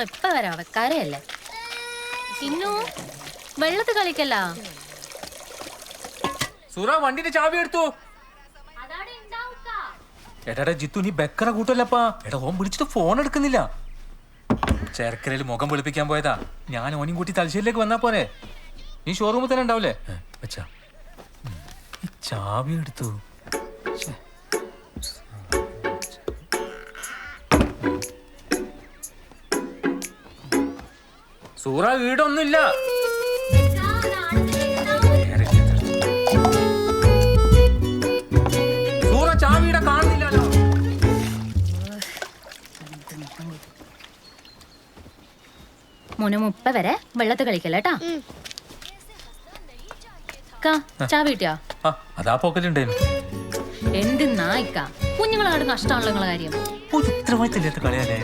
ഇപ്പൊ വരാം വെക്കാരയല്ലേ ഇന്നു വെള്ളത്ത് കളിക്കല്ല. സൂറ വണ്ടിന്റെ ചാവി എടുത്തു. എടാ ജിത്തു നീ ബക്കറ കൂട്ടല്ലപ്പാ. എടാ ഓൻ വിളിച്ചിട്ട് ഫോൺ എടുക്കുന്നില്ല. ചേർക്കരയിൽ മുഖം വെളുപ്പിക്കാൻ പോയതാ. ഞാൻ ഓനും കൂട്ടി തലശ്ശേരിയിലേക്ക് വന്നാ പോരെ. നീ ഷോറൂമിൽ തന്നെ ഉണ്ടാവൂലേ? വെച്ചാ ഈ ചാവി എടുത്തു. സൂറ വീടൊന്നുമില്ല. സൂറ ചാവിയുടെ കാണുന്നില്ലല്ലോ. മോനെ മുപ്പ വരെ വെള്ളത്ത് കളിക്കല്ലേട്ടാ. ചാവി കിട്ടിയാ? അതാ പോക്കലുണ്ടായിരുന്നു. എന്തിന്നാ ഇക്ക കുഞ്ഞുങ്ങളാട് കഷ്ടമാണല്ലോ നിങ്ങളെ കാര്യം. ഉത്തരവാദിത്തമില്ലാത്ത കളിയല്ലേ.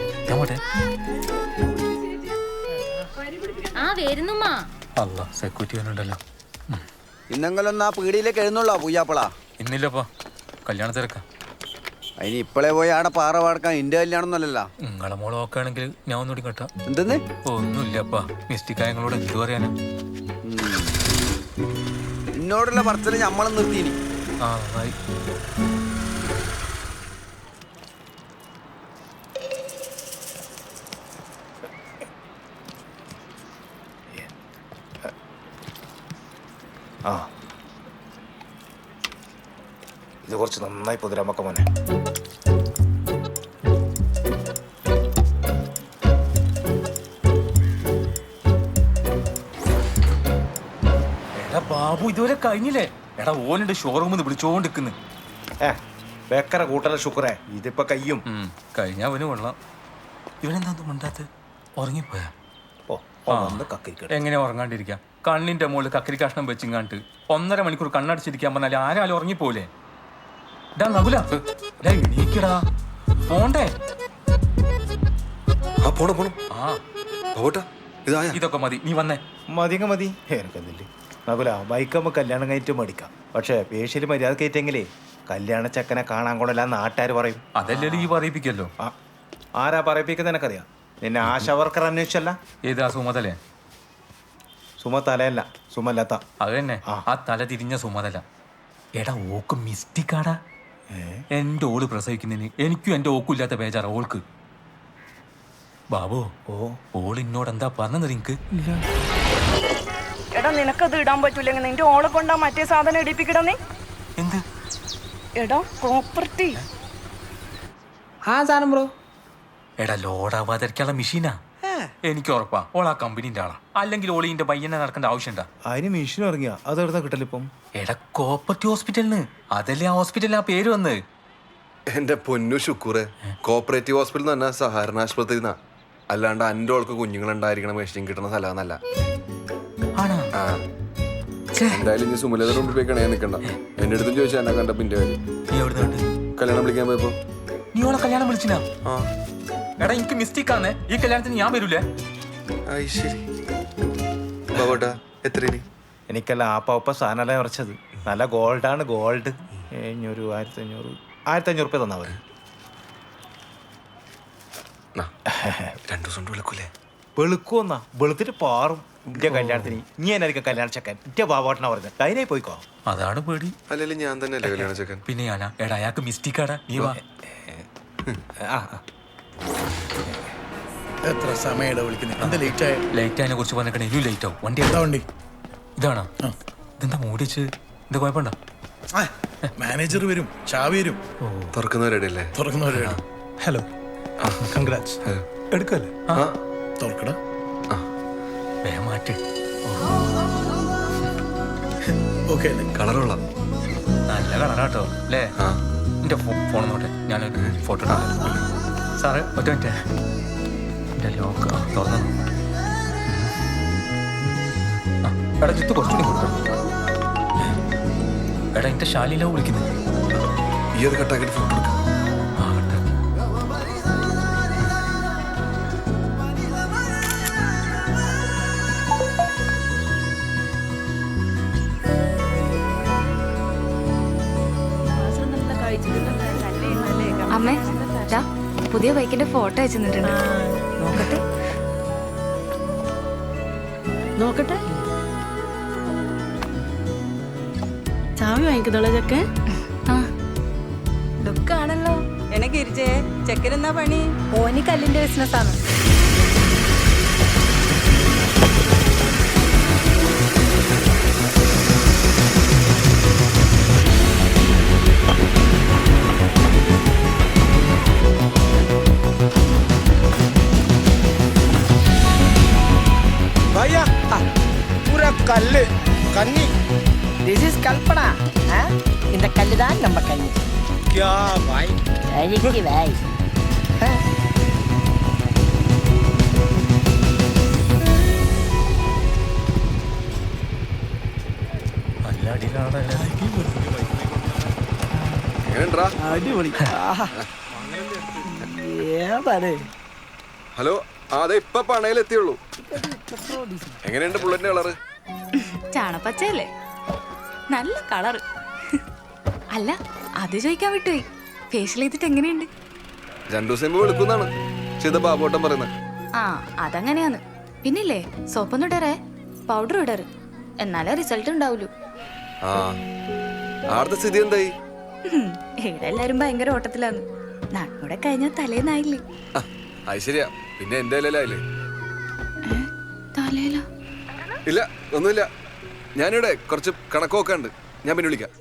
ആ വരുന്നുമ്മാ. അല്ല സെക്യൂരിറ്റി വന്നിട്ടുണ്ടല്ലോ. ഇന്നെങ്കിലും ആ പീടിയിലേക്ക് എഴുന്നള്ളോ പൂജാപ്പള? ഇന്നില്ലപ്പാ, കല്യാണ തിരക്കാ. അതിന് ഇപ്പളെ പോയി ആടെ പാറ വാടക്കാൻ എന്റെ കല്യാണം ഒന്നല്ലല്ലോ. നിങ്ങളെ മോളെ നോക്കുകയാണെങ്കിൽ ഞാൻ ഒന്നുകൂടി കേട്ടാ. എന്തെന്ന്? ഒന്നുമില്ലപ്പാ, മിസ്റ്റിക്കായങ്ങളോട് എന്തു പറയാനാ. എന്നോടുള്ള പറച്ചില് ഞമ്മളെ നിർത്തിയിനി. ആ നന്നായി. ആ ഇത് കുറച്ച് നന്നായി പൊതിരാമൊക്കെ മോനെ. എടാ ബാബു ഇതുവരെ കഴിഞ്ഞില്ലേ? എടാ ഓനുണ്ട് ഷോറൂമിൽ വിളിച്ചോണ്ടിരിക്കുന്നു. ബേക്കറ കൂട്ടല ശുക്രേ, ഇതിപ്പോ കയ്യും കഴിഞ്ഞ അവന് കൊള്ളാം. ഇവനെന്താ മിണ്ടാത്ത? ഉറങ്ങിപ്പോയാ? എങ്ങനെ ഉറങ്ങാണ്ടിരിക്കാം? കണ്ണിന്റെ മുകളിൽ കക്കരി കഷ്ണം വെച്ചിങ്ങാണ്ട് 1.5 മണിക്കൂർ കണ്ണടച്ചിരിക്കാൻ പറഞ്ഞാൽ ആരാലും ഉറങ്ങിപ്പോലെ. ഡാ നകുല, എണീക്കടാ, പോണ്ടേ? ഇതൊക്കെ മതി, നീ വന്നേ. മതിങ്ങ മതി, എനിക്കെന്നില്ലേ നകുല. ബൈക്കമ്മ കല്യാണം കഴിഞ്ഞിട്ട് മേടിക്കാം. പക്ഷെ പേഷ്യല് മര്യാദ കയറ്റെങ്കിലേ കല്യാണ ചെക്കനെ കാണാൻ കൊണ്ടല്ല നാട്ടുകാർ പറയും. അതല്ലേ ഈ പറയിപ്പിക്കല്ലോ. ആരാ പറയിപ്പിക്കുന്ന എനിക്കറിയാം. നിന്നെ ആശാ വർക്കർ അന്വേഷിച്ചല്ല? ഏതാ സുമതലേ? സുമതലയല്ല, സുമലത. അത് തന്നെ, ആ തല തിരിഞ്ഞ സുമതല. എടാ ഓക്ക് മിസ്റ്റിക്കാടാ. എന്റെ ഓള് പ്രസവിക്കുന്നതിന് എനിക്കും എന്റെ ഓക്കും ഇല്ലാത്ത ബേജാറ ഓൾക്ക്. ബാബു ഓൾ ഇന്നോട് എന്താ പറഞ്ഞത് നിനക്ക്? എടാ നിനക്കത് ഇടാൻ പറ്റൂലെങ്കിൽ നിന്റെ ഓളെ കൊണ്ടാ മറ്റേ സാധനം ഇടിപ്പിക്കടന്നേ. എന്ത്? എടാ പ്രോപ്പർട്ടി. ആ സാധനം ബ്രോ. എടാ ലോഡാവാതിരിക്കാനുള്ള മെഷീനാ. എനിക്ക് ഉറപ്പാ ഓൾ ആ കമ്പനീന്റെ ആളാ. അല്ലെങ്കിൽ ഓളിന്റെ പയ്യനെ നടക്കേണ്ട ആവശ്യണ്ടാ? അതിന് മെഷീൻ ഇറങ്ങിയ അതെടുത്താ കിട്ടലിപ്പം. എടാ കോപ്പർട്ടി ഹോസ്പിറ്റലിന്, അതല്ലേ ആ ഹോസ്പിറ്റലിന് ആ പേര് വന്ന്. എന്റെ പൊന്നു ശുക്കൂറെ, കോപ്പറേറ്റീവ് ഹോസ്പിറ്റൽ തന്നെ സഹകരണ ആശുപത്രി, അല്ലാണ്ട് എൻ്റെ ഓൾക്ക് കുഞ്ഞുങ്ങളുണ്ടായിരിക്കണ മെഷീൻ കിട്ടുന്ന സ്ഥലമെന്നല്ല. എന്തായാലും ഇനി സുമലയുടെ മുമ്പിൽ പോയി കണയാൻ നിൽക്കണ്ട. എന്റെ അടുത്തും ചോദിച്ചാൽ എന്നെ കണ്ട പിന്നെ കല്യാണം വിളിക്കാൻ പോയപ്പോ. നീ ഓളെ കല്യാണം വിളിച്ചിനാ? എടാ എനിക്ക് മിസ്റ്റേക്കാന്ന്. ഈ കല്യാണത്തിന് ഞാൻ വരൂലേ? ശരി ബാബോട്ടാ, എത്ര? എനിക്കല്ല ആ പാപ്പ സാധനമല്ല ഉറച്ചത്. നല്ല ഗോൾഡാണ്, ഗോൾഡ്. 1500 രൂപ തന്നാ മതി. 2 ദിവസം കൊണ്ട് വിളിക്കൂലേ? വെളുക്കുവന്നാ, വെളുത്തിട്ട് പാറും. ഇന്റെ കല്യാണത്തിന് നീ എന്നായിരിക്കും കല്യാണ ചെക്കൻ? ഇന്റെ ബാബോട്ടനാ പറഞ്ഞത്. അതിനായി പോയിക്കോ. അതാണ് പേടി. അല്ലെങ്കിൽ ഞാൻ തന്നെ അല്ലേ കല്യാണ ചെക്കൻ? പിന്നെ ഞാനാ. എടാ അയാൾക്ക് മിസ്റ്റേക്കാടാ. നീ വാ. എത്ര സമയം വിളിക്കുന്നത്? എന്താ ലേറ്റ് ആയ? ലേറ്റ് ആയതിനെ കുറിച്ച് പറഞ്ഞേ, ഇനിയും ലേറ്റ് ആവും. വണ്ടി വണ്ടി ഇതാണോ? ഇതെന്താ മൂടിച്ച്? എന്താ കുഴപ്പമുണ്ടോ? മാനേജർ വരും, ചാവി വരും. തുറക്കുന്നവരുടെ അല്ലേ? തുറക്കുന്നവരുടെ. Hello, congrats. എടുക്കല്ലേ? തുറക്കടാ. മാറ്റി ഓക്കെ. കളറുള്ള നല്ല കളറാട്ടോ അല്ലേ? എന്റെ ഫോൺ നോട്ടെ, ഞാനൊരു ഫോട്ടോ എടുക്കാം. സാറേ ഒറ്റ മിനിറ്റ്. എന്റെ ലോക്ക് തുറന്നു. എടാ ജിത്ത് കുറച്ചുകൂടി കൊടുക്കണം. എടാ എന്റെ ശാലിയില വിളിക്കുന്നത്. ഈ അത് കട്ടാക്കിയിട്ട് ഫോട്ടോ എടുക്കാം. ആ കട്ടാ. അമ്മേ ദാ പുതിയ ബൈക്കിന്റെ ഫോട്ടോ അയച്ചു തന്നിട്ടുണ്ട്. നോക്കട്ടെ നോക്കട്ടെ. ചാവി വാങ്ങിക്കുന്നോളെ ചെക്കൻ. ആ ലുക്കാണല്ലോ. എനക്ക് ഇരിച്ചേ ചെക്കനെന്നാ പണി? ഓനി കല്ലിന്റെ ബിസിനസ്സാണ്. भैया पूरा कल्लு कन्नी This is Kalpana. இந்த கல்லு தான் நம்ம கண்ணி. क्या भाई அழுக்கி வாய். നല്ല അടിയിലാണല്ലേ. എങ്ങനെയുണ്ടാ? അടിപൊളി. ഏതാണ്? ഹലോ, അതെ ഇപ്പൊ പണയിലെത്തിയുള്ളൂ. എങ്ങനെയുണ്ട് ബുള്ളറ്റിന്റെ കളറ്? ചാണപ്പച്ചയല്ലേ, നല്ല കളറ്. അല്ല അത് ചോദിക്കാൻ വിട്ടുപോയി, ഫേഷ്യൽ ചെയ്തിട്ട് എങ്ങനെയുണ്ട്? 2 ദിവസം മുമ്പ് വിളിക്കുന്നാണ് ചെയ്ത ബാബോട്ടം പറയുന്നത്. ആ അതങ്ങനെയാന്ന്. പിന്നില്ലേ സോപ്പൊന്നും ഇടറേ, പൗഡർ ഇടറ്, എന്നാലേ റിസൾട്ട് ഉണ്ടാവൂലൂ. ആ ആടുത്തെ സ്ഥിതി എന്തായി? ഇവിടെ എല്ലാരും ഭയങ്കര ഓട്ടത്തിലാന്ന്. നാട്ടിലൂടെ കഴിഞ്ഞാൽ തലേന്നായില്ലേ. ആ, അത് ശരിയാ. പിന്നെ എന്റെ ഇലയിലായില്ലേ? തലേല ഇല്ല, ഒന്നുമില്ല. ഞാനിവിടെ കുറച്ച് കണക്കൊക്കെ ഉണ്ട്. ഞാൻ പിന്നെ വിളിക്കാം.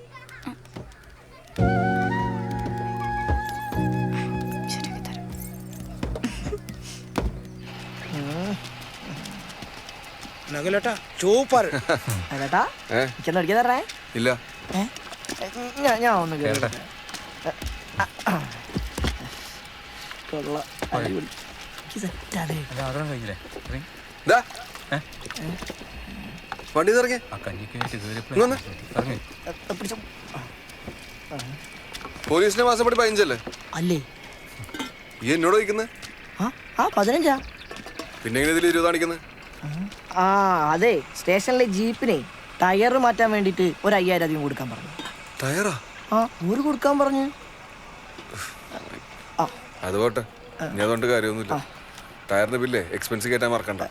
ശരിയാക്കി തരാം. नगलेटा സൂപ്പർ അല്ലട്ടാ ഏ എനിക്കൊന്നും അടിക്കാൻ തരേ? ഇല്ല. ഞാൻ ഒന്ന് കേറട്ടെ. കൊള്ളാം, അടിപൊളി. എനിക്ക് സെറ്റാണ്. അല്ല ആദരം കഴിഞ്ഞില്ലേ? ഇറങ്ങ്. ദാ, ഏ? വണ്ടി ഇറങ്ങി. ആ കഞ്ഞിക്ക് വേണ്ടി കയറിയപ്പോഴേ ഇങ്ങൊന്ന്. ഇറങ്ങ്. പിടിച്ചോ. പോലീസിന്റെ മാസം പടി 15 അല്ലേ? അല്ലേ? ഈ എന്നോട് ചോദിക്കുന്നത്? ആ 15. പിന്നെ എങ്ങനെ ഇതിൽ 20 കാണിക്കുന്നത്? ആ അതെ, സ്റ്റേഷനിലെ ജീപ്പിനെ ടയർ മാറ്റാൻ വേണ്ടിട്ട് ഒരു 5000 അധികം കൊടുക്കാൻ പറഞ്ഞു. ടയറാ? ആ ഒരു കൊടുക്കാൻ പറഞ്ഞു. അത് പോട്ടെ, ഇനി അതുകൊണ്ട് കാര്യമൊന്നുമില്ല. ടയറിന്റെ ബില്ലേ എക്സ്പെൻസ് കയറ്റാൻ മറക്കണ്ട.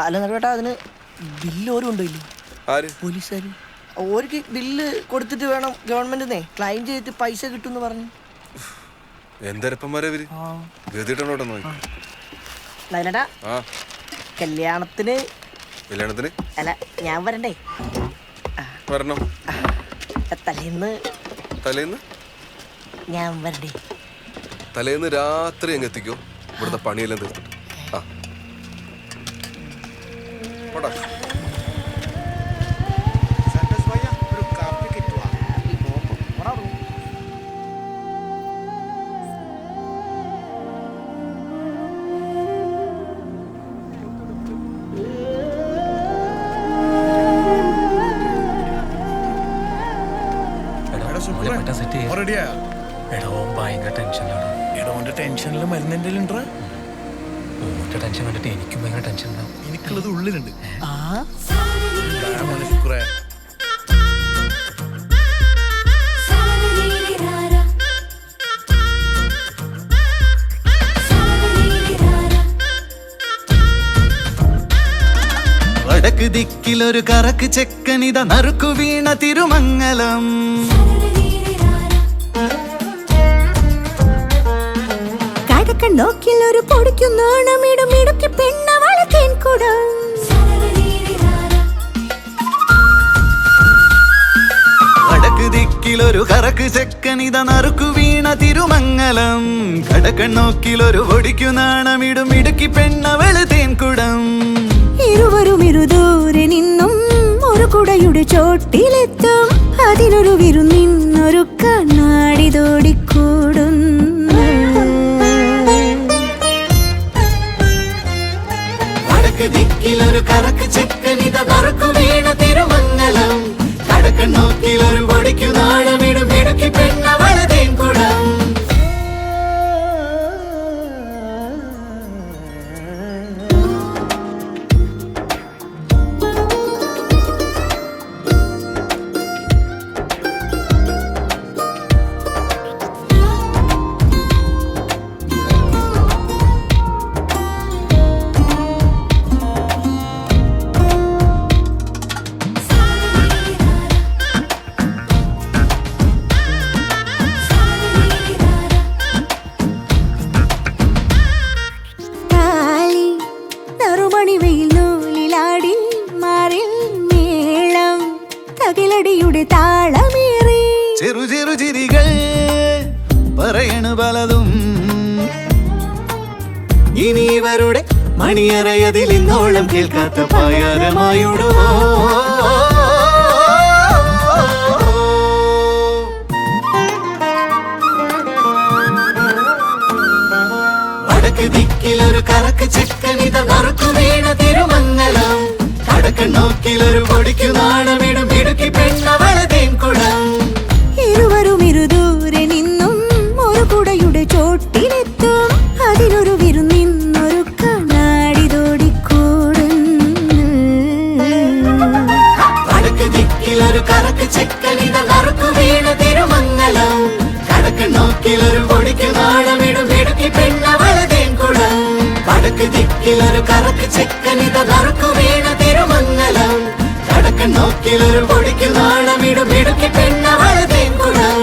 അല്ല നടുവേട്ടാ, അതിന് ബില്ല് ഓരും ഉണ്ടല്ലോ. ആര്? പോലീസുകാർ. ഓർക്ക് ബില്ല് കൊടുത്തിട്ട് വേണം ഗവൺമെന്റിനെ ക്ലെയിം ചെയ്തിട്ട് പൈസ കിട്ടുമെന്ന് പറഞ്ഞു. എന്തരപ്പന്മാരെ ഇവര് ഗതിട്ടോട്ടെ നോക്കി. നൈനട്ടാ, ആ കല്യാണത്തിന് കല്യാണത്തിന് അല്ല ഞാൻ വരണ്ടേ? വരണം. തലേന്ന് ഞാൻ വരണ്ടേ? തലേന്ന് രാത്രി അങ്ങ് എത്തിക്കോ. ഇവിടുത്തെ പണിയെല്ലാം തീർത്തിട്ട്. ആ പോടാ. സന്തോഷ് भैया ഒരു കാപ്പി കിട്ടുവാ? എടാ, സുഖം. മോനെ പറ്റാൻ സെറ്റ് ചെയ്യാം. റെഡിയാ? എടാ ഓൻ ഭയങ്കര ടെൻഷനിലാണ്. എടോന്റെ ടെൻഷനിൽ മരുന്ന് എന്തെങ്കിലും ഉണ്ടോ? ഓന്റെ ടെൻഷൻ കണ്ടിട്ട് എനിക്കും ഭയങ്കര ടെൻഷൻ ഉണ്ടാവും. എനിക്കുള്ളത് ഉള്ളിലുണ്ട്. ആ മോനെ ശുക്രേ. വടക്ക് ദിക്കിലൊരു കറക്ക് ചെക്കനിത നറുക്കു വീണ തിരുമംഗലം. കടക്കണ്ണോക്കിലൊരു പൊടിക്കുന്നോണമിടുമിടുക്കി പെണ്ണവളെ തേൻകുടം. വടക്ക് ദിക്കിലൊരു കറക്ക് ചെക്കനിത നറുക്കു വീണ തിരുമംഗലം. കടക്കണ്ണോക്കിലൊരു പൊടിക്കു നാണമിടുമിടുക്കി പെണ്ണവള് തേൻകുടം. ഇരുവരും ഇരുദൂരെ നിന്നും ഒരു കുടയുടെ ചോട്ടിലെത്തും. അതിനൊരു വിരുന്നിന്നൊരു കണ്ണാടി തോടിക്കൂടുന്നു. വടക്ക് ദിക്കിലൊരു കറക്ക് ചെക്കനിത നറുക്കു വീണ ചിരിയുടെ താളമേറി ചെറു ചെറു ചിരികൾ പറയണു പലതും ഇനി ഇവരുടെ മണിയറയതിൽ ഇന്നോളം കേൾക്കാത്ത പായാരമായിടുമോ വടക്ക് ദിക്കിലൊരു കറക്ക് ചെക്കനിത നറുക്കു വീണ തിരുമംഗലം കടക്ക് നോക്കിലൊരു പൊടിക്കു നാണമിടും ഇടുക്കി പെണ്ണവളെ തേൻകുടം ഇരുവരും ഇരുദൂരെ നിന്നും ഒരു കുടയുടെ ചോട്ടിലെത്തും അതിനൊരു വിരുന്നിന്നൊരു കണ്ണാടി തോടിക്കൂടും വടക്ക് ദിക്കിലൊരു കറക്ക് ചെക്കനിത നറുക്കു വീണ തിരുമംഗലം കടക്ക് നോക്കിലൊരു പൊടിക്കു നാണമിടും ഇടുക്കി പെണ്ണവളെ തേൻകുടം വടക്ക് ദിക്കിലൊരു കറക്ക് ചെക്കനിത നറുക്കു വീണ തിരുമംഗലം കടക്ക് നോക്കിലൊരു പൊടിക്കു നാണമിടും ഇടുക്കി പെണ്ണവളെ തേൻകുടം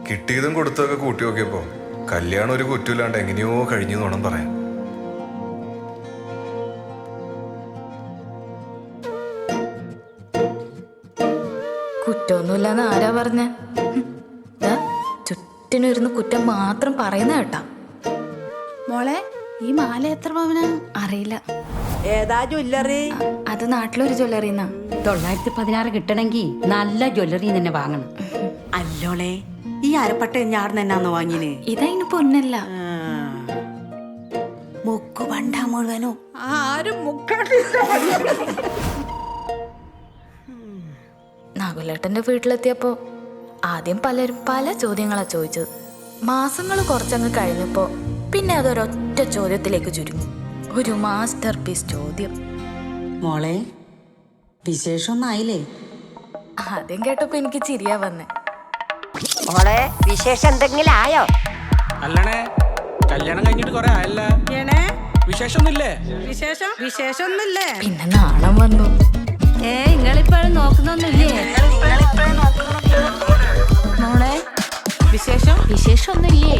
കിട്ടിയതും കൊടുത്തതൊക്കെ കൂട്ടി നോക്കിയപ്പോ കല്യാണം ഒരു കുറ്റമില്ലാണ്ട് എങ്ങനെയോ കഴിഞ്ഞു നോണം പറയാം. കുറ്റമൊന്നുമില്ലെന്ന് ആരാ പറഞ്ഞ? ചുറ്റിനിരുന്ന് കുറ്റം മാത്രം പറയുന്ന കേട്ടാ. മോളെ ഈ മാല എത്ര പവനാ? അറിയില്ല. ഏതാ ജ്വല്ലറി? അത് നാട്ടിലൊരു ജ്വല്ലറിന്നാ. 916 കിട്ടണമെങ്കിൽ നല്ല ജ്വല്ലറി തന്നെ വാങ്ങണം. അല്ലോളെ ഈ അരപ്പട്ട ഞാടുന്ന എന്നാന്ന് വാങ്ങിന്? ഇതതിന് പൊന്നല്ല. മുക്കു പണ്ടാ മുഴുവനോ? ആരും നകുലേട്ടന്റെ വീട്ടിലെത്തിയപ്പോ ആദ്യം പലരും പല ചോദ്യങ്ങളാ ചോദിച്ചത്. മാസങ്ങൾ കുറച്ചങ്ങ് കഴിഞ്ഞപ്പോ പിന്നെ അതൊരൊറ്റ ചോദ്യത്തിലേക്ക് ചുരുങ്ങി. ഒരു മാസ്റ്റർ പീസ് ചോദ്യം. മോളെ വിശേഷമൊന്നായില്ലേ? ആദ്യം കേട്ടപ്പോ എനിക്ക് ചിരിയാ വന്നേ. മോളെ വിശേഷം എന്തെങ്കിലും ആയോ? അല്ലണേ കല്യാണം കഴിഞ്ഞിട്ട് കൊറേ ആയല്ല. വിശേഷമൊന്നുമില്ലേ? വിശേഷമൊന്നുമില്ലേ? പിന്നെ നാണം വന്നു. നിങ്ങളിപ്പോഴും നോക്കുന്നൊന്നുമില്ലേ? മോളെ വിശേഷമൊന്നുമില്ലേ?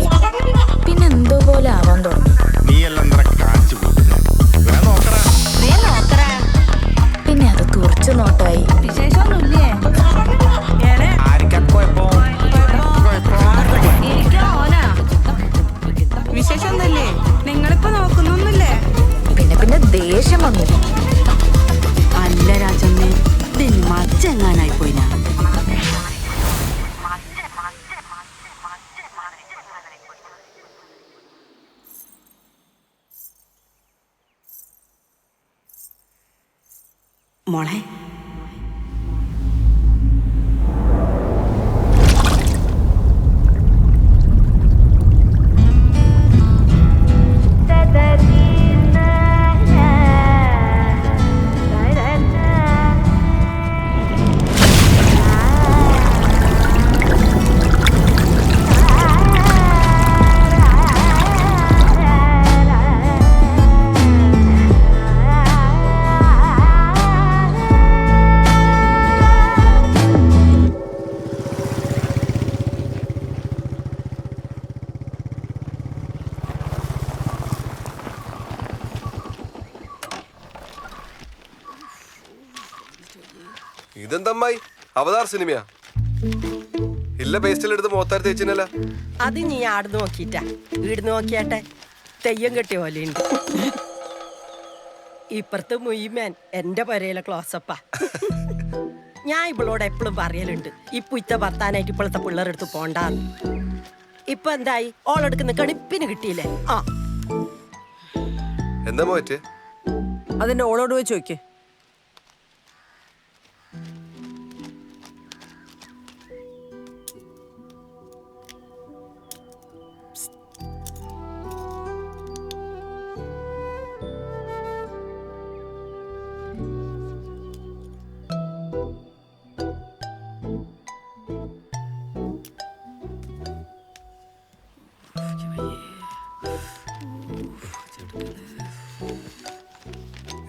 പിന്നെ എന്തോ പോലെ ആവാൻ തുടങ്ങി. പിന്നെ അത് തുറച്ചു നോട്ടായി. വിശേഷമൊന്നുമില്ലേ? വിശേഷമൊന്നുമില്ലേ? നിങ്ങളിപ്പോ നോക്കുന്നൊന്നുമില്ലേ? പിന്നെ പിന്നെ ദേഷ്യം വന്നു. അല്ല രാജമ്മേ, ഇതിന് മച്ചെങ്ങാനായി പോയിനാ. മോളെ ഇതെന്തമ്മായി അവതാർ സിനിമയാ? ഇല്ല പേസ്റ്റിലെടുത്ത് മോത്താർ തേച്ചിനല്ല. അത് നീ ആടുന്ന് നോക്കിട്ടാ വീടുന്ന് നോക്കിയാട്ടെ തെയ്യം കെട്ടിയ പോലെയുണ്ട്. ഇപ്പുറത്ത് മുയ്മൻ എന്റെ പരയിലെ ക്ലോസപ്പാ. ഞാൻ ഇവളോട് എപ്പോഴും പറയലുണ്ട് ഇപ്പൊ ഇത്ത ഭർത്താനായിട്ട് ഇപ്പോഴത്തെ പിള്ളേരെടുത്ത് പോണ്ടാന്ന്. ഇപ്പൊ എന്തായി? ഓളെടുക്കുന്ന കണിപ്പിന് കിട്ടിയില്ലേ? ആ എന്താ പോയിട്ട്? അതിന്റെ ഓളോട് പോയി ചോദിക്കേ.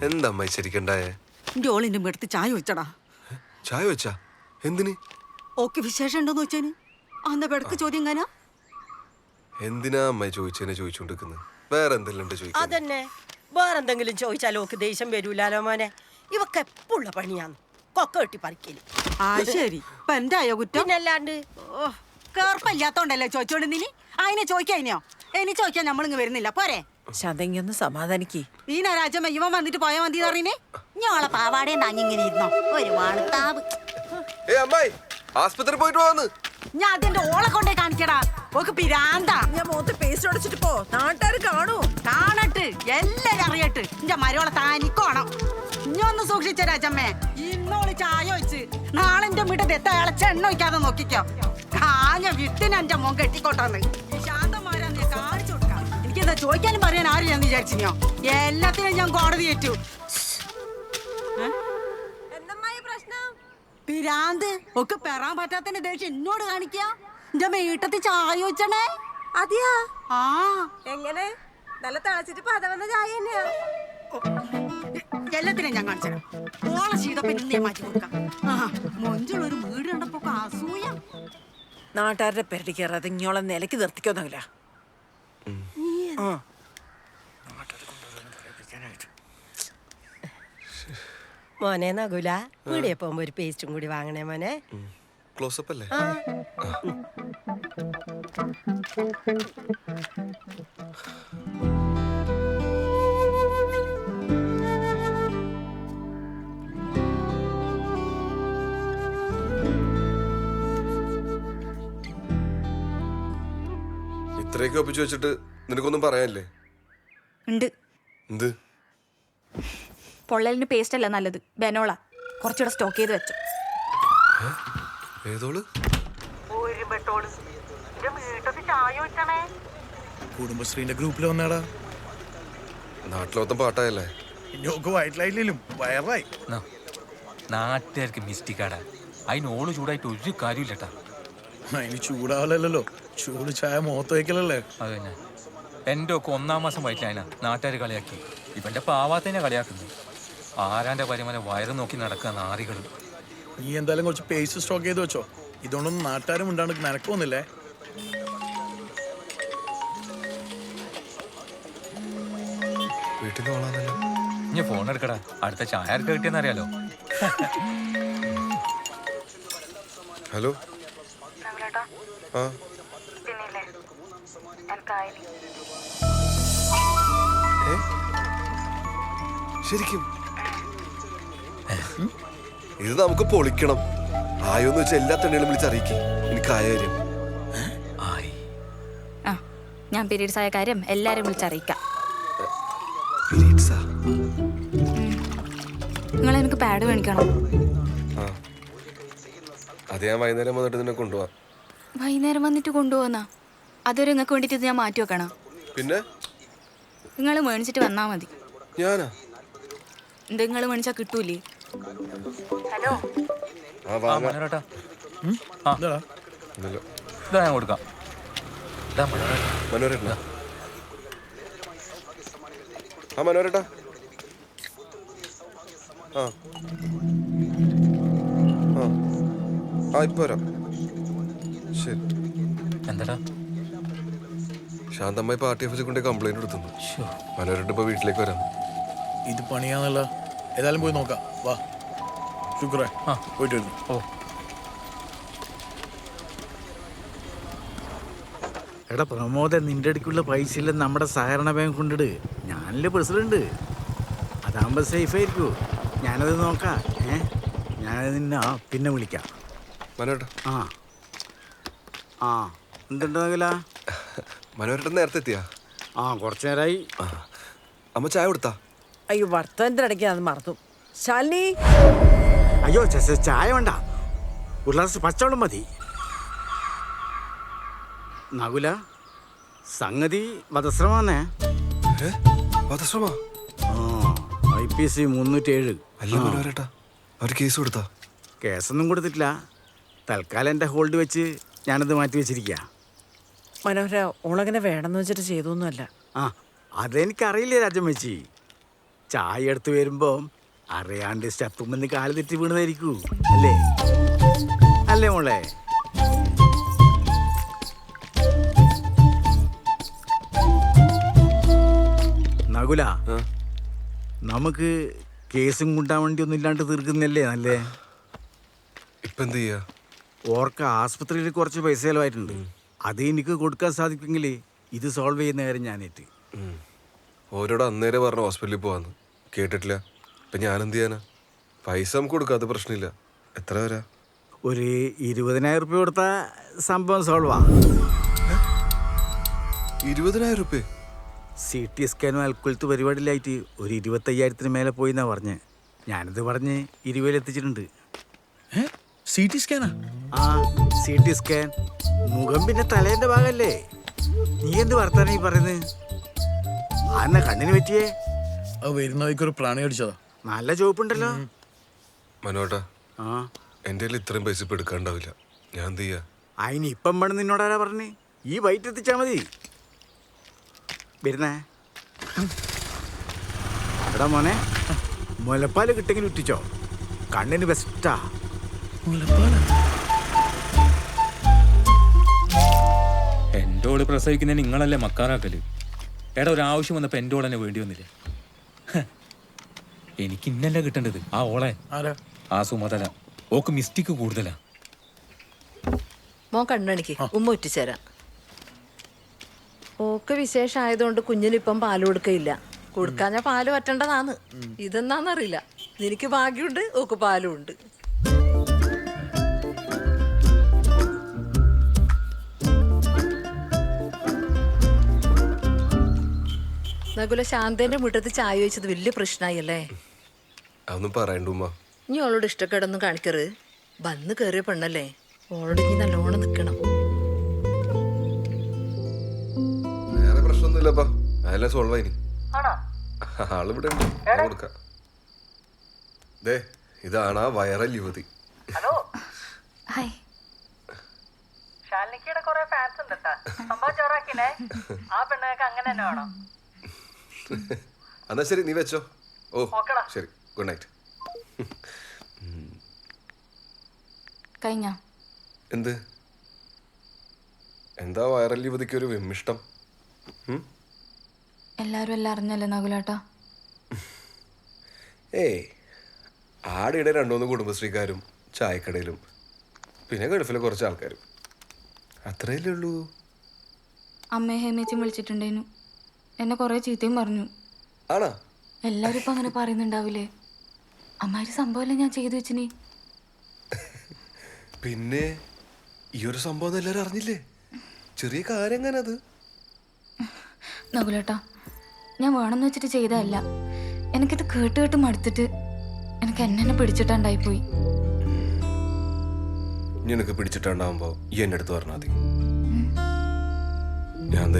എന്താ അമ്മ ശരിക്കണ്ടായേ? എന്റെ ഓളിന്റെ എടുത്ത് ചായ വെച്ചടാ. ചായ വെച്ചാ എന്തിന്? ഓക്ക് വിശേഷം ഉണ്ടോന്ന് വെച്ചാന് അന്ന പെടക്ക് ചോദ്യം എങ്ങനാ? എന്തിനാ അമ്മ ചോദിച്ചതിനെ ചോദിച്ചോണ്ടിരിക്കുന്നത്? വേറെ എന്തെല്ലാം ചോദിക്കാൻ? അതന്നെ, വേറെന്തെങ്കിലും ചോദിച്ചാലോ ഓക്ക് ദേഷ്യം വരൂലാലോ മോനെ. ഇവക്ക് എപ്പോഴുള്ള പണിയാന്ന് കൊക്ക കെട്ടി പറിക്കല്. ശരി ഇപ്പൊ എന്തായോ കുറ്റം? പിന്നല്ലാണ്ട് കേർപ്പല്ലാത്തോണ്ടല്ലേ ചോദിച്ചോണ്ട് നീ അതിനെ ചോദിക്കാനോ? ഇനി ചോദിക്കാൻ നമ്മളിങ്ങ് വരുന്നില്ല പോരെ. ശതങ്ങൊന്ന് സമാധാനിക്ക്. ഈ രാജമ്മ ഇവൻ വന്നിട്ട് പോയാ മതി അറിയണേ. ഞാളെ പാവാടേ നാഞ്ഞിങ്ങനെ ഇരുന്നോ ഒരു വാണത്താവ്. അമ്മായി ആസ്പത്രി പോയിട്ട് പോവാന്ന്. ഞാൻ അതിന്റെ ഓളെ കൊണ്ടേ കാണിക്കടാ. ഓക്ക് പിരാന്താ. ഞാൻ മുഖത്ത് പേസ്റ്റ് അടിച്ചിട്ട് പോ, നാട്ടുകാർ കാണൂ. കാണട്ട് എല്ലാരും അറിയട്ട്. എന്റെ മരോളെ താനിക്കോണം. ഇഞ്ഞൊന്ന് സൂക്ഷിച്ച രാജമ്മേ. ഇന്നോള് ചായ വെച്ച് നാളെ എന്റെ വീട്ടിൽ എത്ത ഇളച്ച എണ്ണ വയ്ക്കാതെ നോക്കിക്കോ. കാഞ്ഞ വിട്ടിന് എന്റെ മോൻ കെട്ടിക്കോട്ടാന്ന് ശാന്തമാരാന്ന് കാണിച്ചു കൊടുക്കാം. എനിക്കെന്താ ചോദിക്കാനും പറയാൻ ആരും ഞാൻ വിചാരിച്ചിനോ? എല്ലാത്തിനും ഞാൻ കോടതി ഏറ്റു. പിരാന്ത് ഒക്കെ പെറാൻ പറ്റാത്തതിന്റെ ദേഷ്യം എന്നോട് കാണിക്കാ. എന്റെ വീട്ടത്തിൽ ചായ വെച്ചണേ. അതെയാ? ആ എങ്ങനെ? നല്ല തിളച്ചിട്ട് പതവന്ന ചായ തന്നെയാ. എല്ലാത്തിനും ഞാൻ കാണിച്ചു തരാം. ഓളെ ശീതപ്പൻ ഇന്നേ മാറ്റി കൊടുക്കാം. മൊഞ്ചുള്ളൊരു വീട് കണ്ടപ്പോ അസൂയ. നാട്ടുകാരുടെ പെരടി കയറാതെ ഇങ്ങോളം നിലയ്ക്ക് നിർത്തിക്കൊന്നുമില്ല. മോനെ നകുല, വീടിയെ പോകുമ്പോ ഒരു പേസ്റ്റും കൂടി വാങ്ങണേ മോനെ. ക്ലോസപ്പ് അല്ലേ? ഇത്രയൊക്കെ ഒപ്പിച്ചു വെച്ചിട്ട് നിനക്കൊന്നും പറയാനില്ലേ? ഉണ്ട്. എന്ത്? പൊള്ളലിന് പേസ്റ്റ് അല്ല നല്ലത്, ബെനോള. കുറച്ചുകൂടെ സ്റ്റോക്ക് ചെയ്ത് വെച്ചു. ഏതോള്? കുടുംബശ്രീന്റെ ഗ്രൂപ്പിൽ വന്നാടാ. നാട്ടിലൊത്തം പാട്ടായല്ലേ? വയറ്റിലായില്ലേലും വയറായി. നാട്ടുകാർക്ക് മിസ്റ്റേക്കാടാ. അതിനോള് ചൂടായിട്ട് ഒരു കാര്യമില്ലട്ടാ. അതിന് ചൂടാവല്ലോ, ചൂട് ചായ മുഖത്ത് വയ്ക്കലല്ലേ. അത് തന്നെ. എൻ്റെ ഒക്കെ 1-ാം മാസം വയറ്റിലായന നാട്ടുകാർ കളിയാക്കി. ഇവന്റെ പാവാത്തന്നെ കളിയാക്കുന്നു. ആരാന്റെ പരിമല വയറ് നോക്കി നടക്കുക നാറികൾ. നീ എന്തായാലും കുറച്ച് പേസ്റ്റ് സ്റ്റോക്ക് ചെയ്ത് വെച്ചോ. ഇതുകൊണ്ടൊന്നും നാട്ടുകാരും ഉണ്ടാണ്ട് നിനക്കൊന്നില്ലേ. വീട്ടിൽ പോകാനല്ലോ. ഇനി ഫോൺ എടുക്കടാ. അടുത്ത ചായ ആർക്ക് കിട്ടിയെന്നറിയാലോ. ഹലോ. ആ ശരിക്കും ഇത് നമുക്ക് പൊളിക്കണം. ആയോന്ന് വെച്ചാൽ എല്ലാ തണ്ണികളും വിളിച്ചറിയിക്കും. എനിക്കായ കാര്യം. ആ, ഞാൻ പീരീഡ്സ് ആയ കാര്യം എല്ലാരും വിളിച്ചറിയിക്കാം. നിങ്ങൾ എനിക്ക് പാഡ് മേടിക്കണം. അത് ഞാൻ വൈകുന്നേരം വന്നിട്ട് നിന്നെ കൊണ്ടുപോവാ. വൈകുന്നേരം വന്നിട്ട് കൊണ്ടുപോകുന്നാ? അതൊരു നിങ്ങൾക്ക് വേണ്ടിട്ട് ഞാൻ മാറ്റി വെക്കണം. പിന്നെ നിങ്ങൾ മേടിച്ചിട്ട് വന്നാ മതി. ഞാനാ? എന്താ നിങ്ങൾ മേടിച്ചാ കിട്ടൂലേ? ഞാൻ കൊടുക്കാം. മനോരേട്ടാ. ആ മനോരേട്ടാ. ആ ആ ആ ഇപ്പൊ വരാം. ശരി. എന്താടാ? ശാന്തമ്മായി പാർട്ടി ഓഫീസിൽ കൊണ്ട് കംപ്ലൈന്റ് കൊടുത്തു. മനോരേട്ട ഇപ്പൊ വീട്ടിലേക്ക് വരാം. ഇത് പണിയാന്നല്ല. ഏതായാലും പോയി നോക്കാം. വാ ശുക്രേ. പോയിട്ട് വരുന്നു. ഓ എടാ പ്രമോദ, നിന്റെ അടുക്കുള്ള പൈസ ഇല്ല നമ്മുടെ സഹകരണ ബാങ്ക് കൊണ്ടിട്. ഞാനല്ലേ പ്രസിഡന്റ്. അതാകുമ്പോൾ സേഫ് ആയിരിക്കൂ. ഞാനത് നോക്കാം. ഞാനത് നിന്നെ പിന്നെ വിളിക്കാം. മനോരേട്ടാ. ആ ആ എന്തുണ്ടാകില്ല? മനോരേട്ടൻ നേരത്തെ എത്തിയാ? ആ, കുറച്ചു നേരമായി. അമ്മ ചായ കൊടുത്താ? അയ്യോ, വർത്തമാനത്തിന്റെ ഇടയ്ക്ക് അത് മറന്നു. ശാലിനി. അയ്യോ ചായ വേണ്ട, ഒരു ഗ്ലാസ് പച്ചവെള്ളം മതി. നകുല, സംഗതി വധശ്രമാന്നേ. വധശ്രമ? IPC 307. അല്ല മനോരേട്ടാ, അവർ കേസ് കൊടുത്താ? കേസൊന്നും കൊടുത്തിട്ടില്ല. തൽക്കാലം എൻ്റെ ഹോൾഡ് വെച്ച് ഞാനത് മാറ്റി വെച്ചിരിക്കുക. മനോഹര, ഓളങ്ങനെ വേണമെന്ന് വെച്ചിട്ട് ചെയ്തൊന്നുമല്ല. ആ, അതെനിക്കറിയില്ലേ രാജമ്മച്ചി. ചായ എടുത്ത് വരുമ്പോ അറിയാണ്ട് സ്റ്റെപ്പുമെന്ന് കാല് തെറ്റി വീണതായിരിക്കൂ അല്ലേ അല്ലേ മോളെ? നകുല, നമുക്ക് കേസും കൊണ്ടാൻ വേണ്ടി ഒന്നും ഇല്ലാണ്ട് തീർക്കുന്നല്ലേ നല്ലേ? ഇപ്പൊ എന്ത് ചെയ്യാ? ഓർക്ക് ആസ്പത്രിയിൽ കുറച്ച് പൈസ ചെലവായിട്ടുണ്ട്. അത് എനിക്ക് കൊടുക്കാൻ സാധിക്കുമെങ്കിൽ ഇത് സോൾവ് ചെയ്യുന്ന കാര്യം ഞാനേറ്റ്. ഓരോട് അന്നേരെ പറഞ്ഞ ഹോസ്പിറ്റലിൽ പോവാന്ന് കേട്ടിട്ടില്ല. ഇപ്പൊ ഞാൻ എന്ത് ചെയ്യാനാ? പൈസ നമുക്ക് കൊടുക്കാത്ത പ്രശ്നമില്ല. എത്ര വരാ? ഒരു 20,000 റുപ്യ കൊടുത്ത സംഭവം സോൾവാ. 20,000 റുപ്യ? CT സ്കാനും അൽക്കുലത്ത് പരിപാടിയിലായിട്ട് ഒരു 25,000-ന് മേലെ പോയി എന്നാ പറഞ്ഞ്. ഞാനത് പറഞ്ഞ് 20,000 എത്തിച്ചിട്ടുണ്ട്. CT സ്കാനാ? ആ, CT സ്കാൻ. മുഖം പിന്നെ തലേന്റെ ഭാഗല്ലേ? നീ എന്ത് വർത്താനം ഈ പറയുന്നത്? അന്ന കണ്ണിന് പറ്റിയേ? വരുന്ന വഴിക്കൊരു പ്രാണി അടിച്ചതാ. നല്ല ചോപ്പുണ്ടല്ലോ. മനോട്ടാ, ആ, എൻ്റെ കയ്യിൽ ഇത്രയും പൈസ ഇപ്പൊ എടുക്കാണ്ടാവില്ല. ഞാൻ എന്ത് ചെയ്യാ? അതിന് ഇപ്പം വേണം നിന്നോടാരാ പറഞ്ഞ്? ഈ വൈറ്റ് എത്തിച്ചാ മതി. വരുന്നേ എടാ മോനെ, മുലപ്പാല് കിട്ടെങ്കിലും ഇട്ടിച്ചോ, കണ്ണിന് ബെസ്റ്റാ. എൻ്റെ ഓള് പ്രസവിക്കുന്ന നിങ്ങളല്ലേ മക്കാറാക്കല്? എടാ ഒരു ആവശ്യം വന്നപ്പോ എൻ്റെ ഓളെന്നെ വേണ്ടി വന്നില്ല. എനിക്ക് ഇന്നല്ല കിട്ടേണ്ടത് ആ ഓളെ. ആ സുമതല ഓക്ക് മിസ്റ്റേക്ക് കൂടുതലാ. മോൻ കണ്ണണിക്ക് ഉമ്മ ഉറ്റിച്ചേരാം. ഓക്ക് വിശേഷമായതുകൊണ്ട് കുഞ്ഞിനിപ്പം പാല് കൊടുക്കയില്ല. കൊടുക്കാഞ്ഞ പാല് പറ്റേണ്ടതാന്ന്. ഇതെന്നാന്നറിയില്ല. നിനക്ക് ഭാഗ്യമുണ്ട്, ഓക്ക് പാലും ഉണ്ട്. നകുല, ശാന്തന്റെ മുറ്റത്ത് ചായ വെച്ചത് വലിയ പ്രശ്നമായല്ലേ? അതൊന്നും പറയണ്ടുമ്മ. ഇനി ഓളോട് ഇഷ്ടക്കേടൊന്നും കാണിക്കരുത്. വന്ന് കയറിയ പെണ്ണല്ലേ, ഓളോട് ഇനി നല്ലോണം നിൽക്കണം. വേറെ പ്രശ്നമൊന്നുമില്ലപ്പാ, അതെല്ലാം സോൾവ് ആയിനി. ആളിവിടെ ഉണ്ട്, ഞാൻ കൊടുക്കാം. ദേ, ഇതാണ് ആ വൈറൽ യുവതി. Hello, hi. ശാലിനിക്കയുടെ കുറെ ഫാൻസ് ഉണ്ട്. സംഭവം ചോറാക്കിനെ ആ പെണ്ണൊക്കെ അങ്ങനെ തന്നെ വേണം. എന്നാ ശരി, നീ വെച്ചോ. ഓ ശരി, ഗുഡ് നൈറ്റ്. കഴിഞ്ഞ എന്ത്? എന്താ വൈറൽ യുവതിക്ക് ഒരു വിമ്മിഷ്ടം? എല്ലാരും എല്ലാം അറിഞ്ഞല്ലേ നകുലേട്ടാ? ഏയ്, ആടിയുടെ 2-3 കുടുംബശ്രീക്കാരും ചായക്കടയിലും പിന്നെ ഗൾഫിലെ കുറച്ച് ആൾക്കാരും, അത്രയല്ലേ ഉള്ളൂ. അമ്മയെ ഹേമേച്ചും വിളിച്ചിട്ടുണ്ടേനു. എന്നെ കുറെ ചീത്തയും പറഞ്ഞു. ആണാ? എല്ലാരും ഇപ്പൊ അങ്ങനെ പറയുന്നുണ്ടാവില്ലേ? അമ്മാര് സംഭവമല്ലേ ഞാൻ ചെയ്തു വെച്ചിനി. പിന്നെ ഈ ഒരു സംഭവം എല്ലാരും അറിഞ്ഞില്ലേ? ചെറിയ കാര്യം എങ്ങനെ അത്? നകുലേട്ടാ, ഞാൻ വേണമെന്ന് വെച്ചിട്ട് ചെയ്തതല്ല. എനിക്കിത് കേട്ട് കേട്ട് മടുത്തിട്ട് എനിക്ക് എന്നെ പിടിച്ചിട്ടുണ്ടായിപ്പോയി. നിനക്ക് പിടിച്ചിട്ടുണ്ടാവുമ്പോ ഈ എന്റെ അടുത്ത് പറഞ്ഞാൽ മതി. ഞാൻ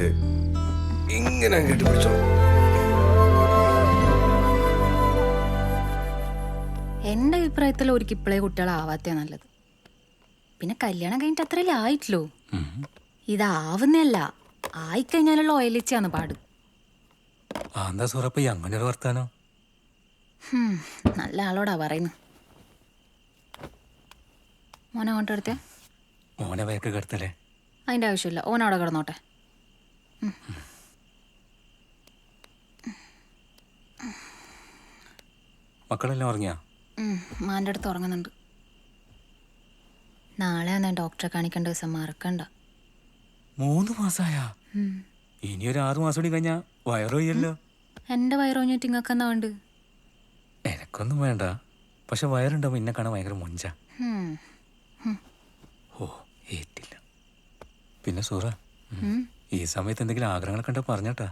ഇങ്ങനെ കേട്ട് പിടിച്ചോ. എന്റെ അഭിപ്രായത്തിൽ ഒരിക്കൽ ഇപ്പോഴേ കുട്ടികളാവാത്തേ നല്ലത്. പിന്നെ കല്യാണം കഴിഞ്ഞിട്ട് അത്രയല്ലേ ആയിട്ടില്ലോ. ഇതാവുന്നല്ല, ആയിക്കഴിഞ്ഞാലുള്ള ഓയിലിച്ചാന്ന് പാട്. എന്താ സുറപ്പ അങ്ങനെ ഒരു വർത്താനോ? നല്ല ആളോടാ പറയുന്നു. മോനെ അങ്ങോട്ട് എടുത്തേ. മോനെ വേക്ക് കിടത്തല്ലേ? അതിന്റെ ആവശ്യമില്ല, ഓനവിടെ കിടന്നോട്ടെ. മക്കളെല്ലാം ഉറങ്ങിയാ? മാൻ്റെ അടുത്ത് ഉറങ്ങുന്നുണ്ട്. നാളെ ഞാൻ ഡോക്ടറെ കാണിക്കേണ്ട ദിവസം മറക്കണ്ട. 3 മാസായാ? ഇനി ഒരു 6 മാസം കൂടി കഴിഞ്ഞാ വയറൊയ്യല്ലോ. എന്റെ വയറൊഞ്ഞിട്ട് ഇങ്ങക്കെന്നാ വേണ്ട? എനക്കൊന്നും വേണ്ട, പക്ഷെ വയറുണ്ടാവും എന്നെ കാണാൻ ഭയങ്കര മൊഞ്ച. ഓ, ഏറ്റില്ല. പിന്നെ സൂറ, ഈ സമയത്ത് എന്തെങ്കിലും ആഗ്രഹങ്ങൾ കണ്ട പറഞ്ഞാട്ടാ.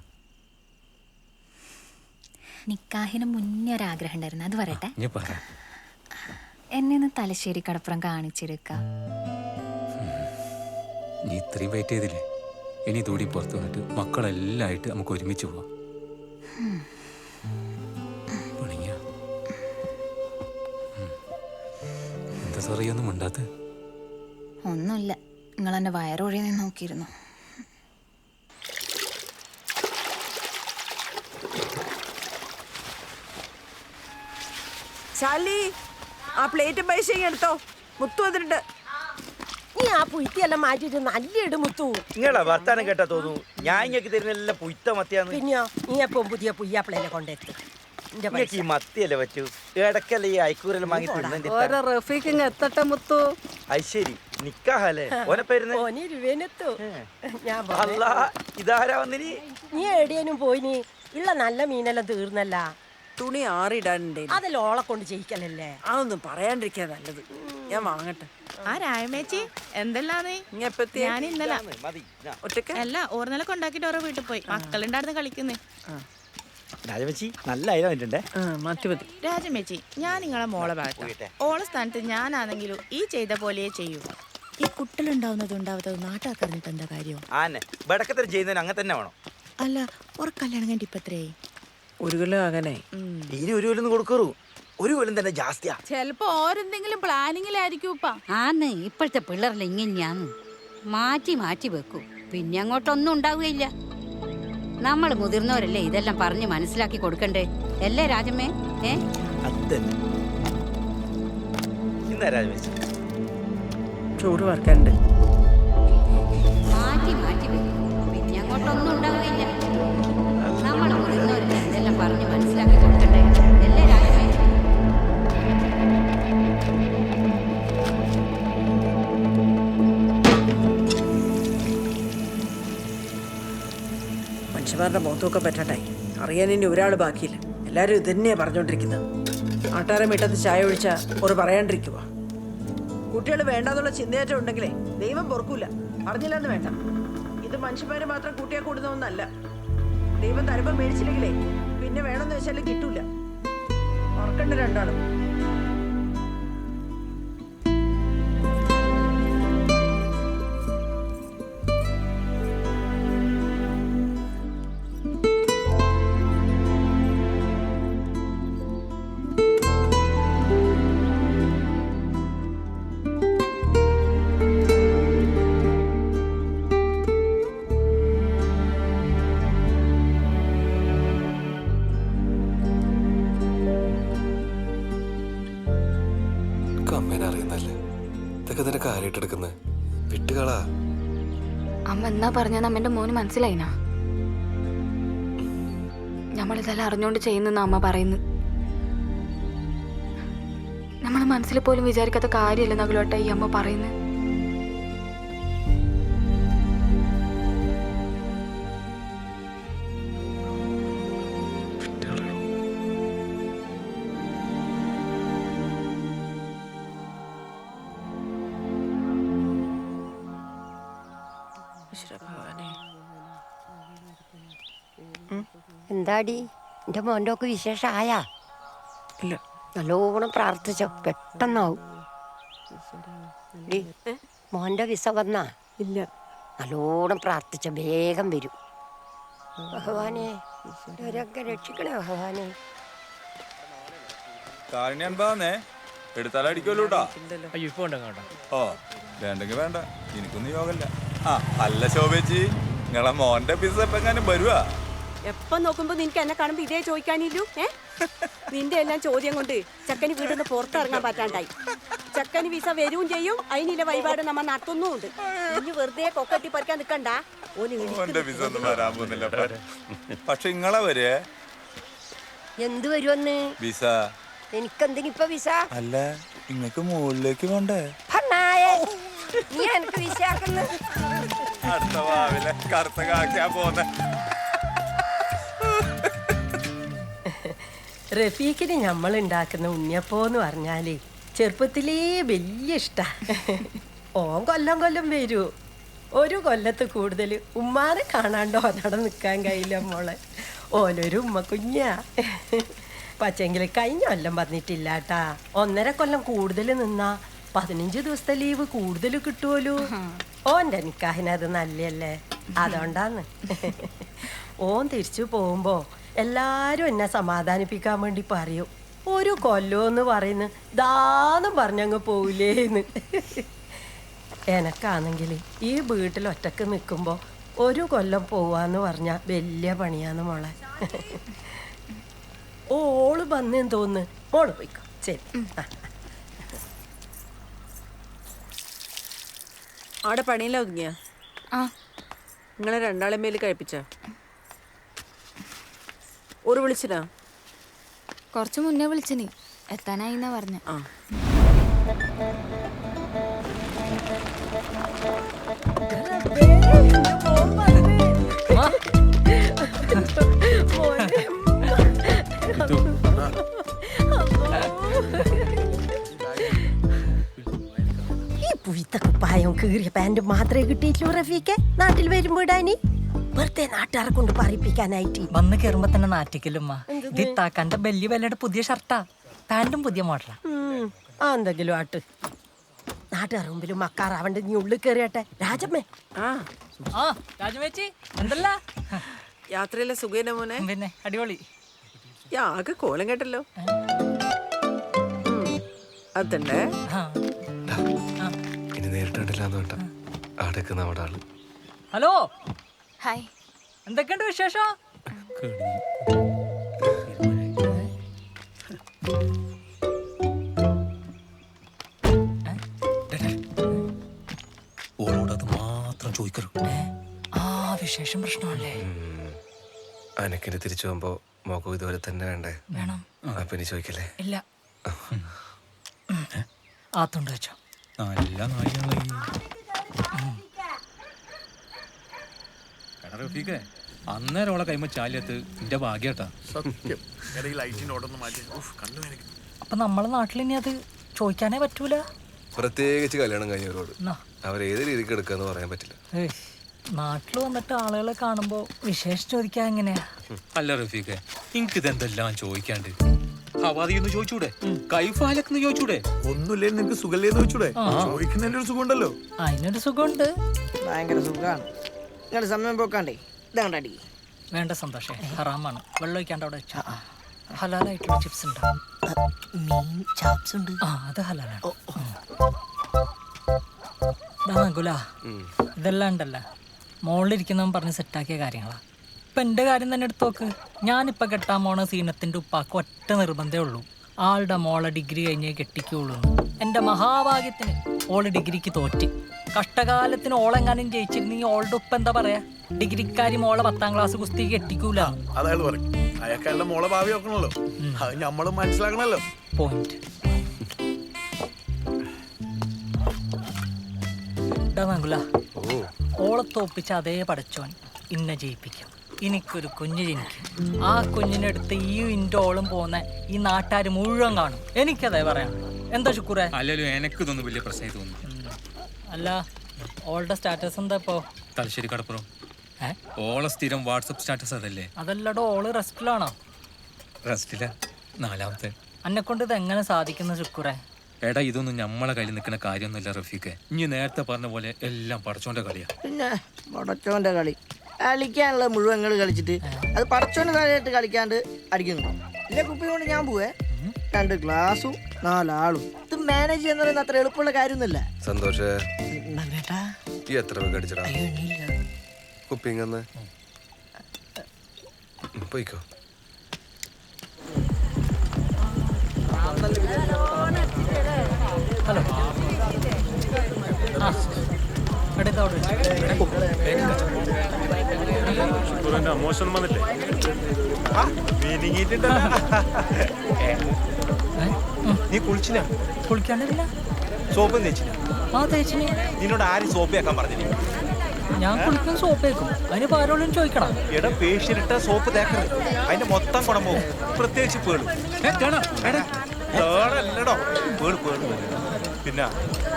നിക്കാഹിന് മുന്നേ ഒരാഗ്രഹം ഉണ്ടായിരുന്നു, അത് പറയട്ടെ. നീ പറ. എന്നെ ഒന്ന് തലശ്ശേരി കടപ്പുറം കാണിച്ചെടുക്ക. നീ ഇത്രയും വെയിറ്റ് ചെയ്തില്ലേ? ഇനി തൂടി പുറത്തു വന്നിട്ട് മക്കളെല്ലാം ആയിട്ട് നമുക്ക് ഒരുമിച്ച് പോവാം. എന്താ സോറിയൊന്നും ഉണ്ടാത്ത? ഒന്നുമില്ല, നിങ്ങൾ എന്റെ വയറൊഴിയെ നിന്ന് നോക്കിയിരുന്നു. ശാലി ആ പ്ലേറ്റ് പൈസ എടുത്തോ. മുത്തു വന്നിട്ടുണ്ട്. നീ ആ പുയ്ത്തിയെല്ലാം മാറ്റിട്ട് നല്ല ഇട് മുത്തു. നിങ്ങളാ വർത്താനം കേട്ടാ തോന്നുന്നു ഞാൻ ഇങ്ങക്ക് തരുന്നെല്ലാം പുയ്ത്ത മത്തിയാന്ന്. പിന്നെയോ നീ എപ്പം പുതിയ പുയ്യാപ്പിളേനെ കൊണ്ടെത്തി. ഈ മത്തിയല്ലേ പറ്റൂ, ഇടക്കല്ലേ ഈ അയക്കൂരെല്ലാം വാങ്ങി തിന്നെ. ഓരോ റഫീഖിങ് എത്തട്ടെ മുത്തു. ഐശ്വരി നിക്കാഹല്ലേ ഓനെ പേരുന്ന്. അല്ല ഇതാരാ വന്നിനി? നീ എവിടെയും പോയിനി? ഉള്ള നല്ല മീനെല്ലാം തീർന്നല്ല. തുണി ആറിടാനുണ്ടേ. അതെല്ലാം ഓളെ കൊണ്ട് ചെയ്യിക്കലല്ലേ. അതൊന്നും പറയാണ്ടിരിക്കാ നല്ലത്. ഞാൻ വാങ്ങട്ടെ. ആ രായമേച്ചി എന്തെല്ലാന്ന്? ഞാൻ ഇന്നലെ ഒറ്റക്ക് അല്ല ഓർന്നല കൊണ്ടാക്കിട്ട് ഓരോ വീട്ടിൽ പോയി. മക്കളുണ്ടായിരുന്നു കളിക്കുന്നേ. രാജമച്ചി നല്ല ഐഡിയ വന്നിട്ടുണ്ടേ. മതി മതി. രാജമേച്ചി ഞാൻ നിങ്ങളെ മോളെ ഭാഗത്ത് ഓളെ സ്ഥാനത്ത് ഞാനാണെങ്കിലും ഈ ചെയ്ത പോലെയേ ചെയ്യൂ. ഈ കുട്ടികളുണ്ടാവുന്നത് ഉണ്ടാവാത്തത് നാട്ടുകാർക്ക് അറിഞ്ഞിട്ട് എന്താ കാര്യം? ആന്നെ ബടക്കത്തരം ചെയ്യുന്നതിന് അങ്ങനെ തന്നെ വേണം. അല്ല ഒരു കല്യാണം കഴിഞ്ഞിട്ട് ഇപ്പൊ എത്രയായി? 1 കൊല്ലം ആകാനേ. ഇനി 1 കൊല്ലം കൊടുക്കറു. 1 കൊല്ലം തന്നെ ജാസ്തിയാ. ചെലപ്പോ ഓരെന്തെങ്കിലും പ്ലാനിങ്ങിലായിരിക്കും. ആന്ന് ഇപ്പോഴത്തെ പിള്ളേരെല്ലാം ഇങ്ങനെയാന്ന് മാറ്റി മാറ്റി വെക്കൂ. പിന്നെ അങ്ങോട്ടൊന്നും ഉണ്ടാവുകയില്ല. നമ്മൾ മുതിർന്നവരല്ലേ ഇതെല്ലാം പറഞ്ഞ് മനസ്സിലാക്കി കൊടുക്കണ്ടേ അല്ലേ രാജമ്മേ? ഇന്നാ രാജമച്ചി ചോറ് വറക്കാനുണ്ട്. മാറ്റി മാറ്റി വെക്കൂ. പിന്നെ അങ്ങോട്ടൊന്നും ഉണ്ടാവുകയില്ല. നമ്മൾ മുതിർന്നവരല്ലേ ഇതെല്ലാം പറഞ്ഞ് മനസ്സിലാക്കി കൊടുക്കണ്ടേ അല്ലേ രാജമ്മേ? മനുഷ്യന്മാരുടെ മുഖത്തൊക്കെ പറ്റണ്ടായി. അറിയാൻ ഇനി ഒരാൾ ബാക്കിയില്ല. എല്ലാവരും ഇത് തന്നെയാ പറഞ്ഞോണ്ടിരിക്കുന്നത്. ആട്ടാരെ വീട്ടത്ത് ചായ ഒഴിച്ചാ ഒരു പറയാണ്ടിരിക്കുക. കുട്ടികൾ വേണ്ടാന്നുള്ള ചിന്തയേറ്റം ഉണ്ടെങ്കിലേ ദൈവം പൊറുക്കൂല. അറിഞ്ഞില്ലെന്ന് വേണ്ട. ഇത് മനുഷ്യന്മാര് മാത്രം കൂട്ടിയാ കൂടുന്ന ഒന്നല്ല. ദൈവം തരപ്പം മേടിച്ചില്ലെങ്കിലേ പിന്നെ വേണമെന്ന് വെച്ചാലും കിട്ടൂല. ഓർക്കണ്ട രണ്ടാളും. അമ്മ എന്നാ പറഞ്ഞ നമ്മന്റെ മോന് മനസ്സിലായിനാ? നമ്മളിതെല്ലാം അറിഞ്ഞോണ്ട് ചെയ്യുന്ന അമ്മ പറയുന്നു. നമ്മളെ മനസ്സിൽ പോലും വിചാരിക്കാത്ത കാര്യമല്ല നഗലോട്ട ഈ അമ്മ പറയുന്നത്. എന്താടി എന്റെ മോൻ്റെ ഒക്കെ വിശേഷമായ? ഇല്ല. നല്ലോണം പ്രാർത്ഥിച്ചോ, പെട്ടെന്നാവും. മോൻ്റെ വിസ വന്നാ? ഇല്ല. നല്ലോണം പ്രാർത്ഥിച്ച വേഗം വരും. ഭഗവാനെ ഇവരൊക്കെ രക്ഷിക്കണേ ഭഗവാനെ. എടുത്താലടിക്കല്ലോട്ടാ. ഓ വേണ്ടെങ്കിൽ വേണ്ട, എനിക്കൊന്നും യോഗല്ല. ആ അല്ല ശോഭേച്ചി, നിങ്ങളെ മോന്റെ പിസ എപ്പെങ്ങാനും വരുവാ? എപ്പൊ നോക്കുമ്പോ നിനക്ക് എന്നെ കാണുമ്പോ ഇതേ ചോദിക്കാനില്ലു. നിന്റെ എല്ലാം ചോദ്യം കൊണ്ട് ചക്കന് വീടിന്ന് പുറത്തിറങ്ങാൻ പറ്റാണ്ടായി. ചക്കന് വിസ വരും ചെയ്യും, അതിനില്ല വഴിപാട് നമ്മ നടത്തുന്നുണ്ട്. ഇനി വെറുതെ കൊക്കട്ടി പറിക്കാൻ നിക്കണ്ട. ഓന്റെ വിസ ഒന്നും വരാൻ പോകുന്നില്ല. പക്ഷെ നിങ്ങളെ വരെ എന്ത് വരുമെന്ന് വിസ? എനിക്കെന്തിനിപ്പ വിസ? അല്ല ഇങ്ങക്ക് മുകളിലേക്ക് പോണ്ടേ? നീ എനിക്ക് വിസ ആക്കുന്ന അടുത്ത ഭാവിലെ കറുത്ത കാക്കിയാ പോന്നെ. റഫീഖിന് നമ്മൾ ഉണ്ടാക്കുന്ന ഉണ്ണിയപ്പോന്ന് പറഞ്ഞാല് ചെറുപ്പത്തിലേ വലിയ ഇഷ്ടാ. ഓൻ കൊല്ലം കൊല്ലം വരൂ. 1 കൊല്ലത്ത് കൂടുതൽ ഉമ്മാനെ കാണാണ്ടോ അവിടെ നിൽക്കാൻ കഴിയില്ല മോളെ. ഓനൊരു ഉമ്മ കുഞ്ഞാ. പക്ഷെങ്കിൽ കഴിഞ്ഞ കൊല്ലം വന്നിട്ടില്ല കേട്ടാ. 1.5 കൊല്ലം കൂടുതൽ നിന്നാ 15 ദിവസത്തെ ലീവ് കൂടുതൽ കിട്ടുമല്ലോ. ഓൻ്റെ നിക്കാഹിനത് നല്ലല്ലേ, അതുകൊണ്ടാന്ന്. ഓൻ തിരിച്ചു പോകുമ്പോ എല്ലാരും എന്നെ സമാധാനിപ്പിക്കാൻ വേണ്ടി പറയും, 1 കൊല്ലോന്ന് പറയുന്നു ദാന്നും പറഞ്ഞങ്ങ് പോവില്ലേന്ന്. എനക്കാണെങ്കിൽ ഈ വീട്ടിൽ ഒറ്റക്ക് നിൽക്കുമ്പോൾ 1 കൊല്ലം പോവാന്ന് പറഞ്ഞാൽ വലിയ പണിയാന്ന് മോളെ. ഓള് വന്നേന്ന് തോന്നുന്നു. മോള് പോയിക്കോ. ശരി. അവിടെ പണിയെല്ലാം ഒതുങ്ങിയ ആ നിങ്ങളെ രണ്ടാളെ മേല് കഴിപ്പിച്ച ഒരു വിളിച്ചിനാ? കുറച്ച് മുന്നേ വിളിച്ചിനി, എത്താനായി എന്നാ പറഞ്ഞ. ഈ പുയ്ത്ത കുപ്പായം കീറിയ പാന്റ് മാത്രമേ കിട്ടിയിട്ടുള്ളൂ റഫീക്കെ നാട്ടിൽ വരുമ്പോ ഇടാനി. വെറുതെ നാട്ടുകാരെ കൊണ്ട് പറയിപ്പിക്കാനായിട്ട്. വന്ന് കയറുമ്പോ തന്നെ നാറ്റിക്കലുമ്മ. ഇത് ഇത്താക്കാന്റെ വലിയ വിലയുടെ പുതിയ ഷർട്ടാ, പാന്റും പുതിയ മോഡലാ. എന്തെങ്കിലും ആട്ട്. നാട്ടുകാർ മുമ്പിൽ മക്കാറാവണ്ട്, നീ ഉള്ളിൽ കയറിയട്ടെ. രാജമ്മേ. രാജമേച്ചി എന്തല്ല യാത്രയിലെ സുഖേന മോനെ? പിന്നെ അടിപൊളി. ആകെ കോലം കേട്ടല്ലോ. അതണ്ടേ ഇനി നേരിട്ടില്ലാന്ന് വേണ്ട. അവിടേക്ക് നമ്മുടെ ആള്. ഹലോ, ഹായ്, എന്തൊക്കെയുണ്ട് വിശേഷം? ഓളോടത് മാത്രം ചോദിക്കരുത്. വിശേഷം പ്രശ്നമല്ലേ? അനക്കിന് തിരിച്ചു പോകുമ്പോ മോക്കും ഇതുപോലെ തന്നെ വേണ്ടേ? വേണം. അപ്പൊ ഇനി ചോദിക്കല്ലേ? ഇല്ല. ആത്തുണ്ട് വെച്ചോ. നല്ല നായികളായി. റഫീഖേ, അന്നേരം ഓളെ കൈമ ചാലിയത്ത് എന്റെ ഭാഗ്യട്ടാ. സത്യം. അപ്പൊ നമ്മളെ നാട്ടിൽ ഇനി അത് ചോദിക്കാനേ പറ്റൂല. പ്രത്യേകിച്ച് കല്യാണം കഴിഞ്ഞവരോട് അവരേത് രീതിക്ക് എടുക്കാന്ന് പറയാൻ പറ്റില്ല. നാട്ടിൽ വന്നിട്ട് ആളുകളെ കാണുമ്പോ വിശേഷം ചോദിക്കാൻ എങ്ങനെയാ? അല്ല റഫീഖേ, എനിക്കിതെന്തെല്ലാം ചോദിക്കാണ്ട്. ഹവാദിന്ന് ചോദിച്ചൂടെ? കൈഫാലക്കെന്ന് ചോദിച്ചൂടെ? ഒന്നുമില്ലേ നിനക്ക് സുഖല്ലേന്ന് ചോദിച്ചൂടെ? ചോദിക്കുന്നതിന്റെ ഒരു സുഖം ഉണ്ടല്ലോ. അതിനൊരു സുഖമുണ്ട്. ഭയങ്കര സുഖമാണ്. നിങ്ങളുടെ സമയം പോക്കാണ്ടേ ഇതാണ്ടടി. വേണ്ട സന്തോഷേ, ഹറാമാണ്. വെള്ളം ഒഴിക്കാണ്ട് അവിടെ വെച്ചാ. ഹലാലായിട്ടുള്ള ചിപ്സ് ഉണ്ട്. മീൻ ചാപ്സ് ഉണ്ട്. അത് ഹലാലാണ്. ഇതെല്ലാം ഉണ്ടല്ല മോളിലിരിക്കുന്നവൻ പറഞ്ഞ് സെറ്റാക്കിയ കാര്യങ്ങളാ. ഇപ്പൊ എന്റെ കാര്യം തന്നെ എടുത്തു നോക്ക്. ഞാനിപ്പൊ കെട്ടാൻ പോണ സീനത്തിന്റെ ഉപ്പാക്ക് ഒറ്റ നിർബന്ധമേ ഉള്ളൂ, ആളുടെ മോളെ ഡിഗ്രി കഴിഞ്ഞേ കെട്ടിക്കുള്ളൂ. എന്റെ മഹാഭാഗ്യത്തിന് ഓള് ഡിഗ്രിക്ക് തോറ്റി. കഷ്ടകാലത്തിന് ഓളെങ്ങാനും ജയിച്ചിരുന്നെങ്കിൽ ഓളുടെ ഉപ്പ എന്താ പറയാ? ഡിഗ്രിക്കാരി മോളെ 10ാം ക്ലാസ് കുസ്തി കെട്ടിക്കൂല. അയാൾ പറയും അയാൾക്കല്ല മോളെ ഭാവി നോക്കണല്ലോ. അത് നമ്മളും മനസ്സിലാക്കണല്ലോ. പോയിന്റ്. ഓളെ തോപ്പിച്ച അതേ പടച്ചോൻ ഇന്നെ ജയിപ്പിക്കും. എനിക്കൊരു കുഞ്ഞ് ജനിക്കും. ആ കുഞ്ഞിനെടുത്ത് ഈ ഇന്റെ ഓളും പോന്ന ഈ നാട്ടുകാർ മുഴുവൻ കാണും. എനിക്കതേ പറയാം. എന്താ ശുക്കൂറേ? അല്ലല്ലോ, എനക്കിതൊന്നും വലിയ പ്രശ്നമായി തോന്നുന്നു. അല്ല, ഓളുടെ സ്റ്റാറ്റസ് എന്താ ഇപ്പോ? തലശ്ശേരി കടപ്പുറം. ഓളെ സ്ഥിരം വാട്സപ്പ് സ്റ്റാറ്റസ് അതല്ലേ? അതല്ലടോ, ഓള് റെസ്റ്റിലാണോ? റെസ്റ്റില 4ാമത്തെ. എന്നെ കൊണ്ട് ഇത് എങ്ങനെ സാധിക്കുന്ന ശുക്കൂറേ? എടാ, ഇതൊന്നും നമ്മളെ കയ്യിൽ നിൽക്കുന്ന കാര്യമൊന്നുമില്ല റഫീഖെ. ഇനി നേരത്തെ പറഞ്ഞ പോലെ എല്ലാം പടച്ചോന്റെ കളിയാ. പിന്നെ പടച്ചോന്റെ കളി കളിക്കാനുള്ള മുഴുവൻ കളിച്ചിട്ട് അത് പടച്ചോന്റെ തലയിട്ട് കളിക്കാണ്ട് അടിക്കുന്നു. ഇല്ല കുപ്പി കൊണ്ട് ഞാൻ പോവേ. 2 ഗ്ലാസും 4 ആളും ഇത് മാനേജ് ചെയ്യുന്ന പറയുന്നത് അത്ര എളുപ്പമുള്ള കാര്യമൊന്നുമില്ല. സന്തോഷേ, ഈ എത്ര പേർക്ക് അടിച്ചടാ കുപ്പിങ്ങന്ന്? പോയിക്കോ. ഹലോ, മോശം വന്നില്ലേ? നീ കുളിച്ചില്ല? കുളിക്കാണ്ടില്ല. സോപ്പ് തേച്ചില്ല? തേച്ചിന്. നിന്നോട് ആരും സോപ്പ് തേക്കാൻ പറഞ്ഞില്ലേ? ഞാൻ കുളിക്കും സോപ്പ് തേക്കും. അതിന് പാരോളും ചോദിക്കണം. എടാ, പേഷ്യനിട്ട സോപ്പ് തേക്കരുത്. അതിന്റെ മൊത്തം കുടം പോകും. പ്രത്യേകിച്ച് പേള്. തേടല്ലടോ, pearl pearl. പിന്നെ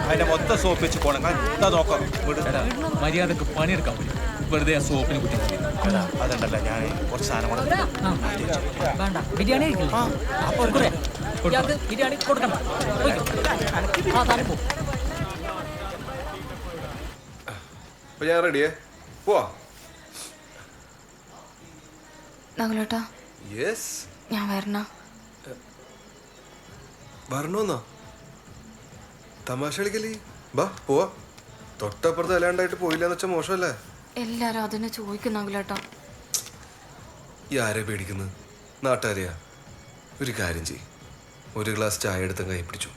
അതിന്റെ മൊത്തം സോപ്പ് വെച്ച് പോണം. എന്താ നോക്കാം. മര്യാദക്ക് പണിയെടുക്കാൻ പറ്റും. വെറുതെ ആ സോപ്പിന് കുട്ടി. അതുണ്ടല്ല, ഞാൻ കുറച്ച് സാധനം വേണ്ട. ബിരിയാണി ബിരിയാണി കൊടുക്കണ്ട. ഞാൻ റെഡിയേ, പോവാ. നകുലേട്ടാ, യെസ്, ഞാൻ വരണ. വരണോന്നാ? തമാശ കളിക്കല്ലേ? ബാ പോവാ. തൊട്ടപ്പുറത്ത് അല്ലാണ്ടായിട്ട് പോയില്ലെന്ന് വെച്ചാൽ മോശമല്ലേ? എല്ലാരും അതിനെ ചോദിക്കും നകുലേട്ടാ. ഈ ആരെ പേടിക്കുന്നത്? നാട്ടുകാരെയാ? ഒരു കാര്യം ചെയ്യും, ഒരു ഗ്ലാസ് ചായ എടുത്തും കൈ പിടിച്ചു.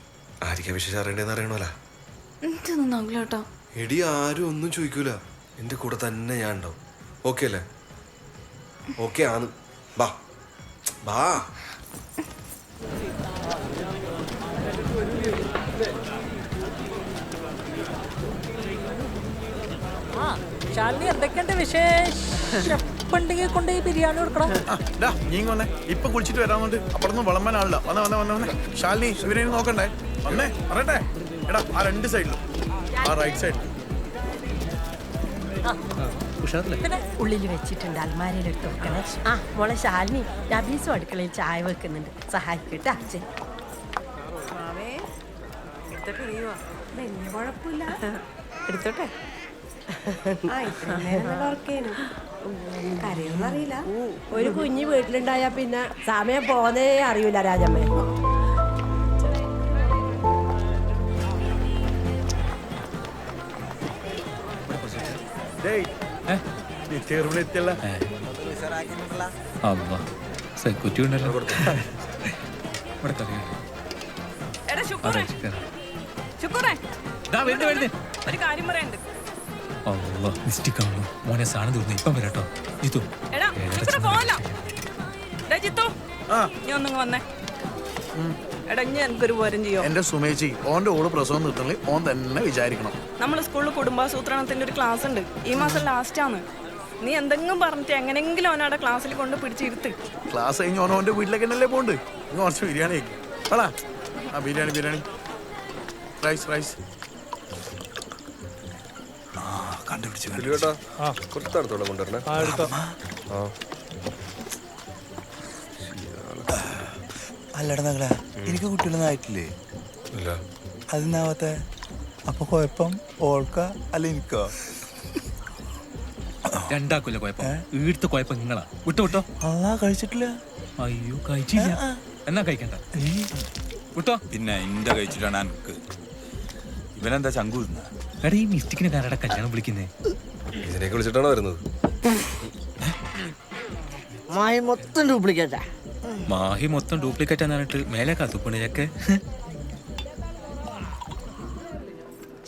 ആയിരിക്കാ വിശേഷം അറിയണ്ടേന്ന് അറിയണോല. എന്തൊന്നും എടി ആരും ഒന്നും ചോദിക്കൂല. എന്റെ കൂടെ തന്നെ ഞാൻ ഉണ്ടാവും. ഓക്കെ അല്ലേ? ഓക്കെ ആണ്. ബാ ബാ. ശാലിനി എന്തൊക്കെയുണ്ട് വിശേഷം? പണ്ടെങ്കിൽ കൊണ്ട് ബിരിയാണി കൊടുക്കണം. നീ വന്നേ, ഇപ്പൊ കുളിച്ചിട്ട് വരാന്നുണ്ട്. അപ്പുറത്ത് വിളമ്പാനാളില്ല. വന്നേ ശാലിനി, ഇവരെ നോക്കണ്ടേ? വന്നേ പറയട്ടെ. എടാ ആ രണ്ട് സൈഡിലും, ആ റൈറ്റ് സൈഡിൽ ഉള്ളിൽ വെച്ചിട്ടുണ്ട്, അൽമാരയിൽ എടുത്ത് വെക്കണേ. ആ മോളെ ശാലിനി, നബീസും അടുക്കളയിൽ ചായ വെക്കുന്നുണ്ട്, സഹായിക്കട്ടെ. അച്ഛൻ വലിയ കുഴപ്പമില്ല, എടുത്തോട്ടെ. കരയൊന്നറിയില്ല. ഒരു കുഞ്ഞ് വീട്ടിലുണ്ടായാ പിന്നെ സമയം പോന്നേ അറിയൂല രാജമ്മേ. ചെറുവിലെത്തിയല്ല സെക്യൂരിറ്റി ഉണ്ടല്ലോ. ഒരു കാര്യം പറയാനുണ്ട്. മോനെ സാധനം തീർന്നു. ഇപ്പം വരാട്ടോ ജിത്തു. നീ ഒന്നും വന്നേ. എടാ ഇനി എനിക്കൊരു പോരം ചെയ്യോ? എന്റെ സുമേച്ചി, ഓന്റെ ഓള് പ്രസവം നിർത്തണേ ഓൻ തന്നെ വിചാരിക്കണം. നമ്മള് സ്കൂളിൽ കുടുംബാസൂത്രണത്തിന്റെ ഒരു ക്ലാസ് ഉണ്ട്, ഈ മാസം ലാസ്റ്റ് ആണ്. നീ എന്തെങ്കിലും പറഞ്ഞിട്ട് എങ്ങനെങ്കിലും ഓനവിടെ ക്ലാസ്സിൽ കൊണ്ട് പിടിച്ചിരുത്ത്. ക്ലാസ് കഴിഞ്ഞ് ഓൻ്റെ വീട്ടിലേക്ക് തന്നെയല്ലേ പോണ്ട്. കുറച്ച് ബിരിയാണി വേടാ. ആ ബിരിയാണി റൈസ് അല്ലട നങ്ങളെ, എനിക്ക് കുട്ടികളൊന്നും ആയിട്ടില്ലേ? അതിനാവത്തെ അപ്പൊ കുഴപ്പം ഓൾക്ക അല്ല എനിക്കോ? രണ്ടാക്കൂല കുഴപ്പം. വീട്ടിൽ കുഴപ്പം നിങ്ങളാ. വിട്ടോ. കഴിച്ചിട്ടില്ല. അയ്യോ കഴിച്ചില്ല. എന്നാ കഴിക്കണ്ട വിട്ടോ. പിന്നെ എന്റെ കഴിച്ചിട്ടാണ് എനിക്ക്. ഇവനെന്താ ചങ്കു? എടാ ഈ മിസ്റ്റിക്കിനെ കാരടെ കല്യാണം വിളിക്കുന്നേ? ഇതിനെ വിളിച്ചിട്ടാണോ വരുന്നത്? മായി മൊത്തം ഡ്യൂപ്ലിക്കേറ്റാ. മാഹി മൊത്തം ഡ്യൂപ്ലിക്കേറ്റ് എന്നിട്ട് മേലെ കാത്തുപ്പണിയൊക്കെ.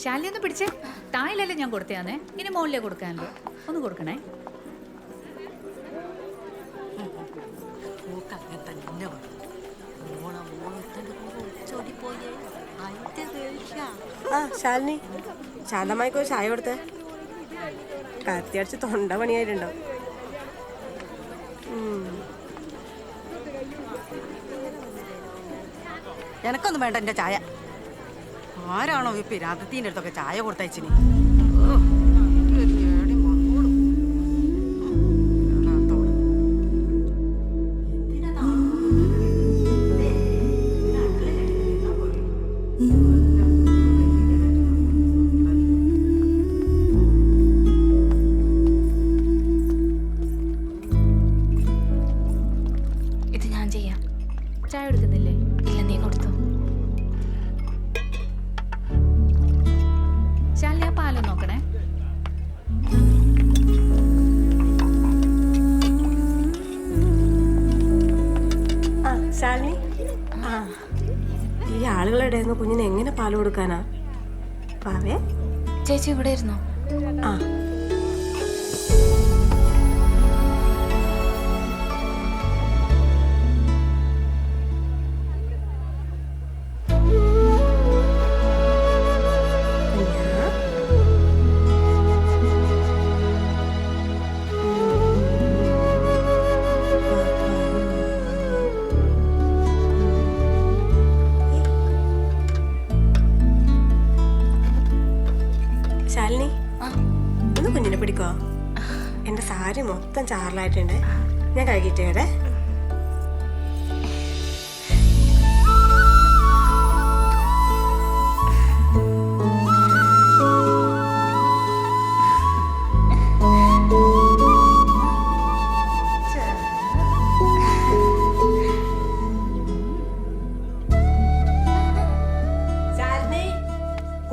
ശാലിനി ഒന്ന് പിടിച്ചേ. തായിലല്ലേ ഞാൻ കൊടുത്തയാന്നേ, ഇനി മോളിലേ കൊടുക്കാനുള്ളൂ. ഒന്ന് കൊടുക്കണേ. ആ ശാലിനി, ശാന്തമായിക്കോ ചായ കൊടുത്തേ. കത്തിയടിച്ച് തൊണ്ട പണിയായിട്ടുണ്ടോ? എനക്കൊന്നും വേണ്ട എന്റെ ചായ. ആരാണോ ഈ പിരാതത്തിന്റെ അടുത്തൊക്കെ ചായ കൊടുത്തയച്ചിന്? ഇത് ഞാൻ ചെയ്യാം. ചായ എടുക്കുന്നില്ലേ? ഇല്ല, നീ കൊടുത്തു. ശാലിനി ആ പാലം നോക്കണേ. ആ ശാലിനി, ആ ഈ ആളുകളുടെ കുഞ്ഞിന് എങ്ങനെ പാല് കൊടുക്കാനാ? പാവേ ചേച്ചി ഇവിടെ ഇരുന്നോ? ആ ശാലിനി, ഒന്ന് കുഞ്ഞിനെ പിടിക്കോ? എന്റെ സാരി മൊത്തം ചാറിലായിട്ടുണ്ട്, ഞാൻ കഴുകിട്ടേടെ.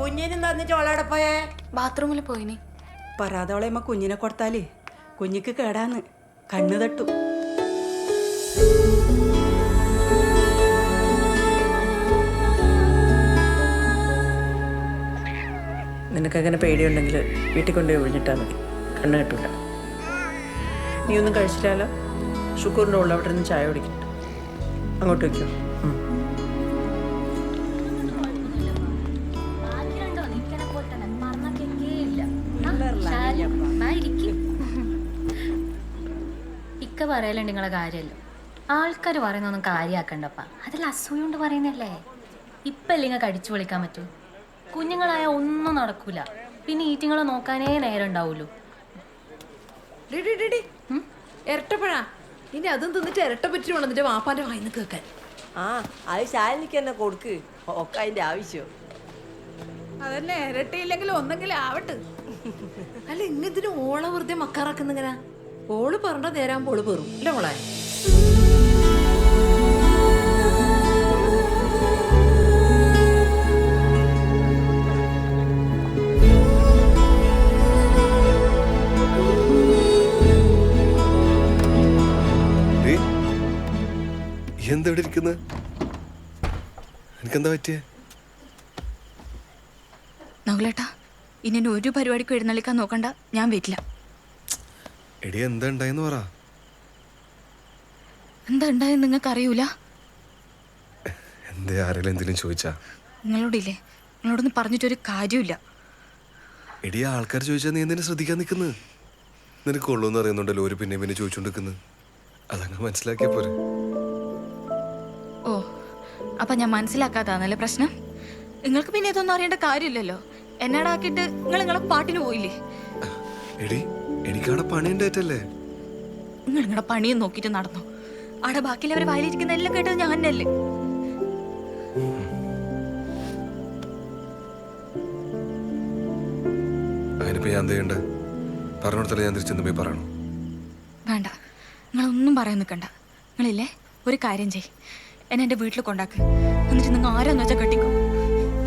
കുഞ്ഞിനും തന്നിട്ട് ഓളോടെ പോയേ? ബാത്റൂമിൽ പോയിനി. പരാതോളയമ്മ കുഞ്ഞിനെ കൊടുത്താലേ കുഞ്ഞിക്ക് കേടാന്ന്, കണ്ണു തട്ടു. നിനക്കങ്ങനെ പേടിയുണ്ടെങ്കിൽ വീട്ടിൽ കൊണ്ടുപോയി ഒഴിഞ്ഞിട്ടാൽ മതി. കണ്ണ് കെട്ടില്ല. നീ ഒന്നും കഴിച്ചില്ലല്ലോ. ഷുക്കൂറിൻ്റെ ഉള്ള അവിടെ നിന്ന് ചായ കുടിക്കുന്നുണ്ട്. അങ്ങോട്ട് വയ്ക്കോ. ഇക്ക പറയലുണ്ട് നിങ്ങളെ കാര്യമല്ലോ. ആൾക്കാർ പറയുന്നൊന്നും കാര്യമാക്കണ്ടപ്പ. അതിൽ അസൂയ കൊണ്ട് പറയുന്നല്ലേ. ഇപ്പം അല്ലെങ്കിൽ കടിച്ചു വിളിക്കാൻ പറ്റൂ. കുഞ്ഞുങ്ങളായ ഒന്നും നടക്കൂല. പിന്നെ ഈറ്റിങ്ങളെ നോക്കാനേ നേരം ഉണ്ടാവുള്ളൂ. ഇരട്ടപ്പഴാ ഇനി അതും തിന്നിട്ട് ഇരട്ട പറ്റി വേണം നിന്റെ വാപ്പാന്റെ വായിന്ന് കേൾക്കാൻ. അത് ശാലിനിക്ക് തന്നെ കൊടുക്ക്. ഒക്കെ അതിന്റെ ആവശ്യം. അതന്നെ ഇരട്ടയില്ലെങ്കിൽ ഒന്നെങ്കിലും ആവട്ടെ. അല്ല ഇങ്ങനത്തിന് ഓള വെറുതെ മക്കാറാക്കുന്നിങ്ങനെ. ഓള് പറഞ്ഞ നേരാകുമ്പോൾ ഓള് പെറും അല്ലേ മോളെ? എന്താ ഇവിടെ ഇരിക്കുന്നത്? എനിക്കെന്താ പറ്റിയേ? നകുലേട്ടാ, ഇനി ഒരു പരിപാടിക്കും എഴുന്നള്ളിക്കാൻ നോക്കണ്ട. ഞാൻ വരില്ല. എടി എന്താ ഉണ്ടായെന്ന് പറ. എന്താ ഉണ്ടായെന്ന് നിങ്ങൾക്ക് അറിയൂല? എന്തേ ആരെങ്കിലും എന്തെങ്കിലും ചോദിച്ചാ? നിങ്ങളോടില്ലേ, നിങ്ങളോടൊന്നും പറഞ്ഞിട്ടൊരു കാര്യമില്ല. എടി ആൾക്കാർ ചോദിച്ചാൽ നീ എന്തിനാ ശ്രദ്ധിക്കാൻ നിൽക്കുന്നത്? നിനക്ക് കൊള്ളൂന്ന് അറിയുന്നുണ്ടല്ലോ ഒരു പിന്നെ ചോദിച്ചോണ്ടിരിക്കുന്നത്. അതങ്ങ് മനസ്സിലാക്കിയ പോരെ. ഓ, അപ്പൊ ഞാൻ മനസ്സിലാക്കാത്താന്നല്ലേ പ്രശ്നം? നിങ്ങൾക്ക് പിന്നെ ഇതൊന്നും അറിയേണ്ട കാര്യമില്ലല്ലോ. എന്നാടാക്കിയിട്ട് നിങ്ങളെ പാട്ടിന് പോയില്ലേ? എടി എനിക്കവിടെ പണിയുണ്ടായിട്ടല്ലേ. നിങ്ങൾ നിങ്ങളുടെ പണിയും നോക്കിയിട്ട് നടന്നു. അവിടെ ബാക്കിയുള്ളവർ വായിലിരിക്കുന്ന എല്ലാം കേട്ടത് ഞാൻ തന്നെയല്ലേ. അതിനിപ്പോ ഞാൻ എന്ത് ചെയ്യണ്ടേ? പറഞ്ഞോടത്തല്ലേ ഞാൻ തിരിച്ചെന്ന് പോയി പറയണോ? വേണ്ട, നിങ്ങളൊന്നും പറയാൻ നിൽക്കണ്ട. നിങ്ങളില്ലേ ഒരു കാര്യം ചെയ്, എന്നെ എൻ്റെ വീട്ടിൽ കൊണ്ടാക്ക്. എന്നിട്ട് നിങ്ങൾ ആരാന്ന് വെച്ചാൽ കെട്ടിക്കോ.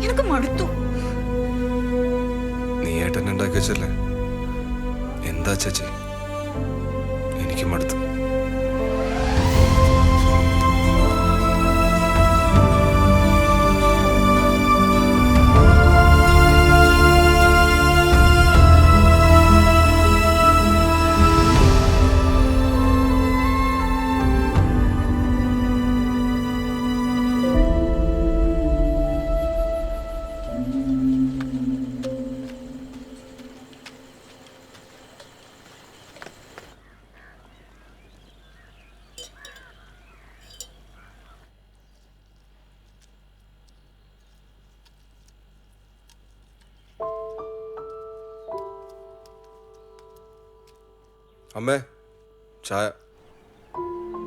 എനിക്ക് മടുത്തു. നീ ഏട്ടൻ ഉണ്ടാക്കി വെച്ചല്ലേ. എന്താ ചേച്ചി, എനിക്ക് മടുത്തു. അമ്മേ ചായ.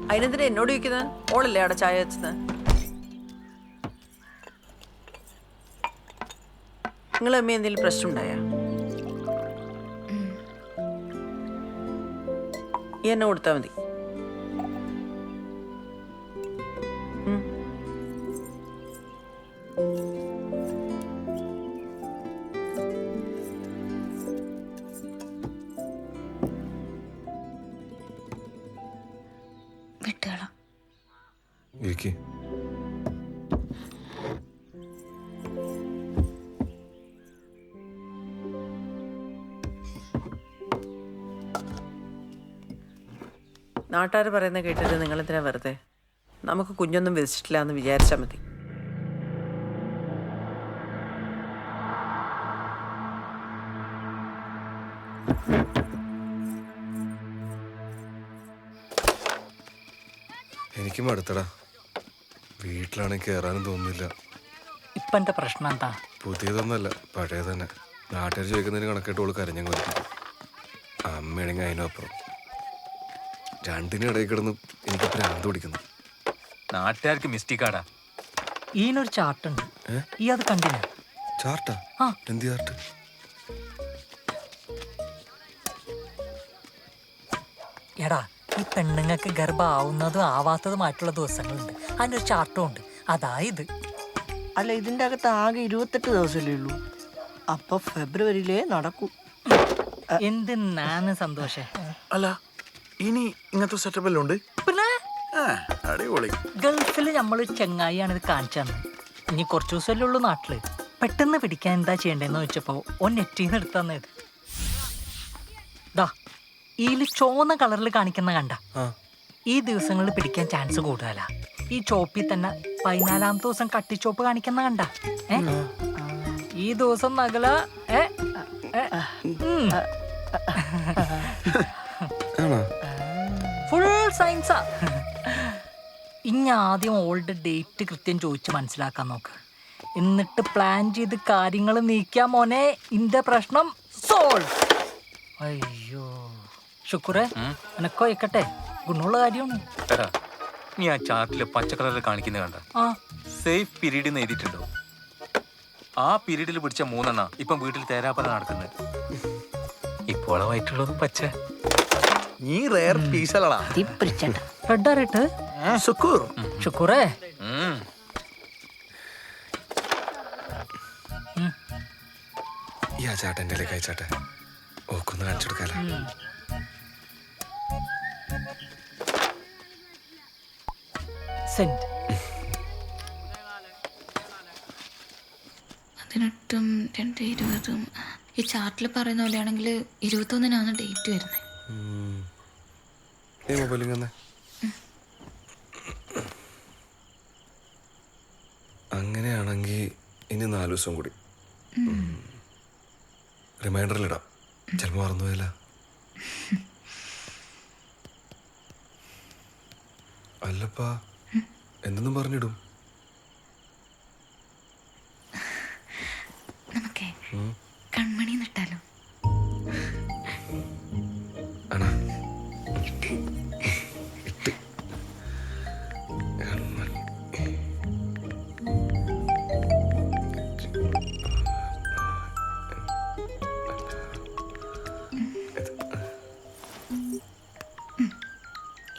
അതിനെന്തിനാ എന്നോട് ചോദിക്കുന്നത്? ഓളല്ലേ അവിടെ ചായ വെച്ചത്? നിങ്ങൾ അമ്മ എന്തെങ്കിലും പ്രശ്നം ഉണ്ടായാ? ഈ എന്നെ കൊടുത്താൽ മതി. ഇരിക്ക്. നാട്ടുകാർ പറയുന്ന കേട്ടിട്ട് നിങ്ങളെന്തിനാ വെറുതെ? നമുക്ക് കുഞ്ഞൊന്നും വിധിച്ചിട്ടില്ല എന്ന് വിചാരിച്ചാൽ മതി. എനിക്കും അടുത്തടാ. വീട്ടിലാണെങ്കിൽ കയറാനും തോന്നുന്നില്ല. ഇപ്പൊ എന്റെ പ്രശ്നം എന്താ? പുതിയതൊന്നല്ല, പഴയ തന്നെ. നാട്ടുകാർ ചോദിക്കുന്നതിന് കണക്കിട്ട് ഓള് കരഞ്ഞങ്ങ് വരും. അമ്മയാണെങ്കിൽ അതിനപ്പുറം. രണ്ടിനും ഇടയിൽ കിടന്ന് എനിക്ക് ഭ്രാന്ത് പിടിക്കുന്നു. നാട്ടുകാർക്ക് മിസ്റ്റേക്കാടാ. ഈനൊരു ചാർട്ടുണ്ട്, ഈ അത് കണ്ടില്ല? ചാർട്ടാ? എന്ത് ചാർട്ട്? എടാ, ഈ പെണ്ണുങ്ങൾക്ക് ഗർഭമാവുന്നതും ആവാത്തതുമായിട്ടുള്ള ദിവസങ്ങളുണ്ട്. അതിനൊരു ചാർട്ടും ഉണ്ട്. അതായത് അല്ല, ഇതിൻ്റെ അകത്ത് ആകെ 28 ദിവസമല്ലേ ഉള്ളൂ. അപ്പൊ ഫെബ്രുവരിയിലേ നടക്കൂ. എന്തിനാണ് സന്തോഷേ? അല്ല, ഇനി ഇങ്ങനത്തെ സെറ്റപ്പ് എല്ലാം ഉണ്ട്. പിന്നെ അടിപൊളി. ഗൾഫിൽ നമ്മൾ ചെങ്ങായിയാണ് ഇത് കാണിച്ചു തന്നെ. ഇനി കുറച്ച് ദിവസമല്ലേ ഉള്ളൂ നാട്ടില്. പെട്ടെന്ന് പിടിക്കാൻ എന്താ ചെയ്യണ്ടേന്ന് ചോദിച്ചപ്പോ ഓൻ നെറ്റിന്ന് എടുത്തു തന്നത് ദാ ഇതിൽ ചുവന്ന കളറിൽ കാണിക്കുന്ന കണ്ട ഈ ദിവസങ്ങളിൽ പിടിക്കാൻ ചാൻസ് കൂടുതലാ. ഈ ചോപ്പിൽ തന്നെ 14-ാമത്തെ ദിവസം കട്ടിച്ചോപ്പ് കാണിക്കുന്ന കണ്ട ഈ ദിവസം നഗല ഫുൾ സയൻസാ. ഇനി ആദ്യം ഓൾഡ് ഡേറ്റ് കൃത്യം ചോദിച്ച് മനസ്സിലാക്കാൻ നോക്ക്. എന്നിട്ട് പ്ലാൻ ചെയ്ത് കാര്യങ്ങൾ നീക്കാൻ മോനെ. ഇന്റെ പ്രശ്നം സോൾവ്. അയ്യോ ശുക്രേ എനക്കോ ഇക്കട്ടെ ഗുണമുള്ള കാര്യമാണ്. എടാ നീ ആ ചാർട്ടില് പച്ചക്കളറിൽ കാണിക്കുന്നത് കണ്ട സേഫ് പീരീഡ് എന്ന് എഴുതിയിട്ടുണ്ടോ? ആ പീരീഡിൽ പിടിച്ച 3 എണ്ണ ഇപ്പം വീട്ടിൽ തേരാപ്പറ നടക്കുന്നത്. ഇപ്പോളായിട്ടുള്ളതും പച്ച. നീ റെയർ പീസലടാ. റെഡ് ശുക്കൂർ ശുക്രേ ഈ ആ ചാട്ടൻ്റെ അയച്ചാട്ടെ ഓക്കൊന്ന് കാണിച്ചു കൊടുക്കാലോ. സെന്റ് 18, 2, 20. ഈ ചാർട്ടിൽ പറയുന്ന പോലെയാണെങ്കിൽ 21-നാണ് ഡേറ്റ് വരുന്നത്. അങ്ങനെയാണെങ്കിൽ ഇനി 4 ദിവസം കൂടി റിമൈൻഡറിലിടാം. ചിലപ്പോൾ മറന്നുപോയല്ല. അല്ലപ്പാ എന്തെന്നും പറഞ്ഞിടും. നമുക്കേ കൺമണി നിട്ടാലോ? ആണോ?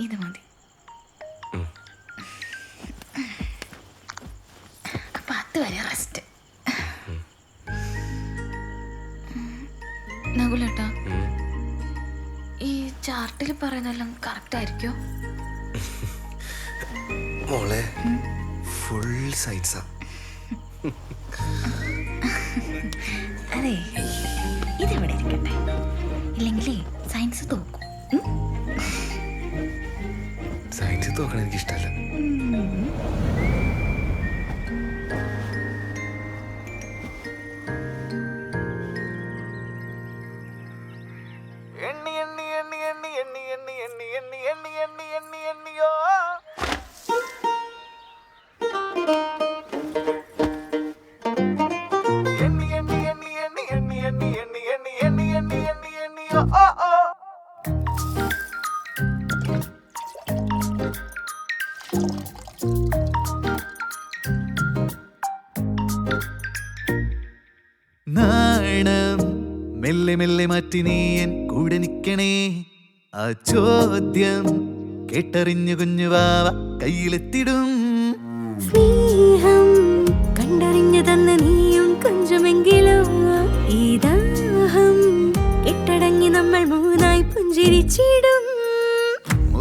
ഇത് മതി. അപ്പൊ അതുവരെ റെസ്റ്റ്. നകുലേട്ടാ ഈ ചാർട്ടിൽ പറയുന്നതെല്ലാം കറക്റ്റ് ആയിരിക്കോ? മോളെ ഫുൾ സയൻസാ. അതെ ഇതിവിടെ ഇരിക്കട്ടെ, ഇല്ലെങ്കിലേ സയൻസ് തോക്കും. സയൻസ് തോക്കണം എനിക്കിഷ്ടമല്ല. നാണം മെല്ലെ മെല്ലെ മാറ്റി നീ എൻ കൂടെ നിൽക്കണേ. ആ ചോദ്യം കേട്ടറിഞ്ഞു കുഞ്ഞു വാവ കയ്യിലെത്തിടും. സ്നേഹം കണ്ടറിഞ്ഞു തന്ന നീയും കൊഞ്ചമെങ്കിലും ഈ ദാഹം കെട്ടടങ്ങി നമ്മൾ 3ആയി പുഞ്ചിരിച്ചിടും.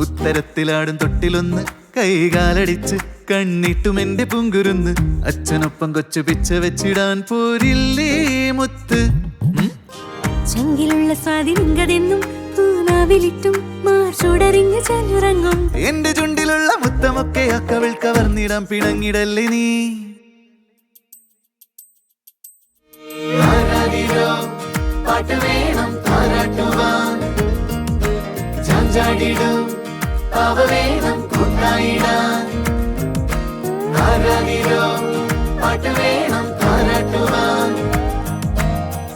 ഉത്തരത്തിലാടും തൊട്ടിലൊന്ന് കൈകാലടിച്ച് കണ്ണിട്ടും എന്റെ പുങ്കുരുന്ന് അച്ഛനൊപ്പം കൊച്ചു പിച്ച വെച്ചിടാൻ പോരില്ലേ മുത്ത്. ചങ്കിലുള്ള സ്വാതിരിങ്കതെന്നും പൂനാവിലിട്ടും മാർച്ചോടറിഞ്ഞ ചലുറങ്ങും. എന്റെ ചുണ്ടിലുള്ള മുത്തമൊക്കെ അക്കവിൾ കവർന്നിടാൻ പിണങ്ങിടല്ലേ നീ. പാട്ട് വേണം താരാട്ടുവാൻ, ചാഞ്ചാടിടും പാവ വേണം കൂട്ടായിടാൻ. ആരാധിരോ പാട്ട് വേണം താരാട്ടുവാൻ,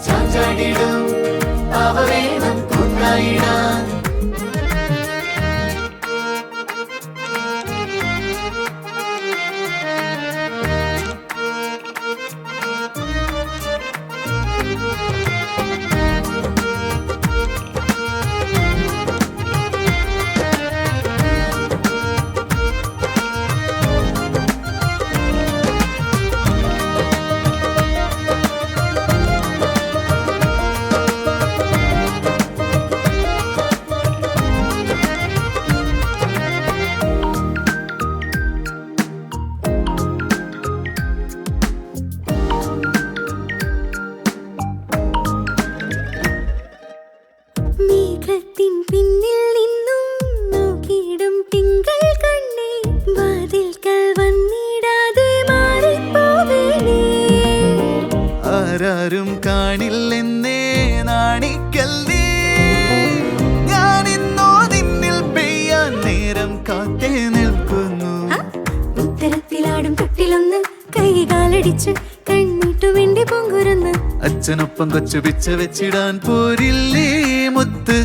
ചാഞ്ചാടിടും പാവ വേണം കൂട്ടായിടാൻ. ആരും കാണില്ലെന്നേ നാണിക്കല്ലേ ഞാനിന്നോ നിന്നിൽ പെയ്യാൻ നേരം കാത്തേ നിൽക്കുന്നു. ഉത്തരത്തിലാടും തൊട്ടിലൊന്ന് കൈകാലടിച്ച് കണ്ണിട്ടു വേണ്ടി പൊങ്കുരുന്ന് അച്ഛനൊപ്പം കൊച്ചു പിച്ച വെച്ചിടാൻ പോരില്ലേ മുത്ത്.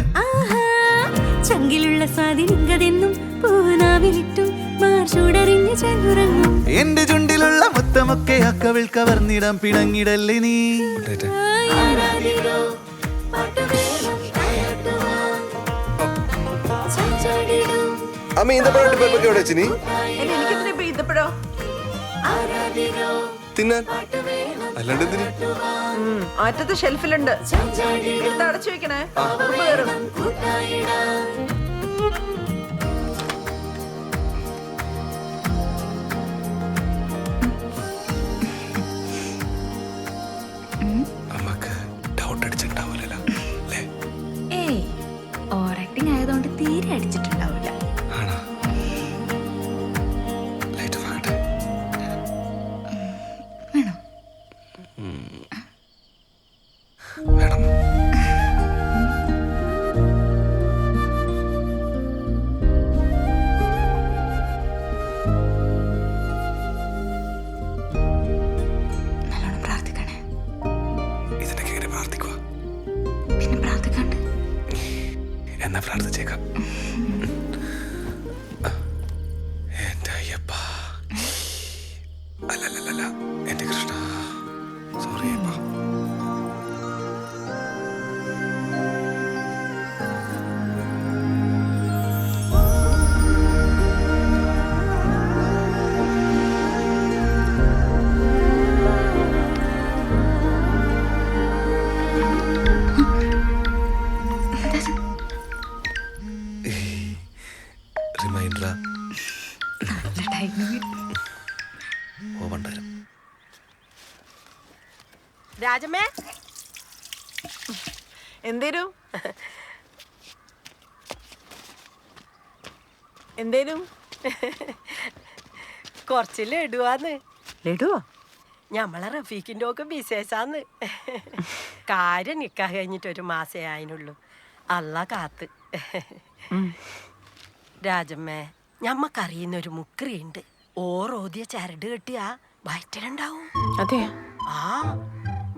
ചങ്കിലുള്ള സ്വാധീനിങ്കതെന്നും പൂനാവിലിട്ടും മാർച്ചൂടറിഞ്ഞ് ചെന്നുറങ്ങും. എന്റെ ചുണ്ടിലുള്ള മുത്തമൊക്കെ അക്കവിൾ കവർന്നിടാൻ പിണങ്ങിടല്ലേ നീ. അമ്മ ഈന്തപ്പഴം ഇപ്പൊ എവിടെ വെച്ചിനി തിന്നാൻ അല്ലാണ്ട് എന്തിന്? ആറ്റത്തെ ഷെൽഫിലുണ്ട്, എടുത്ത് അടച്ചു വെക്കണേ. അമ്മക്ക് ഡൗട്ട് അടിച്ചിട്ടുണ്ടാവൂലല്ലോ അല്ലേ? ഏയ് ഓവർ ആക്ടിങ് ആയതുകൊണ്ട് തീരെ അടിച്ചിട്ടുണ്ടാവില്ല. ആണോ? ലൈറ്റ് ഓഫ് ആകട്ടെ. വേണോ? വേണം. നല്ലോണം പ്രാർത്ഥിക്കണേ. ഇതിനൊക്കെ എങ്ങനെ പ്രാർത്ഥിക്കുക? പിന്നെ പ്രാർത്ഥിക്കണ്ട്. എന്നാ പ്രാർത്ഥിച്ചേക്കാം. എന്റെ അയ്യപ്പ, അല്ലല്ലല്ല എന്റെ കൃഷ്ണ, സോറി അയ്യപ്പ. റിമൈൻഡറാ ഓവണ്ടായിരുന്നു. രാജമ്മേ എന്തേലും എന്തേലും കുറച്ച് ലഡുവാന്ന്. ലഡുവാ? ഞമ്മളെ റഫീഖിന്റെ ഒക്കെ വിശേഷാന്ന്. കാര്യം നിക്കാ കഴിഞ്ഞിട്ട് ഒരു മാസേ ആയിനുള്ളൂ. അല്ല കാത്ത്. രാജമ്മേ, ഞമ്മക്കറിയുന്ന ഒരു മുക്രിയുണ്ട്. ഓരോദിയ ചരട് കെട്ടിയാ വയറ്റിലുണ്ടാവും. അതെ. ആ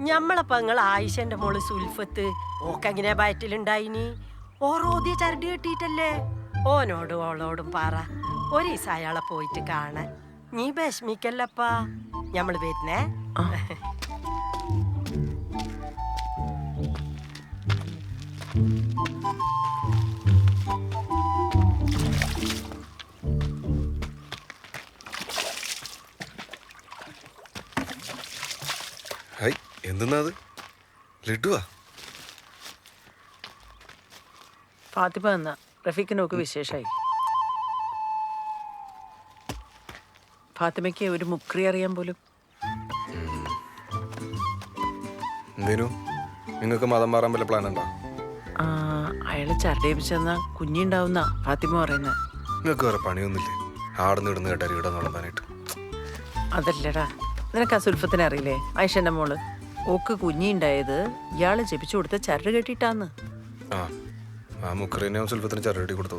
ഞമ്മളെ പെങ്ങൾ ആയിഷന്റെ മോള് സുൽഫത്ത് ഓക്കെങ്ങനെ വയറ്റിലുണ്ടായിനി? ഓരോദിയ ചരട് കെട്ടിയിട്ടല്ലേ. ഓനോടും ഓളോടും പറ ഒരു ദിവസം അയാളെ പോയിട്ട് കാണാൻ. നീ വിഷമിക്കല്ലപ്പാ, ഞമ്മള് വരുന്നേ. ഹായ്, എന്തെന്നാ അത്? ലഡുവാ? ഫാത്തിമ എന്നാ റഫീഖിനൊക്കെ വിശേഷമായി. ഫാത്തിമയ്ക്ക് ഒരു മുക്രി അറിയാൻ പോലും. എന്തേനു നിങ്ങൾക്ക് മതം മാറാൻ വല്ല പ്ലാൻ ഉണ്ടോ? അയാള് ചരടേപ്പിച്ചെന്ന കുഞ്ഞിണ്ടാവുന്ന ഫാത്തിമ പറയുന്നത്. നിങ്ങൾക്ക് വേറെ പണിയൊന്നുമില്ലേ? ആടുന്ന് ഇടുന്ന് കേട്ടാൽ ഇവിടെ നുളമ്പാനായിട്ട്. അതല്ലടാ, നിനക്ക് ആ സുൽഫത്തിനെ അറിയില്ലേ? ആയിഷന്റെ മോള് ഓക്ക് കുഞ്ഞിണ്ടായത് ഇയാള് ജപിച്ചു കൊടുത്ത ചരട് കെട്ടിട്ടാന്ന്. ആ മുക്കറിനെ സുൽഫത്തിന് ചരടി കൊടുത്തു.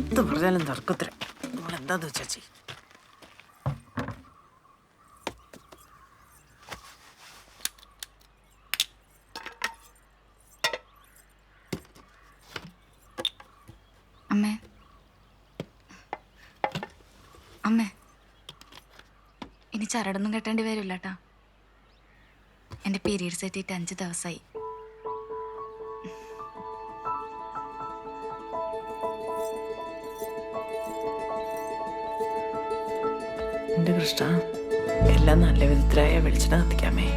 എന്ത് പറഞ്ഞാലും തർക്കത്തിര. എന്താന്ന് വെച്ചാ ചെയ്. അമ്മേ, അമ്മേ, ഇനി ചരടൊന്നും കെട്ടേണ്ടി വരില്ല കേട്ടാ. എൻ്റെ പീരീഡ്സ് എത്തിയിട്ട് 5 ദിവസമായി. എന്റെ കൃഷ്ണ, എല്ലാം നല്ല വിധത്തിലായ വെളിച്ചെണ്ണ കത്തിക്കാമേ.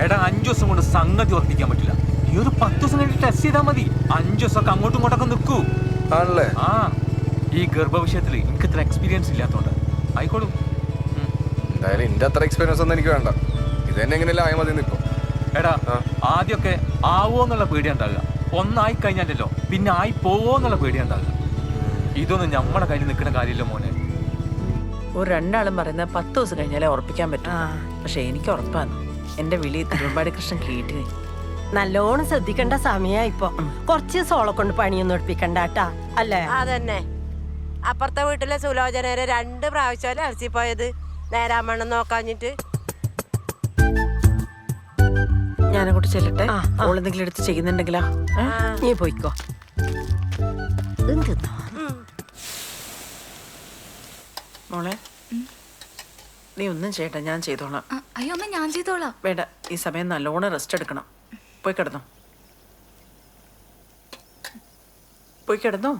എടാ 5 ദിവസം കൊണ്ട് സംഗതി ഉറപ്പിക്കാൻ പറ്റില്ല. ഈ ഒരു 10 ദിവസം കഴിഞ്ഞ് ടെസ്റ്റ് ചെയ്താൽ മതി. 5 ദിവസമൊക്കെ അങ്ങോട്ടും ഇങ്ങോട്ടൊക്കെ നിൽക്കൂ. ആണല്ലേ? ആ, ഈ ഗർഭവിഷയത്തിൽ എനിക്ക് ഇത്ര എക്സ്പീരിയൻസ് ഇല്ലാത്തതുകൊണ്ട് ആയിക്കോളും. എന്തായാലും എന്റെ അത്ര എക്സ്പീരിയൻസ് ഒന്നും എനിക്ക് വേണ്ട. ഇത് തന്നെ എങ്ങനെയല്ല ആയ മതി. ഇപ്പൊ എടാ, ആദ്യമൊക്കെ ആവോ എന്നുള്ള പേടി ഉണ്ടാകുക. ഒന്നായി കഴിഞ്ഞാലല്ലോ പിന്നെ ആയി പോവോ എന്നുള്ള പേടി ഉണ്ടാകുക. ഇതൊന്നും നമ്മളെ കയ്യിൽ നിൽക്കുന്ന കാര്യമില്ല മോനെ. ഒരു രണ്ടാളും പറയുന്നത് 10 ദിവസം കഴിഞ്ഞാലേ ഉറപ്പിക്കാൻ പറ്റും. പക്ഷെ എനിക്ക് ഉറപ്പാണ് എന്റെ വിളി തിരുവമ്പാടി കൃഷ്ണൻ കേട്ടിന്. നല്ലോണം ശ്രദ്ധിക്കേണ്ട സമയാ ഇപ്പൊ. കുറച്ച് സോളെ കൊണ്ട് പണിയൊന്നും എടുപ്പിക്കണ്ടാട്ടാ അല്ലേ? അതന്നെ. അപ്പുറത്തെ വീട്ടിലെ സുലോചനരെ 2 പ്രാവശ്യം അലസി പോയത് നേരാമണ്ണം നോക്കാഞ്ഞിട്ട്. ഞാനങ്ങോട്ട് ചെല്ലട്ടെ. ഓളെന്തെങ്കിലും എടുത്ത് ചെയ്യുന്നുണ്ടെങ്കിലാ നീ പോയിക്കോ. മോളെ നീ ഒന്നും ചെയ്യട്ടെ, ഞാൻ ചെയ്തോളാം. അയ്യോ അമ്മ, ഞാൻ ചെയ്തോളാം. വേണ്ട, ഈ സമയം നല്ലോണം റെസ്റ്റ് എടുക്കണം. പോയി കിടന്നോ, പോയി കിടന്നോ.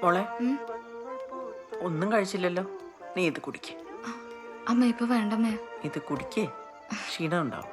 മോളെ ഒന്നും കഴിച്ചില്ലല്ലോ, നീ ഇത് കുടിക്ക്. അമ്മ ഇപ്പൊ വേണ്ടമ്മേ. ഇത് കുടിക്കേ, ക്ഷീണം ഉണ്ടാവും.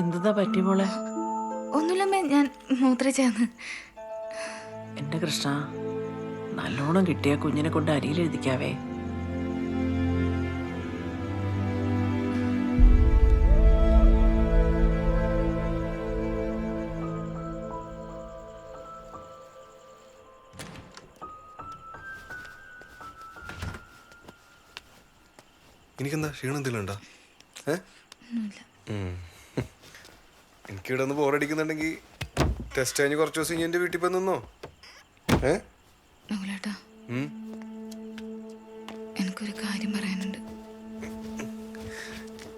എന്താ പറ്റി മോളെ? ഒന്നുമില്ലമ്മേ, ഞാൻ മൂത്രച്ചാന്ന്. എന്റെ കൃഷ്ണ, നല്ലോണം കിട്ടിയ കുഞ്ഞിനെ കൊണ്ട് അരിയിൽ എഴുതിക്കാവേ. എനിക്കെന്താ ക്ഷീണം എന്തെങ്കിലും ഉണ്ടോ? എനിക്കിവിടെ ഒന്ന് ബോറടിക്കുന്നുണ്ടെങ്കിൽ ടെസ്റ്റ് കഴിഞ്ഞ് കുറച്ച് ദിവസം ഇനി എൻ്റെ വീട്ടിൽ പോയി നിന്നോ. എനിക്കൊരു കാര്യം പറയാനുണ്ട്.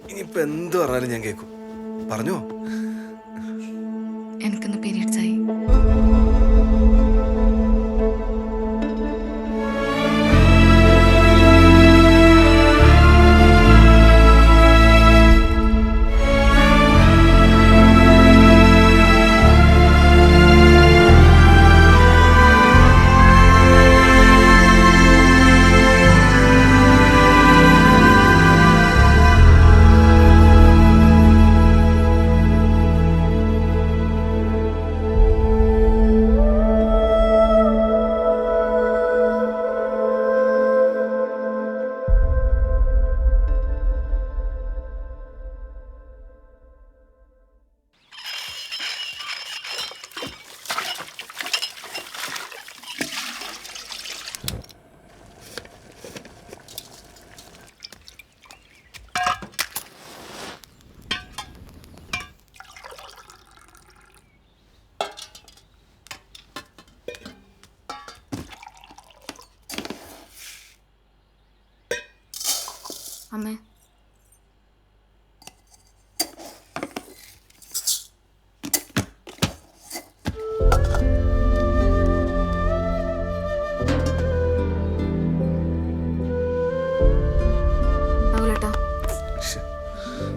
ഇനിയിപ്പോ എന്ത് പറഞ്ഞാലും ഞാൻ കേൾക്കും. പറഞ്ഞോ. എനിക്കൊന്ന് പീരിയഡ്സ് ആയി. അമ്മേ,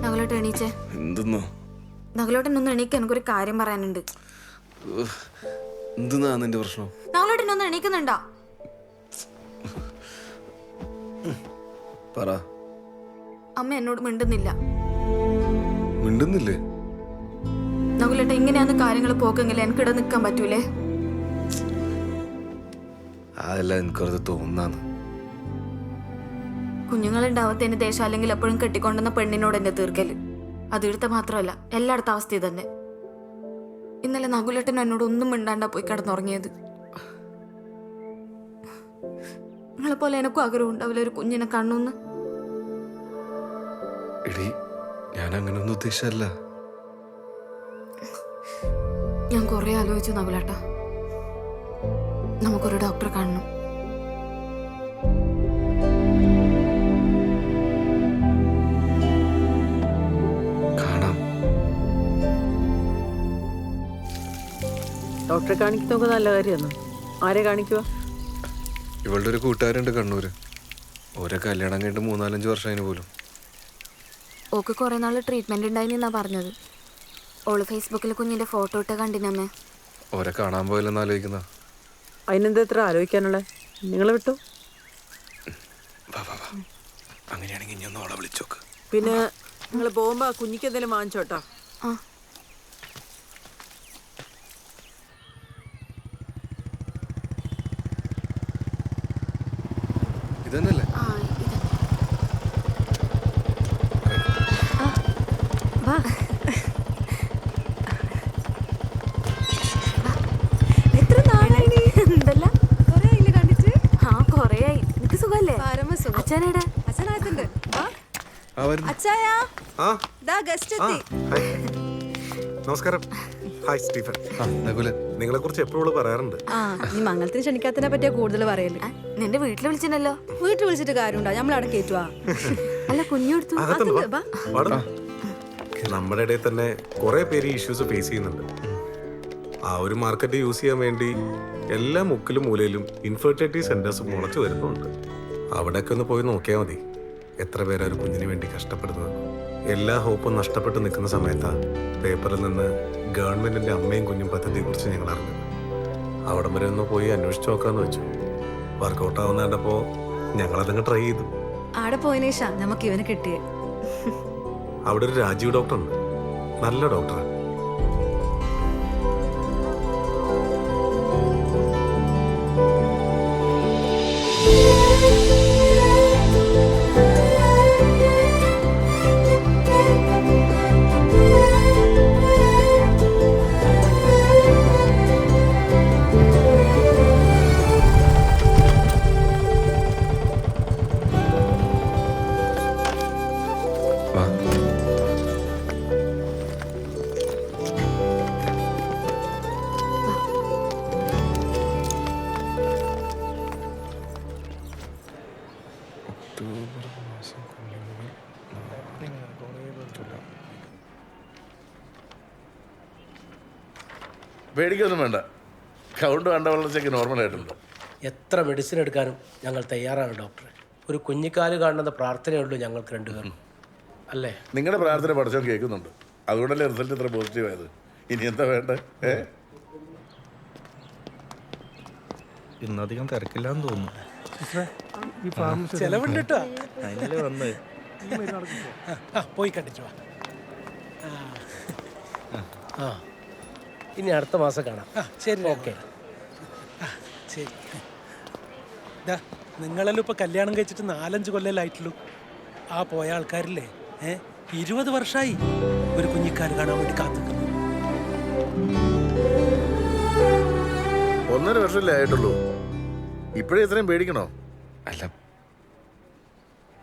നകുലേട്ട എണീച്ചേ. എന്തെന്നോ? നകുലേട്ടൻ ഒന്ന് എണീക്ക, എനിക്കൊരു കാര്യം പറയാനുണ്ട്. എന്തെന്നാ നിന്റെ പ്രശ്നം? നകുലേട്ടൻ ഒന്ന് എണീക്കുന്നുണ്ടോ? പറ. അമ്മ എന്നോട് മിണ്ടുന്നില്ല. മിണ്ടുന്നില്ലേ? നകുലേട്ട, ഇങ്ങനെയാന്ന് കാര്യങ്ങൾ പോക്കെങ്കിൽ എനിക്കിടെ നിൽക്കാൻ പറ്റൂലേ? അതല്ല, എനിക്കത് തോന്നാന്ന്. കുഞ്ഞുങ്ങളുണ്ടാവത്തേന് ദേശം അല്ലെങ്കിൽ എപ്പോഴും കെട്ടിക്കൊണ്ടുവന്ന പെണ്ണിനോട് എന്നെ തീർക്കല്. അത് ഇവിടുത്തെ മാത്രമല്ല, എല്ലായിടത്തെ അവസ്ഥ തന്നെ. ഇന്നലെ നകുലേട്ടൻ എന്നോട് ഒന്നും മിണ്ടാണ്ടാ പോയി കിടന്നുറങ്ങിയത്. നിങ്ങളെപ്പോലെ എനിക്കും ആഗ്രഹം ഉണ്ടാവില്ല ഒരു കുഞ്ഞിനെ കണ്ണൂന്ന്. എടി, ഞാൻ അങ്ങനെയൊന്നും ഉദ്ദേശിച്ചല്ല. ഞാൻ കുറെ ആലോചിച്ചു നകുലേട്ട, നമുക്കൊരു ഡോക്ടറെ കാണണം. ഡോക്ടറെ കാണിക്കുന്നതൊക്കെ നല്ല കാര്യമാണ്. ആരെ കാണിക്കുക? ഇവളുടെ ഒരു കൂട്ടുകാരുണ്ട് കണ്ണൂര്. ഓരോ കല്യാണം കഴിഞ്ഞിട്ട് 3-4 വർഷം അതിന് പോലും. ഓക്ക് കുറേ നാൾ ട്രീറ്റ്മെന്റ് ഉണ്ടായിന്നാ പറഞ്ഞത്. ഓള് ഫേസ്ബുക്കിൽ കുഞ്ഞിന്റെ ഫോട്ടോ ഇട്ട് കണ്ടിനമ്മേ. ഓരെ കാണാൻ പോയില്ലെന്ന് ആലോചിക്കുന്ന. അതിനെന്താ ഇത്ര ആലോചിക്കാനുള്ള? നിങ്ങൾ വിട്ടു. അങ്ങനെയാണെങ്കിൽ ഇനി ഒന്ന് ഓളെ വിളിച്ചോക്ക്. പിന്നെ നിങ്ങൾ പോകുമ്പോ കുഞ്ഞിക്ക് എന്തെങ്കിലും വാങ്ങിച്ചോട്ടോ. ഇതന്നല്ലേ? അച്ഛനേടാ? നമസ്കാരം. Hi Stephen. നിങ്ങളെ കുറിച്ച് എപ്പോഴും പറയാറുണ്ട്. നീ മംഗളത്തിന് ക്ഷണിക്കാത്തതിനെ പറ്റിയാ കൂടുതൽ പറയല്. നിന്റെ വീട്ടിൽ വിളിച്ചിട്ടല്ലോ. വീട്ടിൽ വിളിച്ചിട്ട് കാര്യമുണ്ടോ? നമ്മൾ അവിടെ കേറ്റുവാ. അല്ല കുഞ്ഞെടുത്തു. നമ്മുടെ ഇടയിൽ തന്നെ കുറെ പേര് ഇഷ്യൂസ് ഫേസ് ചെയ്യുന്നുണ്ട്. ആ ഒരു മാർക്കറ്റ് യൂസ് ചെയ്യാൻ വേണ്ടി എല്ലാ മുക്കിലും മൂലയിലും ഇൻഫെർട്ടിലിറ്റി സെന്റേഴ്സ് മുളച്ചു വരുന്നുണ്ട്. അവിടെയൊക്കെ ഒന്ന് പോയി നോക്കിയാൽ മതി. എത്ര പേര് ഒരു കുഞ്ഞിന് വേണ്ടി കഷ്ടപ്പെടുന്നത്. എല്ലാ ഹോപ്പും നഷ്ടപ്പെട്ട് നിൽക്കുന്ന സമയത്താണ് പേപ്പറിൽ നിന്ന് ഗവൺമെന്റിന്റെ അമ്മയും കുഞ്ഞും പദ്ധതിയെ കുറിച്ച് ഞങ്ങൾ അറിഞ്ഞത്. അവിടം വരെ ഒന്ന് പോയി അന്വേഷിച്ച് നോക്കാന്ന് വെച്ചു. വർക്കൗട്ട് ആവുന്ന കണ്ടപ്പോ ഞങ്ങളതങ്ങ് ട്രൈ ചെയ്തു. അവിടെ പോയതിനേശാ നമുക്ക് ഇവന് കിട്ടിയേ. അവിടെ ഒരു രാജീവ് ഡോക്ടർ ഉണ്ട്, നല്ല ഡോക്ടറാണ്. പേടിക്കൊന്നും വേണ്ട. കൗണ്ട് വേണ്ട വളർച്ചയ്ക്ക് നോർമലായിട്ടുണ്ട്. എത്ര മെഡിസിൻ എടുക്കാനും ഞങ്ങൾ തയ്യാറാണ് ഡോക്ടറെ. ഒരു കുഞ്ഞിക്കാല് കാണുന്ന പ്രാർത്ഥനയുള്ളൂ ഞങ്ങൾക്ക് രണ്ടുപേരും, അല്ലേ? നിങ്ങളുടെ പ്രാർത്ഥന പഠിച്ചോ കേൾക്കുന്നുണ്ട്. അതുകൊണ്ടല്ലേ റിസൾട്ട് ഇത്ര പോസിറ്റീവായത്. ഇനി എന്താ വേണ്ടേ? ഇന്നധികം തിരക്കില്ലാന്ന് തോന്നുന്നു. ചെലവുണ്ട് കേട്ടോ. വന്ന് പോയി കണ്ടിച്ചു. ആ ഇനി അടുത്ത മാസം കാണാം. ശരി, ഓക്കെ. ശരി. നിങ്ങളെല്ലാം ഇപ്പൊ കല്യാണം കഴിച്ചിട്ട് 4-5 കൊല്ലമായിട്ടുള്ളൂ. ആ പോയ ആൾക്കാരില്ലേ 20 വർഷമായി ഒരു കുഞ്ഞിക്കാര് കാണാൻ വേണ്ടി കാത്തിക്കുന്നു. 1.5 വർഷമല്ലേ ആയിട്ടുള്ളൂ. ഇപ്പോഴേ ഇത്രയും പേടിക്കണോ? അല്ല,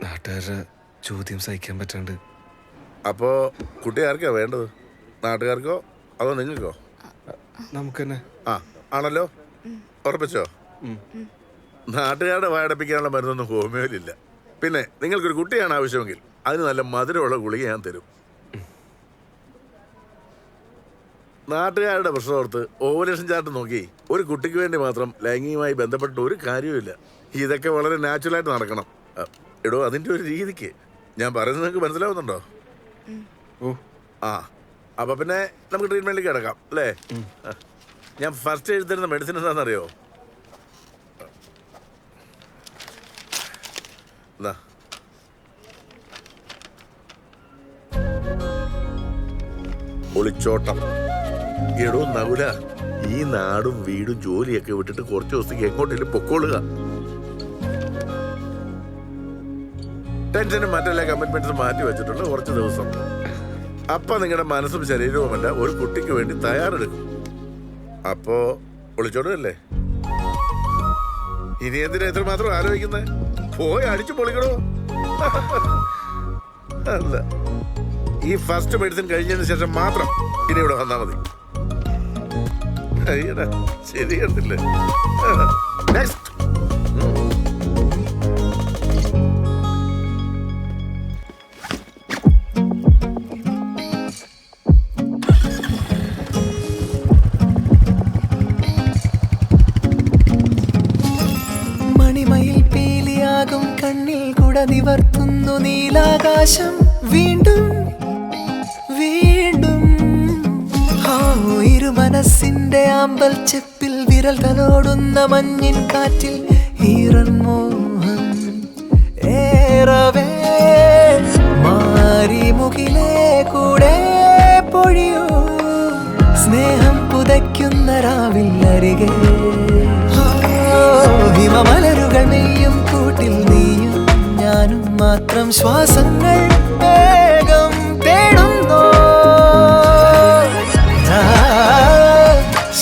നാട്ടുകാരുടെ ചോദ്യം സഹിക്കാൻ പറ്റാണ്ട്. അപ്പോ കുട്ടി ആർക്കാ വേണ്ടത്? നാട്ടുകാർക്കോ അതോ നിങ്ങൾക്കോ? നമുക്ക് തന്നെ. ആ ആണല്ലോ, ഉറപ്പിച്ചോ? നാട്ടുകാരുടെ വായടപ്പിക്കാനുള്ള മരുന്നൊന്നും ഹോമിയോയിലില്ല. പിന്നെ നിങ്ങൾക്കൊരു കുട്ടിയാണ് ആവശ്യമെങ്കിൽ അതിന് നല്ല മധുരമുള്ള ഗുളിക ഞാൻ തരും. നാട്ടുകാരുടെ പ്രശ്നോർത്ത് ഓവലേഷൻ ചാർട്ട് നോക്കി ഒരു കുട്ടിക്ക് വേണ്ടി മാത്രം ലൈംഗികമായി ബന്ധപ്പെട്ട ഒരു കാര്യവുമില്ല. ഇതൊക്കെ വളരെ നാച്ചുറലായിട്ട് നടക്കണം. എടോ, അതിൻ്റെ ഒരു രീതിക്ക് ഞാൻ പറയുന്നത് നിങ്ങൾക്ക് മനസ്സിലാവുന്നുണ്ടോ? ആ അപ്പൊ പിന്നെ നമുക്ക് ട്രീറ്റ്മെന്റിലേക്ക് കിടക്കാം അല്ലേ? ഞാൻ ഫസ്റ്റ് എഴുതരുന്ന മെഡിസിൻ എന്താണെന്നറിയോ? ഒളിച്ചോട്ടം. എടോ നകുല, ഈ നാടും വീടും ജോലിയൊക്കെ വിട്ടിട്ട് കുറച്ച് ദിവസത്തേക്ക് എങ്ങോട്ടേലും പൊക്കോളുക. ടെൻഷനും മറ്റെല്ലാ കമ്മിറ്റ്മെന്റ്സും മാറ്റി വെച്ചിട്ടുണ്ട് കുറച്ച് ദിവസം. അപ്പൊ നിങ്ങളുടെ മനസ്സും ശരീരവുമല്ല ഒരു കുട്ടിക്ക് വേണ്ടി തയ്യാറെടുക്കും. അപ്പോ ഒളിച്ചോടല്ലേ? ഇനി എന്തിനാ എത്രമാത്രം ആലോചിക്കുന്നത്? പോയി അടിച്ചു പൊളിക്കണോ? അല്ല, ഈ ഫസ്റ്റ് മെഡിസിൻ കഴിഞ്ഞതിന് ശേഷം മാത്രം ഇനി ഇവിടെ വന്നാൽ മതി. അയ്യടാ, ശരി കണ്ടില്ലേ? നെക്സ്റ്റ്. മണിമയിൽ പീലിയാകും കണ്ണിൽ കുട നിവർത്തുന്നു നീലാകാശം വീണ്ടും വീണ്ടും. ഇരു മനസ്സിന്റെ ആമ്പൽ ചെപ്പിൽ വിരൽ തലോടുന്ന മഞ്ഞിൻ കാറ്റിൽ ഈറൻ മോഹം ഏറവേ മാരിമുകിലേ കൂടെ പൊഴിയോ സ്നേഹം പുതയ്ക്കുന്ന രാവിൽ അരികെ. ഹിമമലരുകൾ നെയ്യും കൂട്ടിൽ നീയും ഞാനും മാത്രം ശ്വാസങ്ങൾ വേഗം തേടുന്നോ.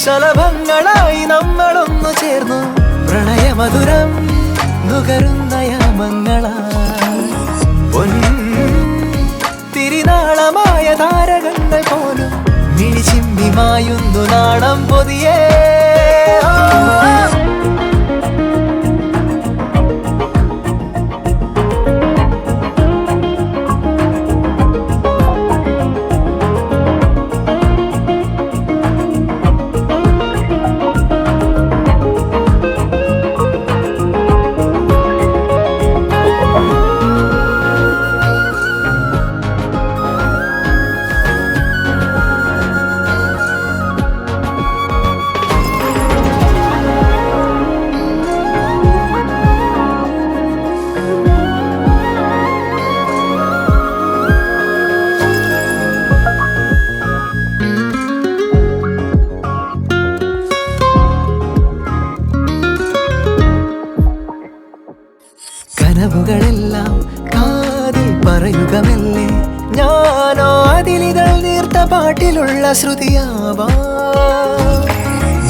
ശലഭങ്ങളായി നമ്മളൊന്നു ചേർന്നു പ്രണയമധുരം നുകരുന്ന യാമങ്ങളായി. തിരിനാളമായ താരകങ്ങൾ പോലും മിഴിച്ചിമ്മി മായുന്നു നാണം പൊതിയേ. കനവുകളെല്ലാം കാതിൽ പറയുകമല്ലേ ഞാനോ അതിലിതൾ നീർത്ത പാട്ടിലുള്ള ശ്രുതിയാവാ.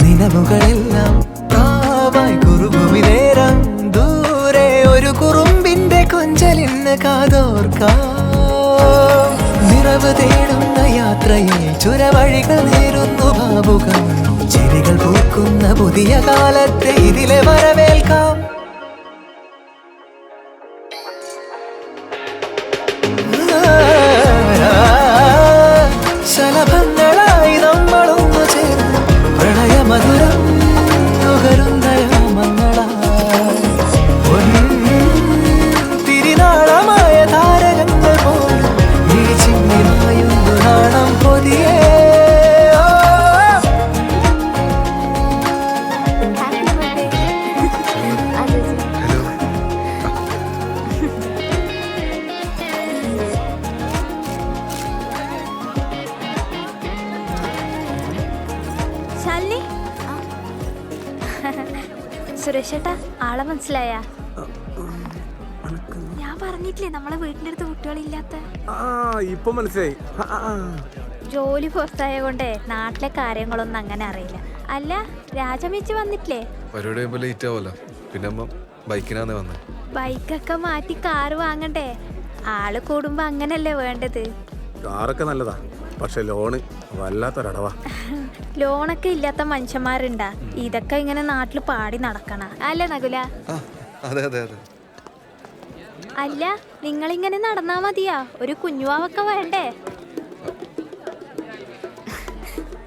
നിലവുകളെല്ലാം പ്രാവായി കുറുകുമി നേരം ദൂരെ ഒരു കുറുമ്പിന്റെ കൊഞ്ചലിന് കാതോർക്കാം. നിറവ് തേടുന്ന യാത്രയിൽ ചുരവഴികൾ നേരുന്നു ഭാവുകം. ചിരികൾ പൂക്കുന്ന പുതിയ കാലത്തെ ഇതിലെ വരവേൽക്കാം. ശലഭങ്ങളായി നമ്മളൊന്നു ചേർന്നു പ്രണയമധുരം നുകരുന്ന യാമങ്ങളായി. തിരിനാളമായ താരകങ്ങൾ പോലും മിഴിച്ചിമ്മി മായുന്നു നാണം പൊതിയേ. സുരേഷേട്ടാ, ആളെ മനസ്സിലായ? ഞാൻ പറഞ്ഞിട്ടില്ലേ നമ്മളെ വീട്ടിൻ്റെ അടുത്ത് കുട്ടികളില്ലാത്ത. ഇപ്പൊ മനസ്സിലായി. ജോലി പുറത്തായ കൊണ്ടേ നാട്ടിലെ കാര്യങ്ങളൊന്നും അങ്ങനെ അറിയില്ല. അല്ല, രാജമേച്ചി വന്നിട്ടില്ലേ? പരിപാടി ലേറ്റ് ആവല്ലോ. പിന്നെ ബൈക്കിനാന്നേ വന്നേ. ബൈക്കൊക്കെ മാറ്റി കാറ് വാങ്ങണ്ടേ? ആള് കൂടുമ്പോ അങ്ങനല്ലേ വേണ്ടത്. കാറൊക്കെ നല്ലതാ, പക്ഷെ ലോണ് വല്ലാത്തൊരടവാ. ലോണൊക്കെ ഇല്ലാത്ത മനുഷ്യന്മാരുണ്ടാ. ഇതൊക്കെ ഇങ്ങനെ നാട്ടിൽ പാടി നടക്കണ അല്ലേ നകുല? അതെ അതെ അതെ. അല്ല, നിങ്ങളിങ്ങനെ നടന്നാ മതിയാ? ഒരു കുഞ്ഞുവാവൊക്കെ വേണ്ടേ?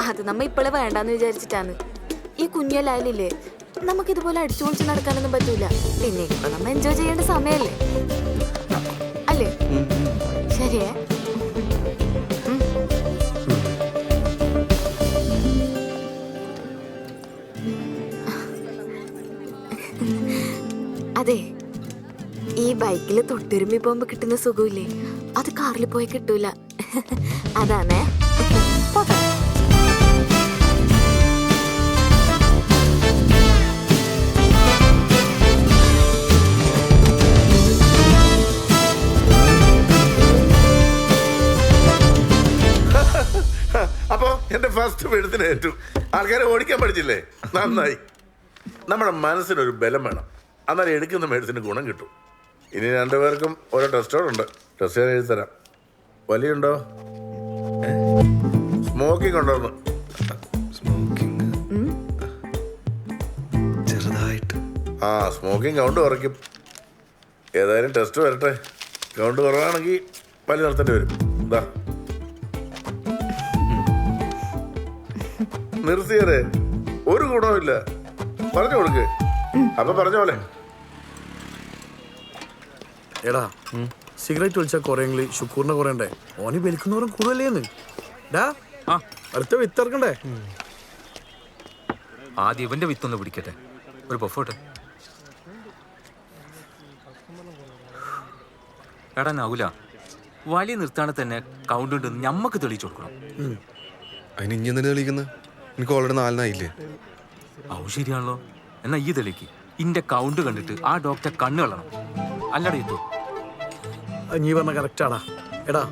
അത് നമ്മ ഇപ്പോഴേ വേണ്ടാന്ന് വിചാരിച്ചിട്ടാണ്. ഈ കുഞ്ഞലായാലില്ലേ, നമുക്കിതുപോലെ അടിച്ചു പൊളിച്ച് നടക്കാനൊന്നും പറ്റൂല. പിന്നെ ഇപ്പൊ നമ്മ എൻജോയ് ചെയ്യേണ്ട സമയല്ലേ അല്ലേ? ശരിയേ? അതെ, ഈ ബൈക്കിൽ തൊട്ടുരുമ്പി പോകുമ്പോ കിട്ടുന്ന സുഖമില്ലേ, അത് കാറിൽ പോയി കിട്ടൂല. അതാണേ. അപ്പോ എന്റെ ഫസ്റ്റ് മെഴുത്തിന് ഏറ്റു. ആൾക്കാരെ ഓടിക്കാൻ പഠിച്ചില്ലേ? നന്നായി. നമ്മുടെ മനസ്സിനൊരു ബലം വേണം, അന്നേരം എടുക്കുന്ന മെഴുത്തിന് ഗുണം കിട്ടും. ഇനി രണ്ടുപേർക്കും ഓരോ ടെസ്റ്റോടുണ്ട്. ടെസ്റ്റ് ഞാൻ എഴുതി തരാം. വലിയുണ്ടോ? സ്മോക്കിംഗ് ഉണ്ടോന്ന്? ചെറുതായിട്ട്. സ്മോക്കിംഗ് കൗണ്ട് കുറയ്ക്കും. ഏതായാലും ടെസ്റ്റ് വരട്ടെ. കൗണ്ട് കുറവാണെങ്കിൽ വലിയ നിർത്തേണ്ടി വരും. എന്താ നിർത്തിയതേ? ഒരു ഗുണവുമില്ല. പറഞ്ഞു കൊടുക്ക്. അപ്പൊ പറഞ്ഞ പോലെ. എടാ, സിഗരറ്റ് വലിച്ചാൽ കുറയെങ്കിൽ ശുക്കൂറിനെ കുറയണ്ടേ? ഓന് വലിക്കുന്നവരും കൂടുതലേന്ന്. ഡാ അടുത്ത വിത്തിറക്കണ്ടേ? ആദ്യം ഇവന്റെ വിത്തൊന്ന് പിടിക്കട്ടെ. ഒരു പൊഫോട്ട്. എടാ നൗല, വലിയ നിർത്താണെ തന്നെ കൗണ്ട് ഉണ്ടെന്ന് ഞമ്മക്ക് തെളിയിച്ചു കൊടുക്കണം. അതിന് ഇനി എന്തിനാ തെളിയിക്കുന്നത്? എനിക്ക് ഓൾറെഡി 4 ഔ ശരിയാണല്ലോ. എന്നാ ഈ തെളിക്ക്. ഇന്റെ കൗണ്ട് കണ്ടിട്ട് ആ ഡോക്ടറെ കണ്ണ് കളണം. അല്ലടാ ഇത്തു. നീ പറഞ്ഞ കറക്റ്റാടാ. എടാ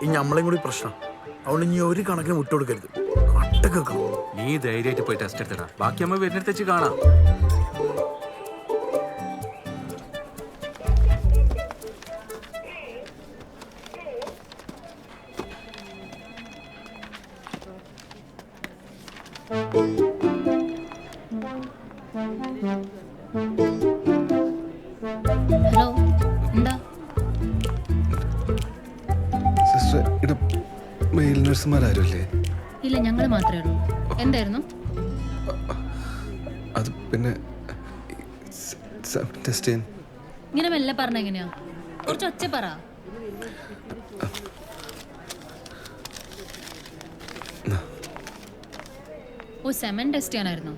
ഈ നമ്മളെയും കൂടി പ്രശ്നം. അതുകൊണ്ട് നീ ഒരു കണക്കിന് വിട്ടുകൊടുക്കരുത്. കട്ടക്ക് വെക്കണം. നീ ധൈര്യമായിട്ട് പോയി ടെസ്റ്റ് എടുത്തടാ. ബാക്കി അമ്മ വരുന്നിടത്ത് വെച്ച് കാണാം. ഹലോ, എന്താ? സിസ്റ്റർ, ഇവിടെ മെയിൽ നഴ്സുമാരാരുമില്ലേ? ഇല്ല, ഞങ്ങൾ മാത്രമേ ഉള്ളൂ. എന്തായിരുന്നു? അത് പിന്നെ ടെസ്റ്റ് ചെയ്യാൻ. ഇങ്ങനെ മെല്ലെ പറഞ്ഞ എങ്ങനെയാ? കുറച്ച് ഒച്ച പറ. ഓ, സെമൻ ടെസ്റ്റ് ചെയ്യാനായിരുന്നു.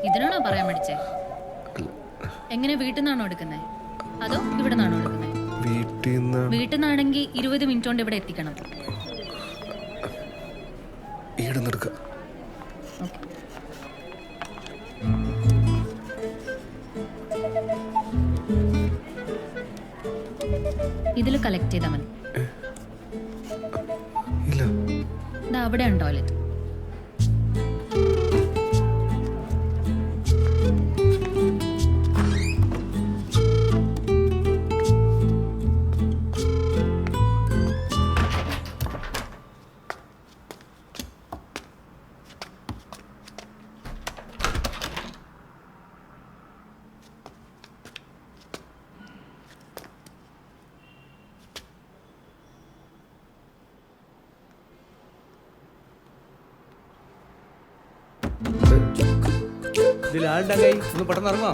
ഇതിനാണോ പറയാൻ പഠിച്ചേ? എങ്ങനെ, വീട്ടിൽ നിന്നാണോ എടുക്കുന്നത് അതോ ഇവിടെ നിന്നാണോ എടുക്കുന്നത്? വീട്ടിൽ നിന്നാണെങ്കിൽ 20 മിനിറ്റ് കൊണ്ട് ഇവിടെ എത്തിക്കണം. ഇതിൽ കളക്ട് ചെയ്താൽ മതി. അവിടെയാണ് ടോയ്ലറ്റ്. ഇതിലാളുടെ ഒന്ന് പെട്ടെന്ന് ഇറങ്ങോ.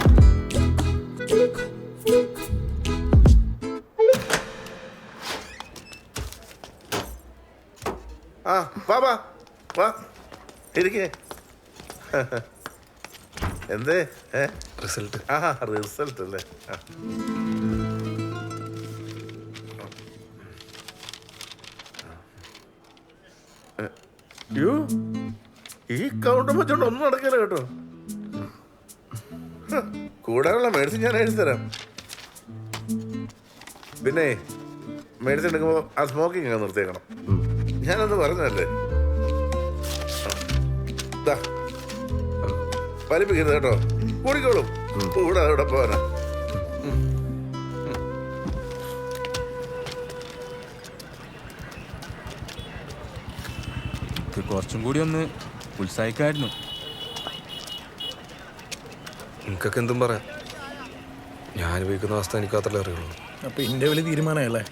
ആ വാ വാ വാ ഇരിക്കേ. എന്തേ? റിസൾട്ട്. ആ റിസൾട്ട് അല്ലേ? യോ, ഈ കൗണ്ട് വെച്ചോണ്ട് ഒന്നും നടക്കില്ല കേട്ടോ. കൂടാനുള്ള മെഡിസിൻ ഞാൻ എഴുതിത്തരാം. പിന്നെ മെഡിസിൻ എടുക്കുമ്പോൾ ആ സ്മോക്കിംഗ് അങ്ങ് നിർത്തിയേക്കണം. ഞാനൊന്ന് പറഞ്ഞതല്ലേ. വലിപ്പിക്കരുത് കേട്ടോ. കൂടിക്കോളും. കൂടെ അവിടെ പോവാനാ. കുറച്ചും കൂടി ഒന്ന് ഉത്സാഹിക്കായിരുന്നു. എനിക്കൊക്കെ എന്തും പറയാം. ഞാൻ ഉപയോഗിക്കുന്ന അവസ്ഥ എനിക്ക് അത്രേ അറിയുള്ളൂ. അപ്പൊ എന്റെ വലിയ തീരുമാനമല്ലേ?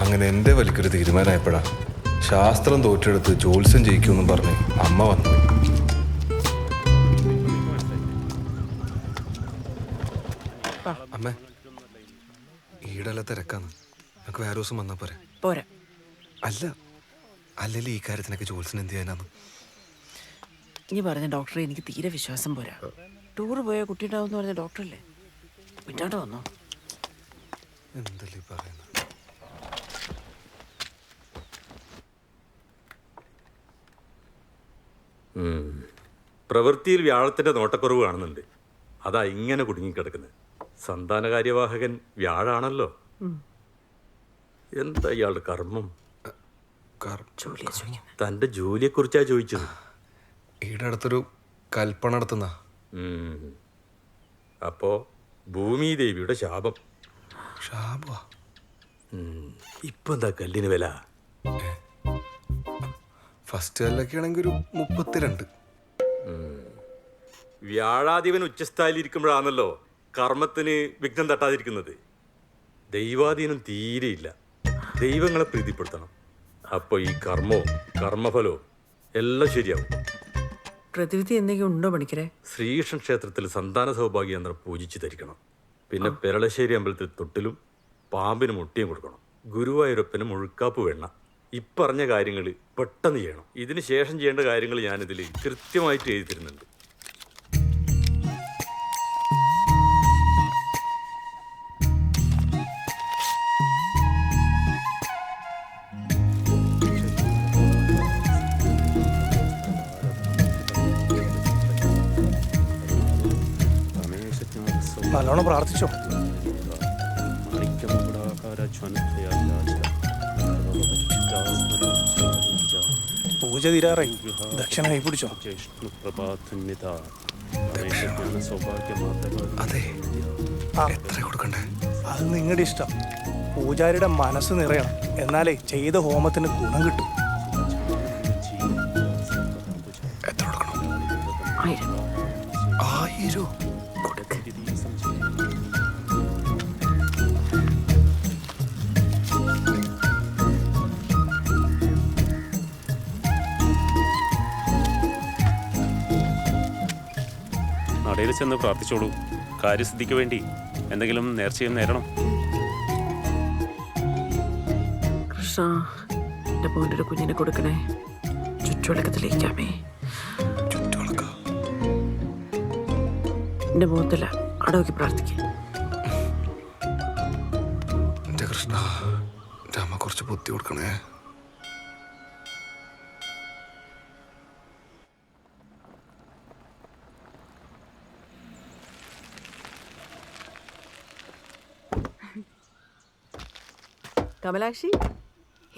അങ്ങനെ എൻ്റെ വലിക്കൊരു തീരുമാനമായപ്പോഴാ ശാസ്ത്രം തോറ്റെടുത്ത് ജോത്സ്യം ജയിക്കുമെന്നും പറഞ്ഞ് അമ്മ വന്നു. അമ്മ ഈടല്ല തിരക്കാന്ന്. നമുക്ക് വേറെ ദിവസം വന്നാ പോരെ? പോരാ. അല്ലല്ലേ ഈ കാര്യത്തിനൊക്കെ ജോത്സ്യൻ എന്ത് ചെയ്യാനാന്ന്? ഇനി പറഞ്ഞ ഡോക്ടറെ എനിക്ക് തീരെ വിശ്വാസം പോരാ. ടൂർ പോയ കുട്ടിയുണ്ടാവും എന്ന് പറഞ്ഞ ഡോക്ടറല്ലേ, വിട്ടാണ്ട് വന്നോ? എന്തല്ലേ പറയുന്നത്? പ്രവൃത്തിയിൽ വ്യാഴത്തിന്റെ നോട്ടക്കുറവ് കാണുന്നുണ്ട്. അതാ ഇങ്ങനെ കുടുങ്ങിക്കിടക്കുന്നത്. സന്താനകാര്യവാഹകൻ വ്യാഴാണല്ലോ. എന്താ ഇയാളുടെ കർമ്മം? തന്റെ ജോലിയെ കുറിച്ചാ ചോദിച്ചത്. ഈടെ അടുത്തൊരു കൽപ്പന നടത്തുന്ന. അപ്പോ ഭൂമി ദേവിയുടെ ശാപം. ഇപ്പൊ എന്താ കല്ലിന് വില? ഫസ്റ്റ് കല്ലൊക്കെ ആണെങ്കിൽ ഒരു 32. വ്യാഴാധിപൻ ഉച്ചസ്ഥായിലിരിക്കുമ്പോഴാണല്ലോ കർമ്മത്തിന് വിഘ്നം തട്ടാതിരിക്കുന്നത്. ദൈവാധീനം തീരെയില്ല. ദൈവങ്ങളെ പ്രീതിപ്പെടുത്തണം. അപ്പൊ ഈ കർമ്മവും കർമ്മഫലവും എല്ലാം ശരിയാവും. പ്രതിവിധി എന്തെങ്കിലും ഉണ്ടോ പണിക്കരെ? ശ്രീകൃഷ്ണ ക്ഷേത്രത്തിൽ സന്താന സൗഭാഗ്യയന്ത്രം പൂജിച്ചു ധരിക്കണം. പിന്നെ പെരളശ്ശേരി അമ്പലത്തിൽ തൊട്ടിലും പാമ്പിന് മുട്ടിയും കൊടുക്കണം. ഗുരുവായൂരപ്പന് മുഴുക്കാപ്പ് വേണം. ഇപ്പറഞ്ഞ കാര്യങ്ങൾ പെട്ടെന്ന് ചെയ്യണം. ഇതിന് ശേഷം ചെയ്യേണ്ട കാര്യങ്ങൾ ഞാനിതിൽ കൃത്യമായിട്ട് എഴുതി തരുന്നുണ്ട്. നല്ലോണം പ്രാർത്ഥിച്ചോ. പൂജ തീരാറായി. ദക്ഷിണ കൈപിടിച്ചോ. അതെ, എത്ര കൊടുക്കണ്ടേ? അത് നിങ്ങളുടെ ഇഷ്ടം. പൂജാരിയുടെ മനസ്സ് നിറയണം, എന്നാലേ ചെയ്ത ഹോമത്തിന് ഗുണം കിട്ടും. എത്ര കൊടുക്കണം? 1000. നടയിൽ ചെന്ന് പ്രാർത്ഥിച്ചോളൂ. കാര്യസിദ്ധിക്ക് വേണ്ടി എന്തെങ്കിലും നേർച്ചയും നേരണം. കൃഷ്ണ, എൻ്റെ മോൻ്റെ ഒരു കുഞ്ഞിനെ കൊടുക്കണേ. ചുറ്റുവിളക്കത്തിലേക്കാമേ. എൻ്റെ മുഖത്തില്ല, അടവയ്ക്ക് പ്രാർത്ഥിക്കാം. എൻ്റെ കൃഷ്ണ, എൻ്റെ അമ്മ കുറച്ച് ബുദ്ധി കൊടുക്കണേ. കമലാക്ഷി,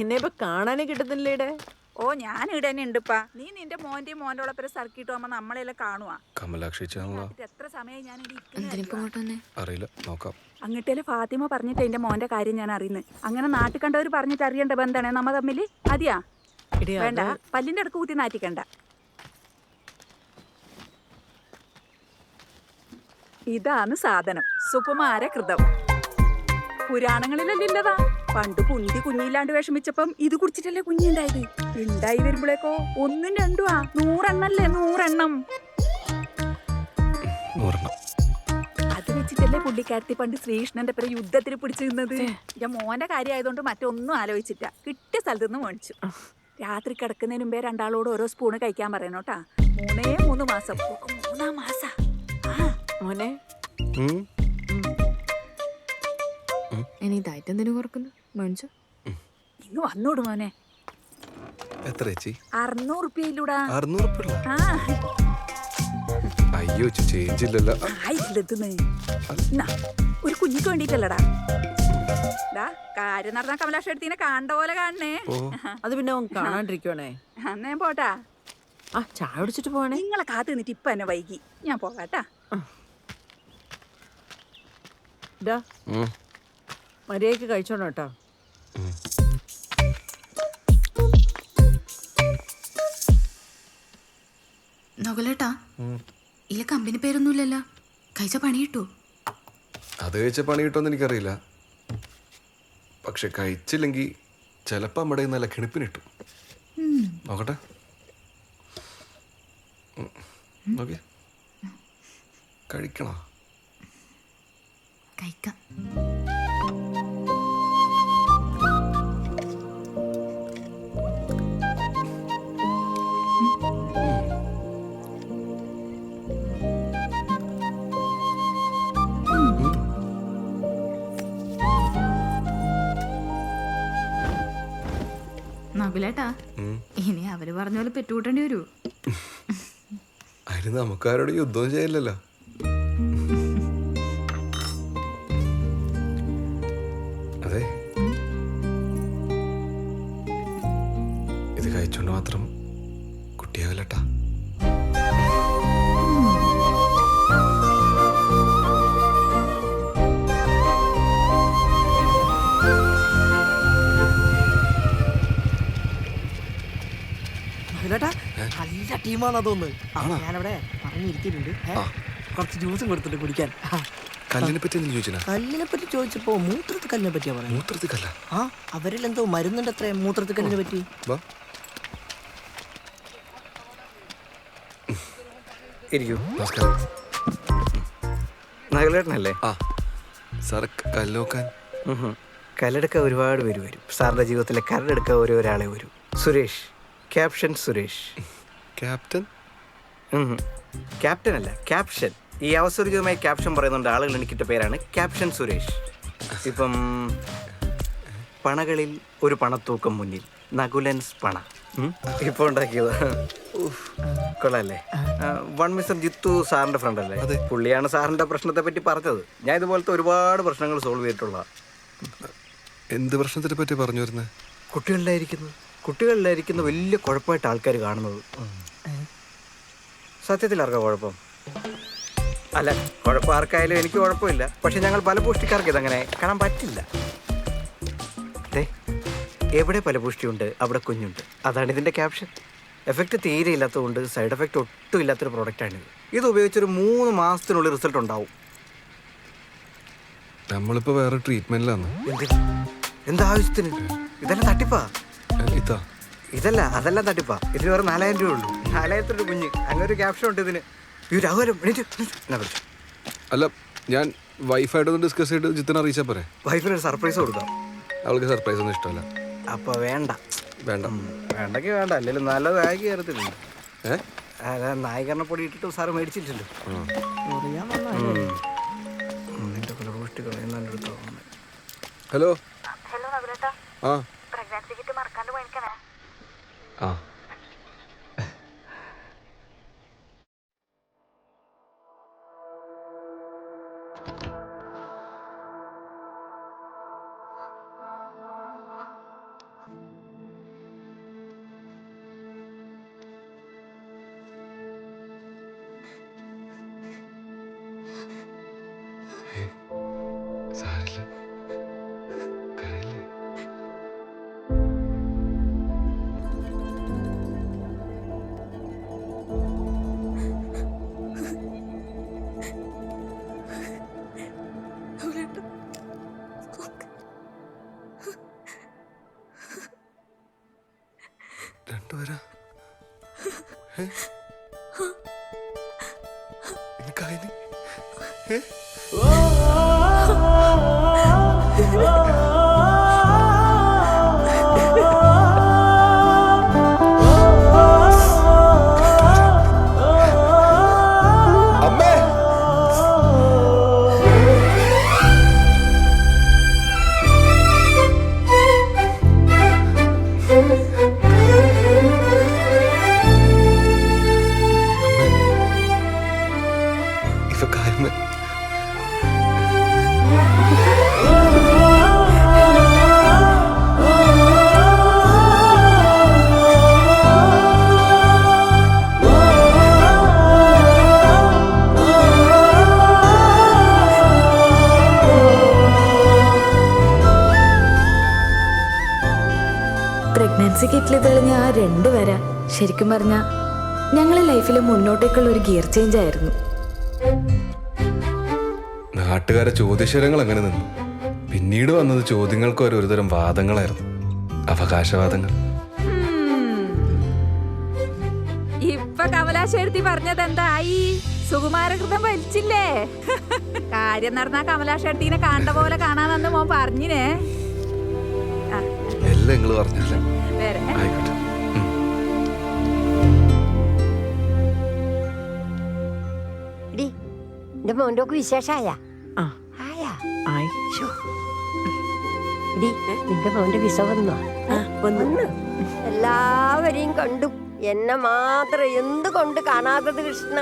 എന്നെ ഇപ്പൊ കാണാനേ കിട്ടുന്നില്ലേടെ. ഓ, ഞാൻ ഇവിടെ തന്നെ ഉണ്ടിപ്പാ. നീ നിന്റെ മോന്റെയും മോന്റെ ഉള്ളപ്പോ സർക്കിട്ട് പോകുമ്പോ നമ്മളെല്ലാം കാണുവാ. കമലാക്ഷി എത്ര സമയം ഞാൻ അറിയില്ല, നോക്കാം. അങ്ങട്ടേല് ഫാത്തിമ പറഞ്ഞിട്ട് എന്റെ മോന്റെ കാര്യം ഞാൻ അറിയുന്നത്. അങ്ങനെ നാട്ടിൽ കണ്ടവർ പറഞ്ഞിട്ട് അറിയേണ്ട ബന്ധാണ് നമ്മ തമ്മില്. അതെയാ വേണ്ട, പല്ലിന്റെ അടുക്ക് കൂത്തി നാറ്റിക്കണ്ട. ഇതാണ് സാധനം, സുകുമാര കൃതം. പുരാണങ്ങളിലല്ലതാ. പണ്ട് കുന്തി കുഞ്ഞില്ലാണ്ട് വിഷമിച്ചപ്പം ഇത് കുടിച്ചിട്ടല്ലേ കുഞ്ഞുണ്ടായത്. ഉണ്ടായി വരുമ്പോഴേക്കോ 1 2 100 എണ്ണല്ലേ, 100 എണ്ണം. അത് വെച്ചിട്ടല്ലേ പുള്ളിക്കാരത്തി പണ്ട് ശ്രീകൃഷ്ണന്റെ പേര് യുദ്ധത്തിന് പിടിച്ചു നിന്നത്. ഞാൻ മോന്റെ കാര്യം ആയതുകൊണ്ട് മറ്റൊന്നും ആലോചിച്ചിട്ട. കിട്ടിയ സ്ഥലത്ത് നിന്ന് മേടിച്ചു. രാത്രി കിടക്കുന്നതിന് മുമ്പേ രണ്ടാളോട് ഓരോ സ്പൂണ് കഴിക്കാൻ പറയണോട്ടാ. 3 മാസം. 3 മാസം. മോനെ, ഇനി ഡയറ്റ് എന്തിനു കുറക്കുന്നു? മേടിച്ചോ. ഇങ്ങ് വന്നോട് മോനെ. എത്ര ചേച്ചി? 600 രൂപയിലൂടാ. 600 അയ്യോ, ചേഞ്ച് ഇല്ലല്ലോ. ഒരു കുഞ്ഞിക്ക് വേണ്ടിട്ടല്ലടാ. കാര്യം നടന്ന കമലാക്ഷി എടുത്തിനെ കാണണ്ട പോലെ കാണണേ. അത് പിന്നെ കാണാണ്ടിരിക്കുവാണേ. അന്നേ പോട്ടാ. ചായ കുടിച്ചിട്ട് പോണേ. നിങ്ങളെ കാത്തു നിന്നിട്ട് ഇപ്പൊ എന്നെ വൈകി. ഞാൻ പോകാട്ടാ. മര്യാദക്ക് കഴിച്ചോണം കേട്ടോ. നകുലേട്ടാ, ഇല്ല കമ്പനി പേരൊന്നുമില്ലല്ലോ. കഴിച്ച പണി കിട്ടൂ? അത് കഴിച്ച പണി കിട്ടുമെന്ന് എനിക്കറിയില്ല. പക്ഷെ കഴിച്ചില്ലെങ്കിൽ ചിലപ്പോൾ നമ്മുടെ നല്ല കിണിപ്പിനിട്ടു. നോക്കട്ടെ. നോക്കിയേ, കഴിക്കണോ? കഴിക്കാം. നകുലേട്ടാ, ഇനി അവര് പറഞ്ഞ പോലെ പെറ്റുകൂട്ടേണ്ടി വരൂ. അതിന് നമുക്കാരോട് യുദ്ധം ചെയ്യില്ലല്ലോ. അതെ, ഇത് കഴിച്ചോണ്ട് മാത്രം കുട്ടിയാവില്ലട്ടാ. നല്ല ടീമാണെന്ന് തോന്നുന്നു. ഞാനവിടെ പറഞ്ഞിരിക്കുന്നുണ്ട്. കുറച്ച് ജ്യൂസും കൊടുത്തിട്ട് കുടിക്കാൻ. കല്ലിനെ പറ്റി ചോദിച്ചാ? കല്ലിനെ പറ്റി ചോദിച്ചപ്പോ മൂത്രത്തിൽ കല്ലിനെ പറ്റിയാ പറയാം. മൂത്രത്തിൽ കല്ല? അവരിലെന്തോ മരുന്നുണ്ട് അത്രേ മൂത്രത്തിൽ കല്ലിനെ പറ്റി. നഗലേട്ടനല്ലേ? സാർ കല്ലോക്കാൻ കല്ലെടുക്കാൻ ഒരുപാട് പേര് വരും. സാറിൻ്റെ ജീവിതത്തിലെ കല്ലെടുക്കാൻ ഒരാളെ വരും. Suresh, caption Suresh. Captain? Captain അല്ല, ക്യാപ്ഷൻ. ഈ അവസരമായി ക്യാപ്ഷൻ പറയുന്നുണ്ട് ആളുകൾ എനിക്കിട്ട പേരാണ് ക്യാപ്ഷൻ സുരേഷ്. ഇപ്പം പണകളിൽ ഒരു പണത്തൂക്കം മുന്നിൽ, നകുലൻസ് പണ ഇപ്പോൾ ഉണ്ടാക്കിയത്. കൊള്ളാല്ലേ? വൺ മിസ്റ്റർ ജിത്തു സാറിൻ്റെ ഫ്രണ്ട് അല്ലേ? പുള്ളിയാണ് സാറിൻ്റെ പ്രശ്നത്തെ പറ്റി പറഞ്ഞത്. ഞാൻ ഇതുപോലത്തെ ഒരുപാട് പ്രശ്നങ്ങൾ സോൾവ് ചെയ്തിട്ടുള്ള. എന്ത് പ്രശ്നത്തിനെ പറ്റി പറഞ്ഞു വരുന്നത്? കുട്ടികളിലായിരിക്കുന്ന വലിയ കുഴപ്പമായിട്ട് ആൾക്കാർ കാണുന്നത്. സത്യത്തിൽ ആർക്കാ കുഴപ്പം? അല്ല, കുഴപ്പം ആർക്കായാലും എനിക്ക് കുഴപ്പമില്ല. പക്ഷെ ഞങ്ങൾ ഫലപുഷ്ടിക്കാർക്ക് ഇതങ്ങനെ കാണാൻ പറ്റില്ല. എവിടെ ഫലപുഷ്ടിയുണ്ട് അവിടെ കുഞ്ഞുണ്ട്. അതാണ് ഇതിൻ്റെ ക്യാപ്ഷൻ. എഫക്റ്റ് തീരെ ഇല്ലാത്തതുകൊണ്ട് സൈഡ് എഫക്റ്റ് ഒട്ടും ഇല്ലാത്തൊരു പ്രോഡക്റ്റാണിത്. ഇത് ഉപയോഗിച്ചൊരു 3 മാസത്തിനുള്ളിൽ റിസൾട്ട് ഉണ്ടാവും. നമ്മളിപ്പോൾ വേറെ ട്രീറ്റ്മെന്റിലാണ്. എന്താവശ്യത്തിന്? ഇതെല്ലാം തട്ടിപ്പാ. ഇതല്ല, അതെല്ലാം തട്ടിപ്പാ. ഇതിന് വേറെ 4000 രൂപ ഉള്ളൂ. 4000 രൂപ കുഞ്ഞ്. അങ്ങനെ ഒരു ക്യാപ്ഷൻ ഉണ്ട് ഇതിന്. അല്ല, ഞാൻ വൈഫായിട്ടൊന്ന് ഡിസ്കസ് ചെയ്തിട്ട് ജിത്തിനെ അറിയിച്ചാൽ പോരെ? വൈഫിനൊരു സർപ്രൈസ് കൊടുക്കാം. അവൾക്ക് സർപ്രൈസ് ഒന്നും ഇഷ്ടമല്ല. അപ്പൊ വേണ്ട. വേണ്ടെങ്കിൽ വേണ്ട. അല്ലെങ്കിൽ നല്ല നായിക കയറത്തില്ല. നായികരണ പൊടി ഇട്ടിട്ടും സാറ് മേടിച്ചില്ലല്ലോ. ഹലോ. ആ ആ രണ്ടുപേരാ? എനിക്കായി പ്രഗ്നൻസി കിറ്റിൽ തെളിഞ്ഞ ആ 2 വര ശരിക്കും പറഞ്ഞാൽ ഞങ്ങളെ ലൈഫിലെ മുന്നോട്ടേക്കുള്ള ഒരു ഗിയർ ചേഞ്ച് ആയിരുന്നു. നാട്ടുകാരെ ചോദ്യശരങ്ങൾ അങ്ങനെ നിന്നു. പിന്നീട് വന്നത് ചോദ്യങ്ങൾക്ക് ഒരുതരം വാദങ്ങളായിരുന്നു, അവകാശവാദങ്ങൾ. ഇപ്പൊ കമലാശ്ശേരി പറഞ്ഞത് എന്തായി? സുകുമാരകൃതം വലിച്ചില്ലേ? കാര്യം നടന്ന കമലാശ്ശേരിനെ കണ്ട പോലെ കാണാനെന്ന് മോൻ പറഞ്ഞിനെ. എല്ലാം നിങ്ങൾ പറഞ്ഞല്ലേ? ആയിക്കോട്ടെ. എന്റെ മോന്റെ ഒക്കെ വിശേഷായ നിന്റെ മോന്റെ വിസ വന്നോ? എല്ലാവരെയും കണ്ടു, എന്നെ മാത്രം എന്തുകൊണ്ട് കാണാത്തത് കൃഷ്ണ?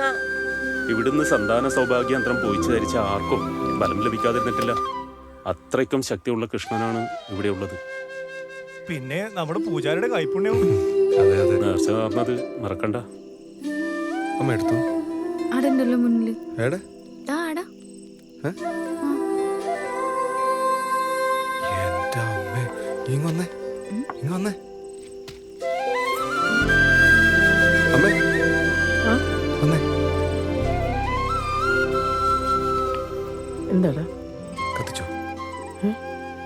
ഇവിടുന്ന് സന്താന സൗഭാഗ്യന്ത്രം പോയിച്ചു ധരിച്ച ആർക്കും ബലം ലഭിക്കാതിരുന്നിട്ടില്ല. അത്രയ്ക്കും ശക്തിയുള്ള കൃഷ്ണനാണ് ഇവിടെ ഉള്ളത്. പിന്നെ നമ്മുടെ പൂജാരിയുടെ കൈപ്പുണ്യവും. നേർച്ച പറഞ്ഞത് മറക്കണ്ട. അമ്മ എടുത്തു ആടെന്തല്ലോ മുന്നില്. എവിടെ? ആടാ. എന്റെ അമ്മേ, ഇങ്ങൊന്നേ ഇങ്ങൊന്നേ. അമ്മേ വന്നേ. എന്താടാ? കത്തിച്ചോ.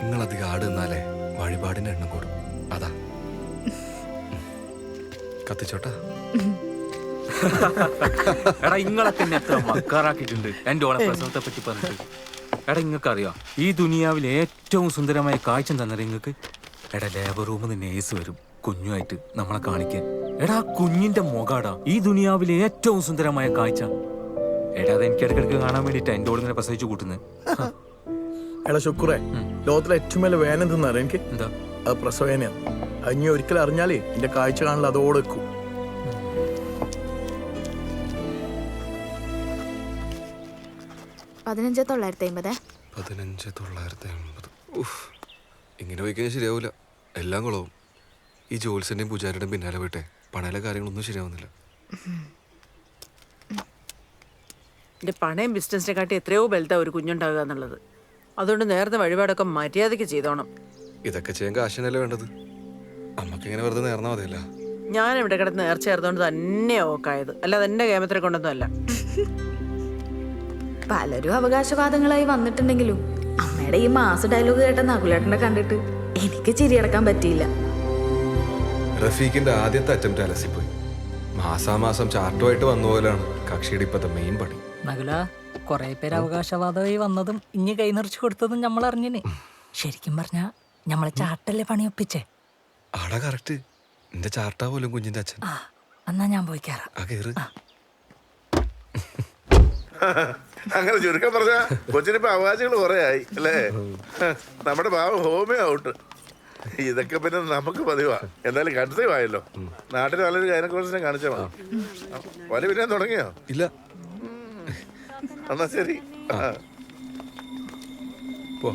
നിങ്ങളധികം ആട് നിന്നാലേ വഴിപാടിന്റെ എണ്ണം കൂടും. അതാ കത്തിച്ചോട്ടാ. എടാ ഇങ്ങളൊക്കെ എന്നെ എത്ര മക്കാറാക്കിയിട്ടുണ്ട് എന്റെ ഓളെ പ്രസവത്തെ പറ്റി പറഞ്ഞിട്ട്. എടാ നിങ്ങൾക്ക് അറിയാം ഈ ദുനിയാവിൽ ഏറ്റവും സുന്ദരമായ കാഴ്ച തന്നത് നിങ്ങൾക്ക്? എടാ ലേബർ റൂമിൽ നിന്ന് നേഴ്സ് വരും കുഞ്ഞുമായിട്ട് നമ്മളെ കാണിക്കാൻ. എടാ ആ കുഞ്ഞിന്റെ മുഖാടാ ഈ ദുനിയാവിലെ ഏറ്റവും സുന്ദരമായ കാഴ്ച. എടാ അത് എനിക്ക് ഇടയ്ക്കിടയ്ക്ക് കാണാൻ വേണ്ടിട്ടാ എന്റെ ഓളിങ്ങനെ പ്രസവിച്ചു കൂട്ടുന്നത്. എടാ ശുക്രേ, ലോകത്തിലെ ഏറ്റവും വലിയ വേന എന്തെന്നറിയാം എനിക്ക്? എന്താ? അത് പ്രസവേനയാണ്. അത് ഇനി ഒരിക്കലും അറിഞ്ഞാലേ എന്റെ കാഴ്ച കാണില്ല അതോടെ വെക്കും. 15,950. 15,950. ഇങ്ങനെ പോയി കഴിഞ്ഞാൽ ശരിയാവില്ല. എല്ലാം കുളവും. ഈ ജോത്സ്യന്റെയും പൂജാരിയുടെയും പിന്നാലെ പോയിട്ടെ പണയിലെ കാര്യങ്ങളൊന്നും ശരിയാവുന്നില്ല. എൻ്റെ പണയം ബിസിനസിനെ കാട്ടി എത്രയോ ബലത്താ ഒരു കുഞ്ഞുണ്ടാകുക എന്നുള്ളത്. അതുകൊണ്ട് നേരത്തെ വഴിപാടൊക്കെ മര്യാദയ്ക്ക് ചെയ്തോണം. ഇതൊക്കെ ചെയ്യാൻ കാശിനല്ലേ വേണ്ടത്? അമ്മക്ക് ഇങ്ങനെ വെറുതെ നേർന്നാ മതിയല്ല. ഞാൻ ഇവിടെ കിടന്ന് നേർച്ച ചേർത്തോണ്ട് തന്നെ ഓക്കായത്, അല്ലാതെ എൻ്റെ കേമത്തിനെ കൊണ്ടൊന്നും അല്ല. പലരും അവകാശവാദങ്ങളായി വന്നിട്ടുണ്ടെങ്കിലും അമ്മയുടെ ഈ മാസ ഡയലോഗ് കേട്ട നകുലേട്ടനെ കണ്ടിട്ട് എനിക്ക് ചിരിയടക്കാൻ പറ്റിയില്ല. റഫീഖിന്റെ ആദ്യത്തെ അറ്റംപ്റ്റ് അലസിപ്പോയി. മാസാമാസം ചാർട്ടുമായിട്ട് വന്ന പോലാണ് കക്ഷിയുടെ ഇപ്പത്തെ മെയിൻ പണി. നകുല, കൊറേ പേര് അവകാശവാദമായി വന്നതും ഇനി കൈനിറച്ചു കൊടുത്തതും നമ്മൾ അറിഞ്ഞിനെ. ശരിക്കും പറഞ്ഞാ നമ്മളെ ചാട്ടല്ലേ പണിയൊപ്പിച്ചേ. ആടാ കറക്റ്റ്. എന്റെ ചാർട്ടാ പോലും കുഞ്ഞിന്റെ അച്ഛൻ. എന്നാ ഞാൻ പോയി കയറാം. അങ്ങനെ ചുരുക്കം പറഞ്ഞ കൊച്ചിനിപ്പോ അവകാശങ്ങൾ കുറെ ആയി അല്ലേ? നമ്മുടെ ഭാവം ഹോമിയോ ഔട്ട്. ഇതൊക്കെ പിന്നെ നമുക്ക് പതിവാ. എന്തായാലും കൺസീവ് ആയല്ലോ. നാട്ടിൽ നല്ലൊരു ഗൈനക്കോളജിനെ കാണിച്ചാൽ മതി. വലിയ പിന്നെ തുടങ്ങിയോ? ഇല്ല. എന്നാ ശരി. പോ.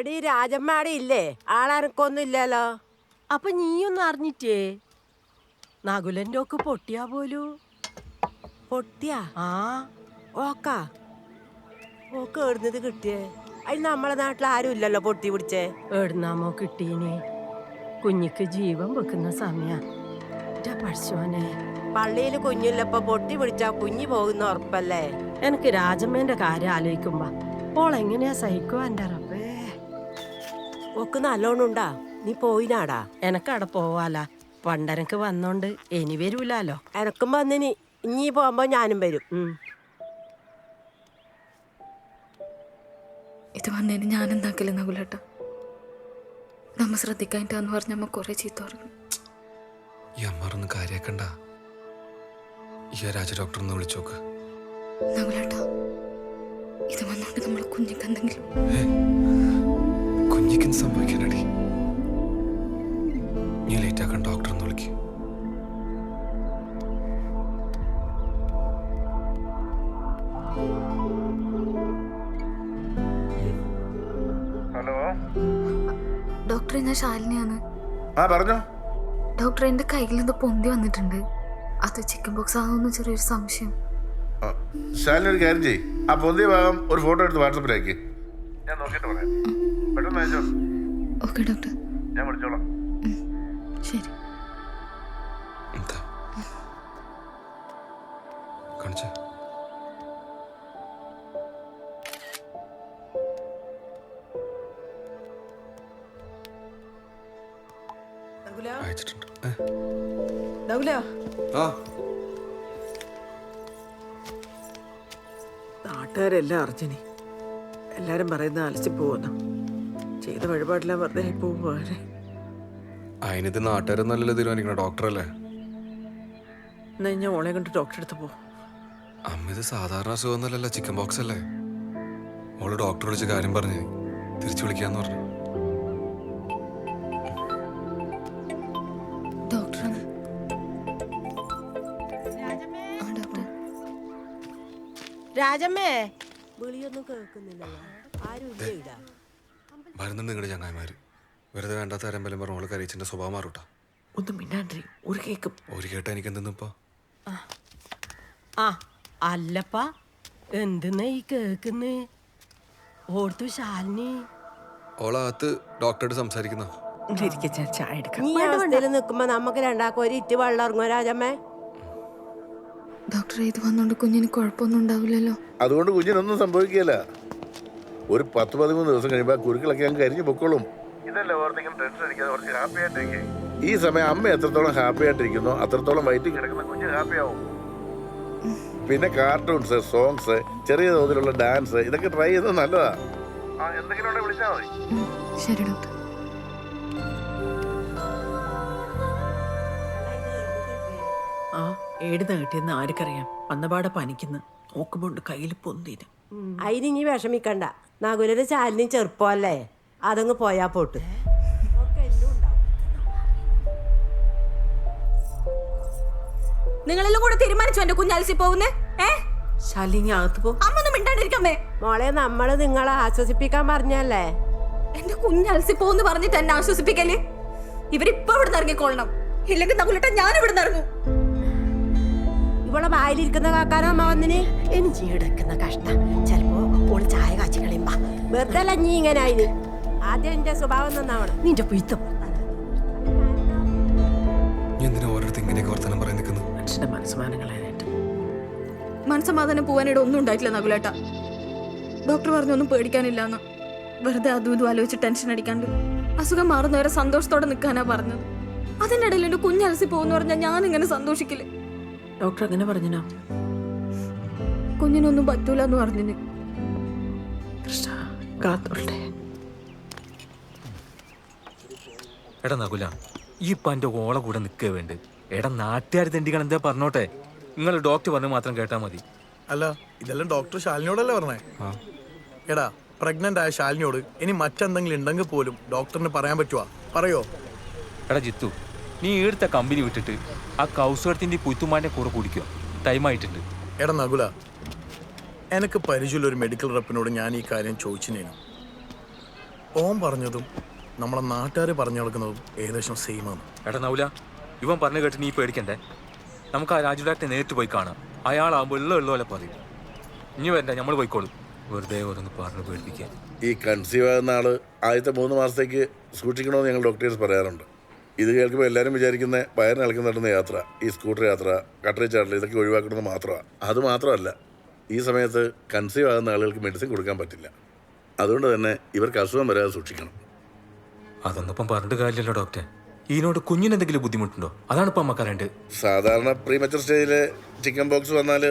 എടീ രാജമ്മാടെ ഇല്ലേ? ആളനക്കൊന്നും ഇല്ലല്ലോ. അപ്പൊ നീയൊന്നും അറിഞ്ഞിട്ടേ? നകുലന്റെ ഒക്കെ പൊട്ടിയാ പോലൂ. പൊട്ടിയാ? ആ ഓക്കാ. ഓക്ക് എവിടുന്നത് കിട്ടിയേ? അതിന് നമ്മളെ നാട്ടിൽ ആരും ഇല്ലല്ലോ പൊട്ടി പിടിച്ചേ. എവിടുന്നാമോ കിട്ടീനെ? കുഞ്ഞിക്ക് ജീവൻ വെക്കുന്ന സമയ പഠിച്ചോനെ. പള്ളിയിൽ കുഞ്ഞില്ലപ്പോ പൊട്ടി പിടിച്ചാ കുഞ്ഞി പോകുന്ന ഉറപ്പല്ലേ? എനിക്ക് രാജമ്മേന്റെ കാര്യം ആലോചിക്കുമ്പോ ഓളെങ്ങനെയാ സഹിക്കുവാ എന്റെ റബ്ബേ. ഒക്കെ നല്ലോണുണ്ടാ? നീ പോയിനാടാ? എനക്കവിടെ പോവാല. പണ്ടെനക്ക് വന്നോണ്ട് ഇനി വരൂലോ. എനക്കും വന്നിനി. ഇനി പോകുമ്പോ ഞാനും വരും. ഇത് വന്നതിന് ഞാൻ എന്താക്കില്ല നകുലേട്ട. നമ്മ ശ്രദ്ധിക്കാനിട്ടാന്ന് പറഞ്ഞ അമ്മ കുറെ ചീത്ത പറഞ്ഞു. ഈ അമ്മാറൊന്നും കാര്യാക്കണ്ട. ഈ രാജ ഡോക്ടറിനെ വിളിച്ചോക്ക്. നകുലേട്ട, ഇത് വന്നോണ്ട് നമ്മളെ കുഞ്ഞിക്ക് എന്തെങ്കിലും കുഞ്ഞിക്ക് സംഭവിക്കാനടി. നീ ലേറ്റ് ആക്കാൻ ഡോക്ടറെന്ന് വിളിക്കും. ഹലോ ഡോക്ടർ, ഞാൻ ശാലിനിയാണ്. പറഞ്ഞോ. ഡോക്ടർ, എന്റെ കയ്യിൽ നിന്ന് പൊന്തി വന്നിട്ടുണ്ട്. അത് ചിക്കൻ ബോക്സ് ആണെന്ന് ചെറിയൊരു സംശയം. ശാലിനി ഒരു കാര്യം ചെയ്യ്. ആ പൊന്തിയ ഭാഗം ഒരു ഫോട്ടോ എടുത്ത് വാട്സപ്പിലേക്ക്. ഞാൻ നോക്കിയിട്ട് പറയാം. പെട്ടെന്ന് അയച്ചോ. ഓക്കെ ഡോക്ടർ, ഞാൻ വിളിച്ചോളാം. ശരി. കാണിച്ചേ. അയച്ചിട്ടുണ്ട്. നാട്ടുകാരെല്ലാം അറിഞ്ഞിനി. എല്ലാരും പറയുന്ന അലസി പോകുന്നു. ചെയ്ത വഴിപാടെല്ലാം വെറുതെ പോകുമ്പോ അതിനിത് നാട്ടുകാരൊന്നല്ലല്ലോ തീരുമാനിക്കണം, ഡോക്ടറല്ലേ? എന്നാ ഞാൻ ഓളെ കൊണ്ട് ഡോക്ടറെ അടുത്ത് പോ. അമ്മ ഇത് സാധാരണ അസുഖമൊന്നുമല്ലല്ലോ, ചിക്കൻ ബോക്സ് അല്ലേ? ഓള് ഡോക്ടർ വിളിച്ച കാര്യം പറഞ്ഞ് തിരിച്ചു വിളിക്കാന്ന് പറഞ്ഞു. ഡോക്ടറാണ്. രാജമ്മേ വിളിയൊന്നും കേൾക്കുന്നില്ലല്ലോ. ആരും ഇല്ല ഇവിടെ. വരുന്നുണ്ട് നിങ്ങളുടെ ചങ്ങായിമാര്. വെറുതെ വേണ്ടാത്ത ആരമ്പലം പറഞ്ഞ ഓള് കരയിച്ചിന്റെ സ്വഭാവം മാറൂട്ടാ. ഒന്നും മിണ്ടാണ്ടി ഒരു കേക്കും. ഒരു കേട്ട എനിക്ക് എന്തെന്നിപ്പോ? ആ അല്ലപ്പാ എന്തെന്നാ ഈ കേക്കുന്നേ? ഓർത്തു ശാലിനി ഓളകത്ത് ഡോക്ടറോട് സംസാരിക്കുന്ന. നീ അവസ്ഥയിൽ നിൽക്കുമ്പോ നമുക്ക് രണ്ടാക്കും ഒരു ഇറ്റ് വെള്ളം ഇറങ്ങുമോ രാജമ്മേ? ഡോക്ടറെ ഇത് വന്നോണ്ട് കുഞ്ഞിന് കുഴപ്പമൊന്നും ഉണ്ടാവില്ലല്ലോ? അതുകൊണ്ട് കുഞ്ഞിനൊന്നും സംഭവിക്കില്ല. ഒരു 10-13 ദിവസം കഴിയുമ്പോൾ കുരുക്കളൊക്കെ അങ്ങ് കരിഞ്ഞു പൊക്കോളും. ഇതല്ലേ ഓർത്തിങ്ങനെ ടെൻഷൻ അടിക്കാതെ കുറച്ച് ഹാപ്പി ആയിട്ടിരിക്കും. ഈ സമയം അമ്മ എത്രത്തോളം ഹാപ്പി ആയിട്ടിരിക്കുന്നോ അത്രത്തോളം വയറ്റിൽ കിടക്കുന്ന കുഞ്ഞ് ഹാപ്പി ആവും. പിന്നെ കാർട്ടൂൺസ്, സോങ്സ്, ചെറിയ തോതിലുള്ള ഡാൻസ് ഇതൊക്കെ ട്രൈ ചെയ്യുന്നത് നല്ലതാ. എന്തെങ്കിലും ഉണ്ടെങ്കിൽ വിളിച്ചാൽ മതി. ശരി ഡോക്ടർ. ആ ഏടുന്ന കിട്ടിയെന്ന് ആർക്കറിയാം. വന്നപാടെ പനിക്കുന്നു. നോക്കുമ്പോണ്ട് കയ്യിൽ പൊന്തിന്. അതിനി വിഷമിക്കണ്ട. നകുലര് ശാലിനി ചെറുപ്പമല്ലേ, അതങ്ങ് പോയാ പോട്ട്. നിങ്ങളെല്ലാം കൂടെ തീരുമാനിച്ചു എന്റെ കുഞ്ഞാലിസി പോകുന്നേ? ശാലിനി അകത്ത് പോ. അമ്മൊന്നും മിണ്ടാണ്ടിരിക്കമ്മേ. മോളെ നമ്മള് നിങ്ങളെ ആശ്വസിപ്പിക്കാൻ പറഞ്ഞല്ലേ. എന്റെ കുഞ്ഞാലിസി പോകുന്നു പറഞ്ഞിട്ട് എന്നെ ആശ്വസിപ്പിക്കല്ലേ? ഇവരിപ്പോ ഇവിടെ ഇറങ്ങിക്കൊള്ളണം, ഇല്ലെങ്കിൽ നകുലേട്ട ഞാൻ ഇവിടെ ഇറങ്ങും. ഇവളെ വായിലിരിക്കുന്ന കാക്കാനോ അമ്മ വന്നിന് എനിക്ക് എടുക്കുന്ന കഷ്ടം. ചിലപ്പോ ഓള് ചായ കാച്ചി കളിയുമ്പോ വെറുതെ അല്ല നീ ഇങ്ങനെ ആയിന്. ആദ്യം എന്റെ സ്വഭാവം നന്നാവണം. നിന്റെ പിത്തം മനുഷ്യന്റെ മനസ്സമാനങ്ങളായിട്ട് മനസ്സമാധാനം പോവാനിടെ ഒന്നും ഉണ്ടായിട്ടില്ല നകുലേട്ട. ഡോക്ടർ പറഞ്ഞൊന്നും പേടിക്കാനില്ലാന്ന്. വെറുതെ അതും ഇതും ആലോചിച്ച് ടെൻഷൻ അടിക്കാണ്ട് അസുഖം മാറുന്നവരെ സന്തോഷത്തോടെ നിൽക്കാനാ പറഞ്ഞത്. അതിനിടയിൽ എന്റെ കുഞ്ഞലസി പോകുന്ന പറഞ്ഞാൽ ഞാൻ ഇങ്ങനെ സന്തോഷിക്കില്ലേ? ഡോക്ടർ അങ്ങനെ പറഞ്ഞോ? കുഞ്ഞിനൊന്നും പറ്റൂല എന്ന് പറഞ്ഞിന്. എടാ നകുല, ഈ ഇപ്പൊ എന്റെ ഓളെ കൂടെ നിൽക്കേ വേണ്ട. എടാ നാട്ടുകാർ തെണ്ടികൾ എന്താ പറഞ്ഞോട്ടെ, നിങ്ങൾ ഡോക്ടർ പറഞ്ഞു മാത്രം കേട്ടാ മതി. അല്ല ഇതെല്ലാം ഡോക്ടർ ശാലിനിയോടല്ലേ പറഞ്ഞേ? എടാ പ്രഗ്നന്റ് ആയ ശാലിനിയോട് ഇനി മറ്റെന്തെങ്കിലും ഉണ്ടെങ്കിൽ പോലും ഡോക്ടറിന് പറയാൻ പറ്റുവാ? പറയോ? എടാ ജിത്തു, നീ ഈടുത്ത കമ്പനി വിട്ടിട്ട് ആ കൗസുകത്തിന്റെ പുത്തുമാന്റെ കൂടെ കുടിക്കുക. ടൈം ആയിട്ടുണ്ട്. എടാ നകുല, എനിക്ക് പരിചയമുള്ള ഒരു മെഡിക്കൽ റെപ്പിനോട് ഞാൻ ഈ കാര്യം ചോദിച്ചിനേനു. ഓൻ പറഞ്ഞതും നമ്മളെ നാട്ടുകാർ പറഞ്ഞു നടക്കുന്നതും ഏകദേശം സെയിം ആണ്. എടാ നൗല, ഇവൻ പറഞ്ഞു കേട്ട് നീ പേടിക്കണ്ടേ. നമുക്ക് ആ രാജു ഡാക്ടറെ നേരിട്ട് പോയി കാണാം. അയാളാകുമ്പോൾ ഉള്ള പറയും. ഇനി വരണ്ട, നമ്മൾ പോയിക്കോളും. വെറുതെ ഓരോന്ന് പറഞ്ഞു പേടിപ്പിക്കാൻ. ഈ കൺസീവ് ആകുന്ന ആള് ആദ്യത്തെ 3 മാസത്തേക്ക് സൂക്ഷിക്കണമെന്ന് ഞങ്ങൾ ഡോക്ടേഴ്സ് പറയാറുണ്ട്. ഇത് കേൾക്കുമ്പോൾ എല്ലാവരും വിചാരിക്കുന്ന വയറിന് ഇളക്കി നടന്ന യാത്ര, ഈ സ്കൂട്ടർ യാത്ര, കട്ടറി ചാടൽ ഇതൊക്കെ ഒഴിവാക്കണമെന്ന് മാത്രമാണ്. അത് മാത്രമല്ല, ഈ സമയത്ത് കൺസീവ് ആകുന്ന ആളുകൾക്ക് മെഡിസിൻ കൊടുക്കാൻ പറ്റില്ല. അതുകൊണ്ട് തന്നെ ഇവർക്ക് അസുഖം വരാതെ സൂക്ഷിക്കണം. അതൊന്നും ഇപ്പം പറഞ്ഞിട്ട് കാര്യമില്ലല്ലോ ഡോക്ടർ. ഇതിനോട് കുഞ്ഞിന് എന്തെങ്കിലും ബുദ്ധിമുട്ടുണ്ടോ? അതാണ് ഇപ്പം അമ്മ അറിയേണ്ടത്. സാധാരണ പ്രീമച്ചർ സ്റ്റേജിൽ ചിക്കൻ ബോക്സ് വന്നാൽ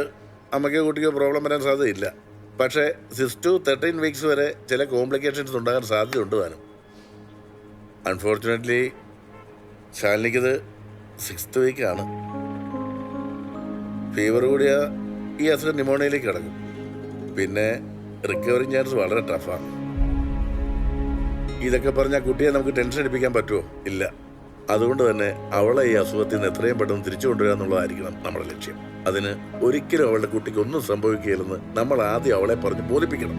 അമ്മയ്ക്കോ കുട്ടിക്കോ പ്രോബ്ലം വരാൻ സാധ്യതയില്ല. പക്ഷേ 6 to 13 വീക്സ് വരെ ചില കോംപ്ലിക്കേഷൻസ് ഉണ്ടാകാൻ സാധ്യതയുണ്ട് താനും. Unfortunately ശാലിനിക്കത് 6th വീക്കാണ്. ഫീവർ കൂടിയ ഈ അസുഖം ന്യൂമോണിയയിലേക്ക് കിടക്കും. പിന്നെ റിക്കവറിങ് ചാൻസ് വളരെ ടഫാണ്. ഇതൊക്കെ പറഞ്ഞാൽ കുട്ടിയെ നമുക്ക് ടെൻഷൻ അടിപ്പിക്കാൻ പറ്റുമോ? ഇല്ല. അതുകൊണ്ട് തന്നെ അവളെ ഈ അസുഖത്തിൽ നിന്ന് എത്രയും പെട്ടെന്ന് തിരിച്ചു കൊണ്ടുവരിക എന്നുള്ളതായിരിക്കണം നമ്മുടെ ലക്ഷ്യം. അതിന് ഒരിക്കലും അവളുടെ കുട്ടിക്ക് ഒന്നും സംഭവിക്കുകയില്ലെന്ന് നമ്മൾ ആദ്യം അവളെ പറഞ്ഞ് ബോധിപ്പിക്കണം.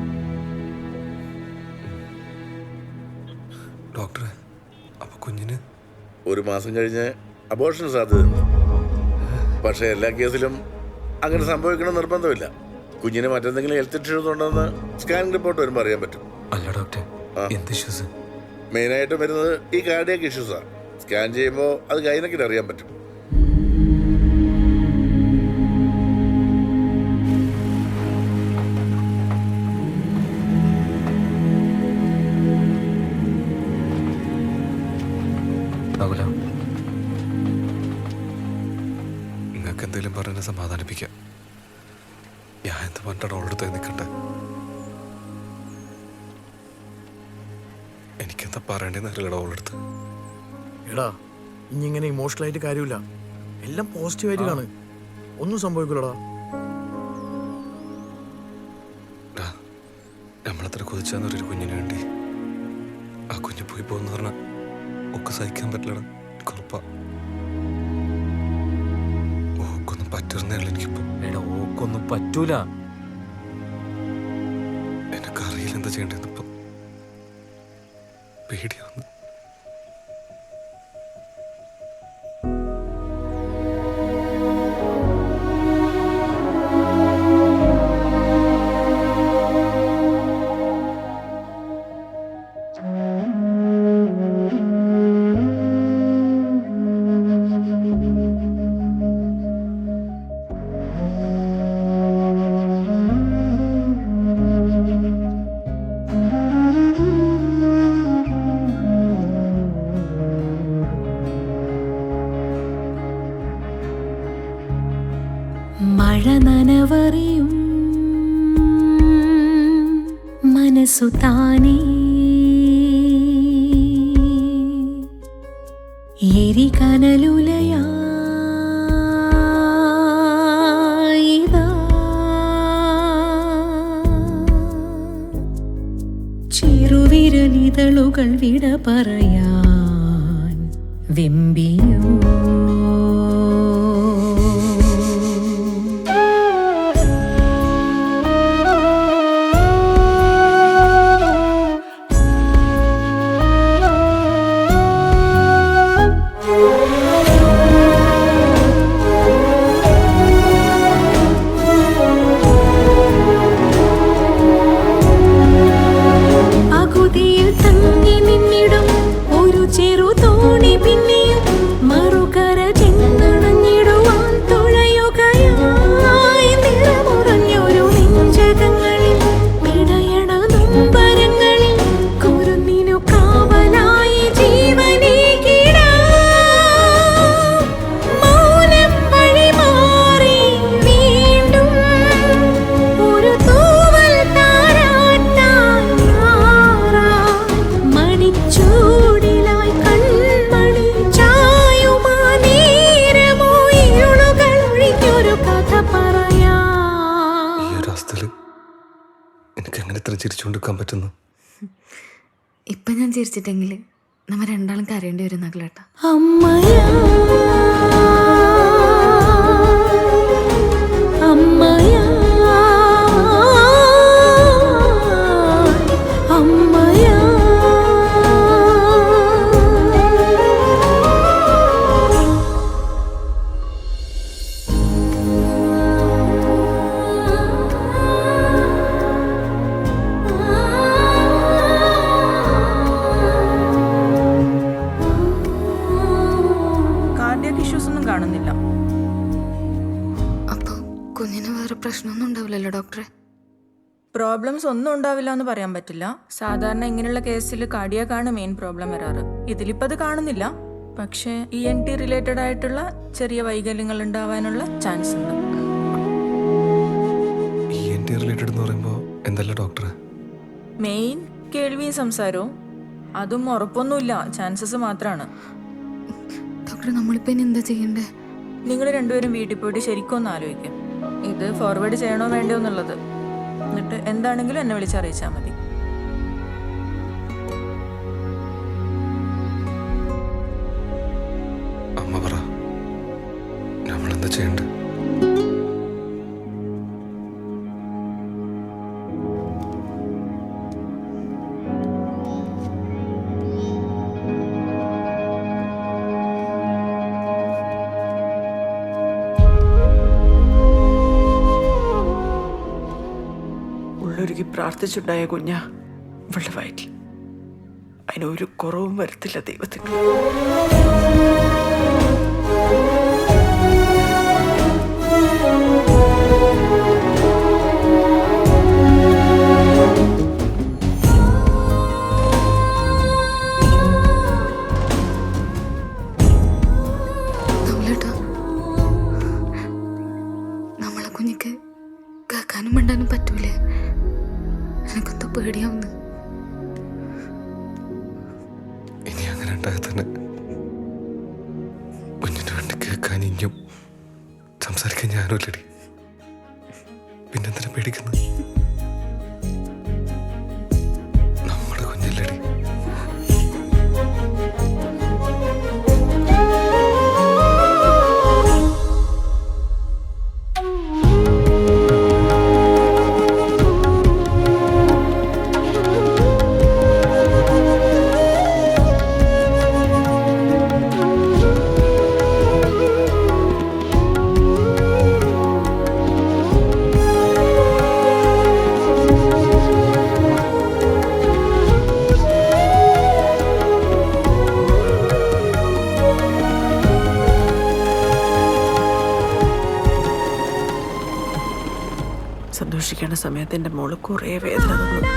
ഡോക്ടറെ, അപ്പൊ കുഞ്ഞിന് 1 മാസം കഴിഞ്ഞ് അബോർഷൻ സാധ്യതയുണ്ട്. പക്ഷേ എല്ലാ കേസിലും അങ്ങനെ സംഭവിക്കണം നിർബന്ധമില്ല. കുഞ്ഞിന് മറ്റെന്തെങ്കിലും ഹെൽത്ത് ഇഷ്യൂസ് ഉണ്ടെന്ന് സ്കാനിംഗ് റിപ്പോർട്ട് വരുമ്പോൾ അറിയാൻ പറ്റും. അല്ല ഡോക്ടർ, എന്ത് ഇഷ്യൂസ്? മെയിനായിട്ട് വരുന്നത് ഈ കാർഡിയാക് ഇഷ്യൂസാണ്. സ്കാൻ ചെയ്യുമ്പോൾ അത് ഗൈനക്കിന് അറിയാൻ പറ്റും. നിങ്ങൾക്ക് എന്തെങ്കിലും പറഞ്ഞ് സമാധാനിപ്പിക്കാം. ഞാൻ എന്ത് പറഞ്ഞിട്ടാണ് അവളുടെ നിൽക്കട്ടെ? എനിക്കെന്താ പറയേണ്ടതെന്ന് അറിയില്ലടാ അവളടുത്ത്. എടാ ഇനി ഇങ്ങനെ ഇമോഷണൽ ആയിട്ട് കാര്യമില്ല. എല്ലാം പോസിറ്റീവായിട്ട് കാണും. ഒന്നും സംഭവിക്കില്ലടാ. നമ്മളത്ര കൊതിച്ചാന്നൊരു കുഞ്ഞിന് വേണ്ടി ആ കുഞ്ഞ് പോയി പോകുന്ന പറഞ്ഞാൽ ഒക്കെ സഹിക്കാൻ പറ്റില്ലടാ. കുഴപ്പ ഓക്കൊന്നും പറ്റുന്നേ ഉള്ളൂ എനിക്കിപ്പോ. എടാ ഓക്കൊന്നും പറ്റൂല. എനിക്ക് അറിയില്ല എന്താ ചെയ്യേണ്ടത്. ഇപ്പം പേടിയാവുന്നു. മഴ നനവറിയും മനസ്സു താനേ എരികനലുലയായിതാ ചെറുവിരലിതളുകൾ വിട പറയാൻ വെമ്പിയോ. ചിരിച്ചുകൊണ്ടിരിക്കാൻ പറ്റുന്നു. ഇപ്പൊ ഞാൻ ചിരിച്ചിട്ടെങ്കിൽ നമ്മ രണ്ടാളും കരയേണ്ടി വരും നഗലേട്ടാ. അമ്മയാ അമ്മയാ അമ്മയാ കാണുന്നില്ല. അപ്പൊ കുഞ്ഞിന് വേറെ പ്രശ്നമൊന്നും ഉണ്ടാവില്ലല്ലോ ഡോക്ടറെ? പ്രോബ്ലംസ് ഒന്നും ഉണ്ടാവില്ല എന്ന് പറയാൻ പറ്റില്ല. സാധാരണ ഇങ്ങനെയുള്ള കേസിൽ കാർഡിയാക്കാണ് മെയിൻ പ്രോബ്ലം വരാറ്. ഇതിലിപ്പോൾ അത് കാണുന്നില്ല, പക്ഷേ ENT റിലേറ്റഡ് ആയിട്ടുള്ള ചെറിയ വൈകല്യങ്ങൾ ഉണ്ടാവാനുള്ള ചാൻസ് ഉണ്ട്. ENT റിലേറ്റഡ് എന്ന് പറയുമ്പോൾ എന്തല്ല ഡോക്ടറെ? മെയിൻ കേൾവിയും സംസാരവും. അതും ഉറപ്പൊന്നുമില്ല, ചാൻസസ് മാത്രമാണ്. ഡോക്ടർ നമ്മളിപ്പോൾ ഇനി എന്താ ചെയ്യണ്ടേ? നിങ്ങൾ രണ്ടുപേരും വീട്ടിൽ പോയിട്ട് ശരിക്കും ഒന്ന് ആലോചിക്കാം, ഇത് ഫോർവേഡ് ചെയ്യണോ വേണ്ടോ എന്നുള്ളത്. എന്നിട്ട് എന്താണെങ്കിലും എന്നെ വിളിച്ചറിയിച്ചാൽ മതി. അമ്മ പറ, നമ്മളെന്താ ചെയ്യണ്ടേ? ഉള്ളൊരുക്കി പ്രാർത്ഥിച്ചുണ്ടായ കുഞ്ഞ ഇവളുടെ വയറ്റിൽ. അതിനൊരു കുറവും വരത്തില്ല ദൈവത്തിന്. നമ്മളെ കുഞ്ഞിക്ക് കേൾക്കാനും മിണ്ടാനും പറ്റൂലേ? എനിക്കൊന്നും പേടിയാവുന്നു. ഇനി അങ്ങനെ ഉണ്ടായാൽ തന്നെ കുഞ്ഞിന് വേണ്ടി കേൾക്കാൻ ഇനിയും സംസാരിക്കാൻ ഞാനും ഇല്ലടി. പിന്നെന്തിനാ പേടിക്കുന്നത്? നമ്മുടെ കുഞ്ഞില്ലടി. സന്തോഷിക്കേണ്ട സമയത്ത് എൻ്റെ മോള് കുറേ വേദന തന്നു.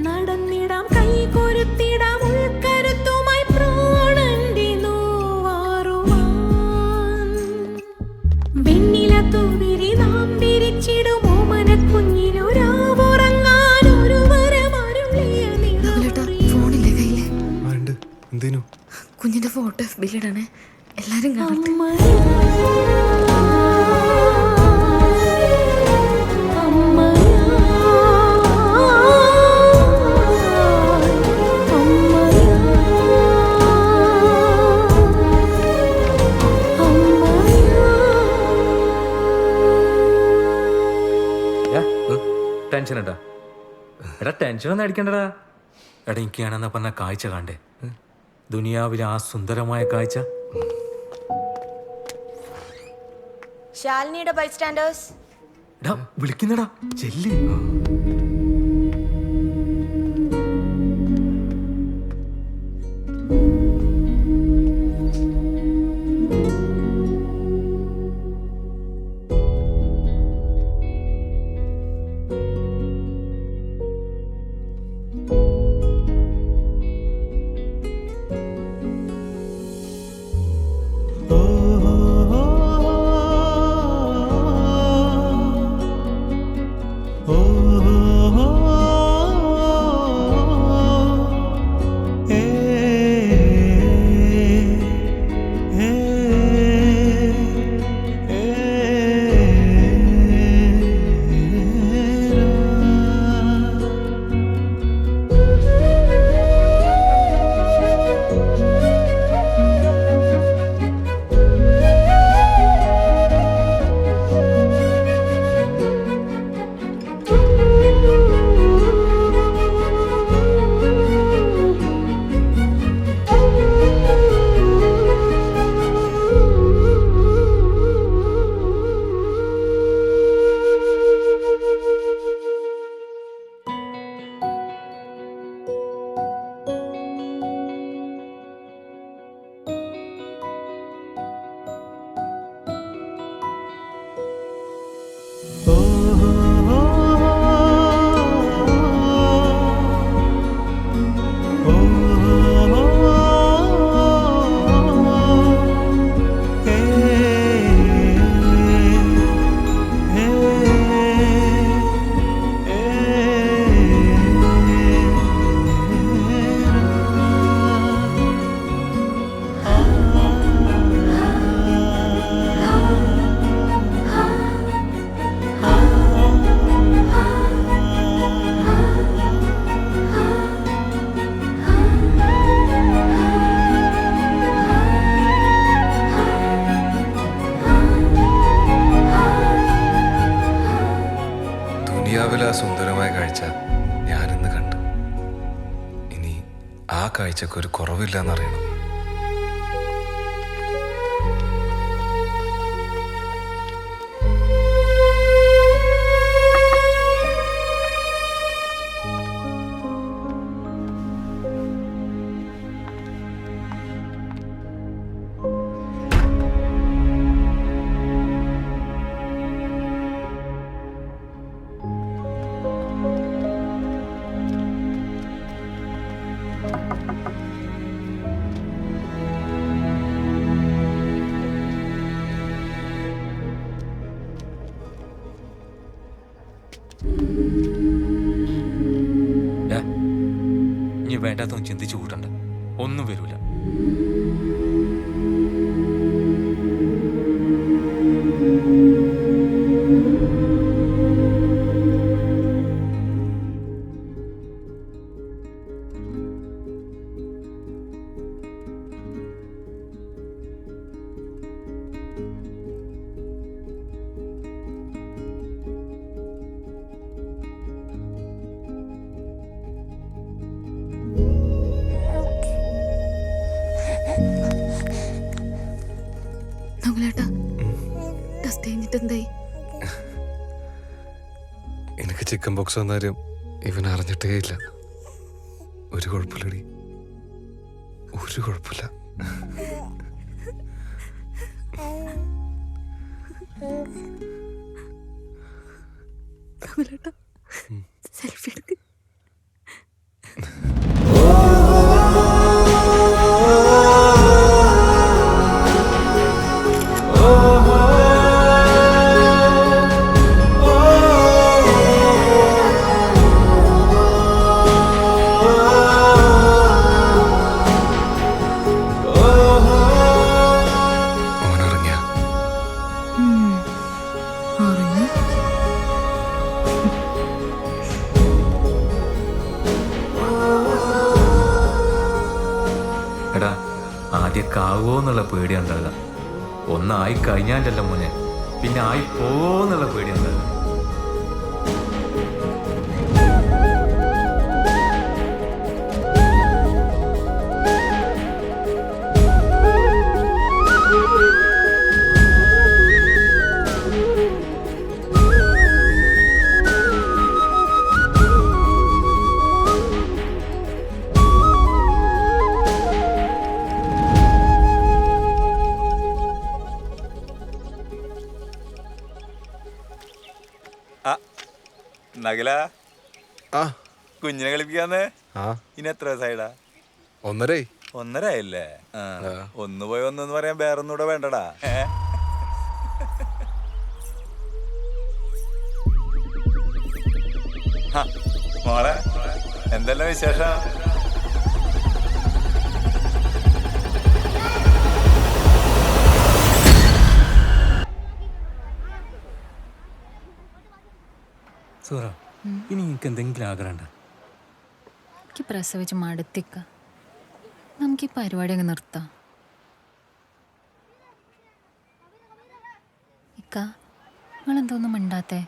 നടന്നിടാം കൈ കൊരുത്തിടാം ഉൾക്കരുത്തുമായി പ്രാണന്റെ നോവാറുവാൻ വെണ്ണില തൂവിരി നാം വിരിച്ചിടും ഓമന കുഞ്ഞിനൊരാവുറങ്ങാൻ ഒരു വരമരുളിയ ഫോണില്ലേ കയ്യില്? എന്തേനു? കുഞ്ഞിന്റെ ഫോട്ടോ FB-ലിടണേ, എല്ലാരും കാണട്ടെ. ടെൻഷൻ ഉണ്ടാ? എടാ ടെൻഷൻ ഒന്നും അടിക്കണ്ടടാ. എടാ എനിക്കാണെന്നാ പറഞ്ഞ കാഴ്ച കാണണ്ടേ? ദുനിയാവിലെ ആ സുന്ദരമായ കാഴ്ച. ശാലിനിയുടെ ബൈസ്റ്റാൻഡേഴ്സ് വിളിക്കുന്നടാ, ചെല്ല്. ദുനിയാവിലെ ആ സുന്ദരമായ കാഴ്ച ഞാനിന്ന് കണ്ടു. ഇനി ആ കാഴ്ചക്ക് ഒരു കുറവില്ല എന്നറിയണം. ഇനി വേണ്ടാത്തൊന്നും ചിന്തിച്ചു കൂട്ടണ്ട, ഒന്നും വരൂല. എനിക്ക് ചിക്കൻ ബോക്സ് വന്നാലും ഇവൻ അറിഞ്ഞിട്ടേ ഇല്ല. ഒരു കുഴപ്പമില്ലടി. ഒരു കുഴപ്പമില്ല. സെൽഫി എടുക്ക്. എടാ ആദ്യമൊക്കെ ആവുമോ എന്നുള്ള പേടിയുണ്ടാകുക. ഒന്നായി കഴിഞ്ഞാലല്ലോ മോനെ, പിന്നെ ആയി പോവോന്നുള്ള പേടിയുണ്ടാകുക. നഗല കുഞ്ഞിനെ കളിപ്പിക്കാന്ന്. ഇനി എത്ര വയസ്സായിടാ? 1.5. 1.5 ആയില്ലേ? ഒന്ന് പോയി ഒന്നെന്ന് പറയാൻ വേറൊന്നുകൂടെ വേണ്ടടാ. മോളെ എന്തെല്ലാം വിശേഷം? സൂറ, ഇനി എനിക്ക് എന്തെങ്കിലും ആഗ്രഹമുണ്ടോ? എനിക്ക് പ്രസവിച്ച് മടുത്തിക്ക. നമുക്ക് ഈ പരിപാടി അങ്ങ് നിർത്താം. ഇക്ക, നിങ്ങളെന്തോന്നും മിണ്ടാത്തേ?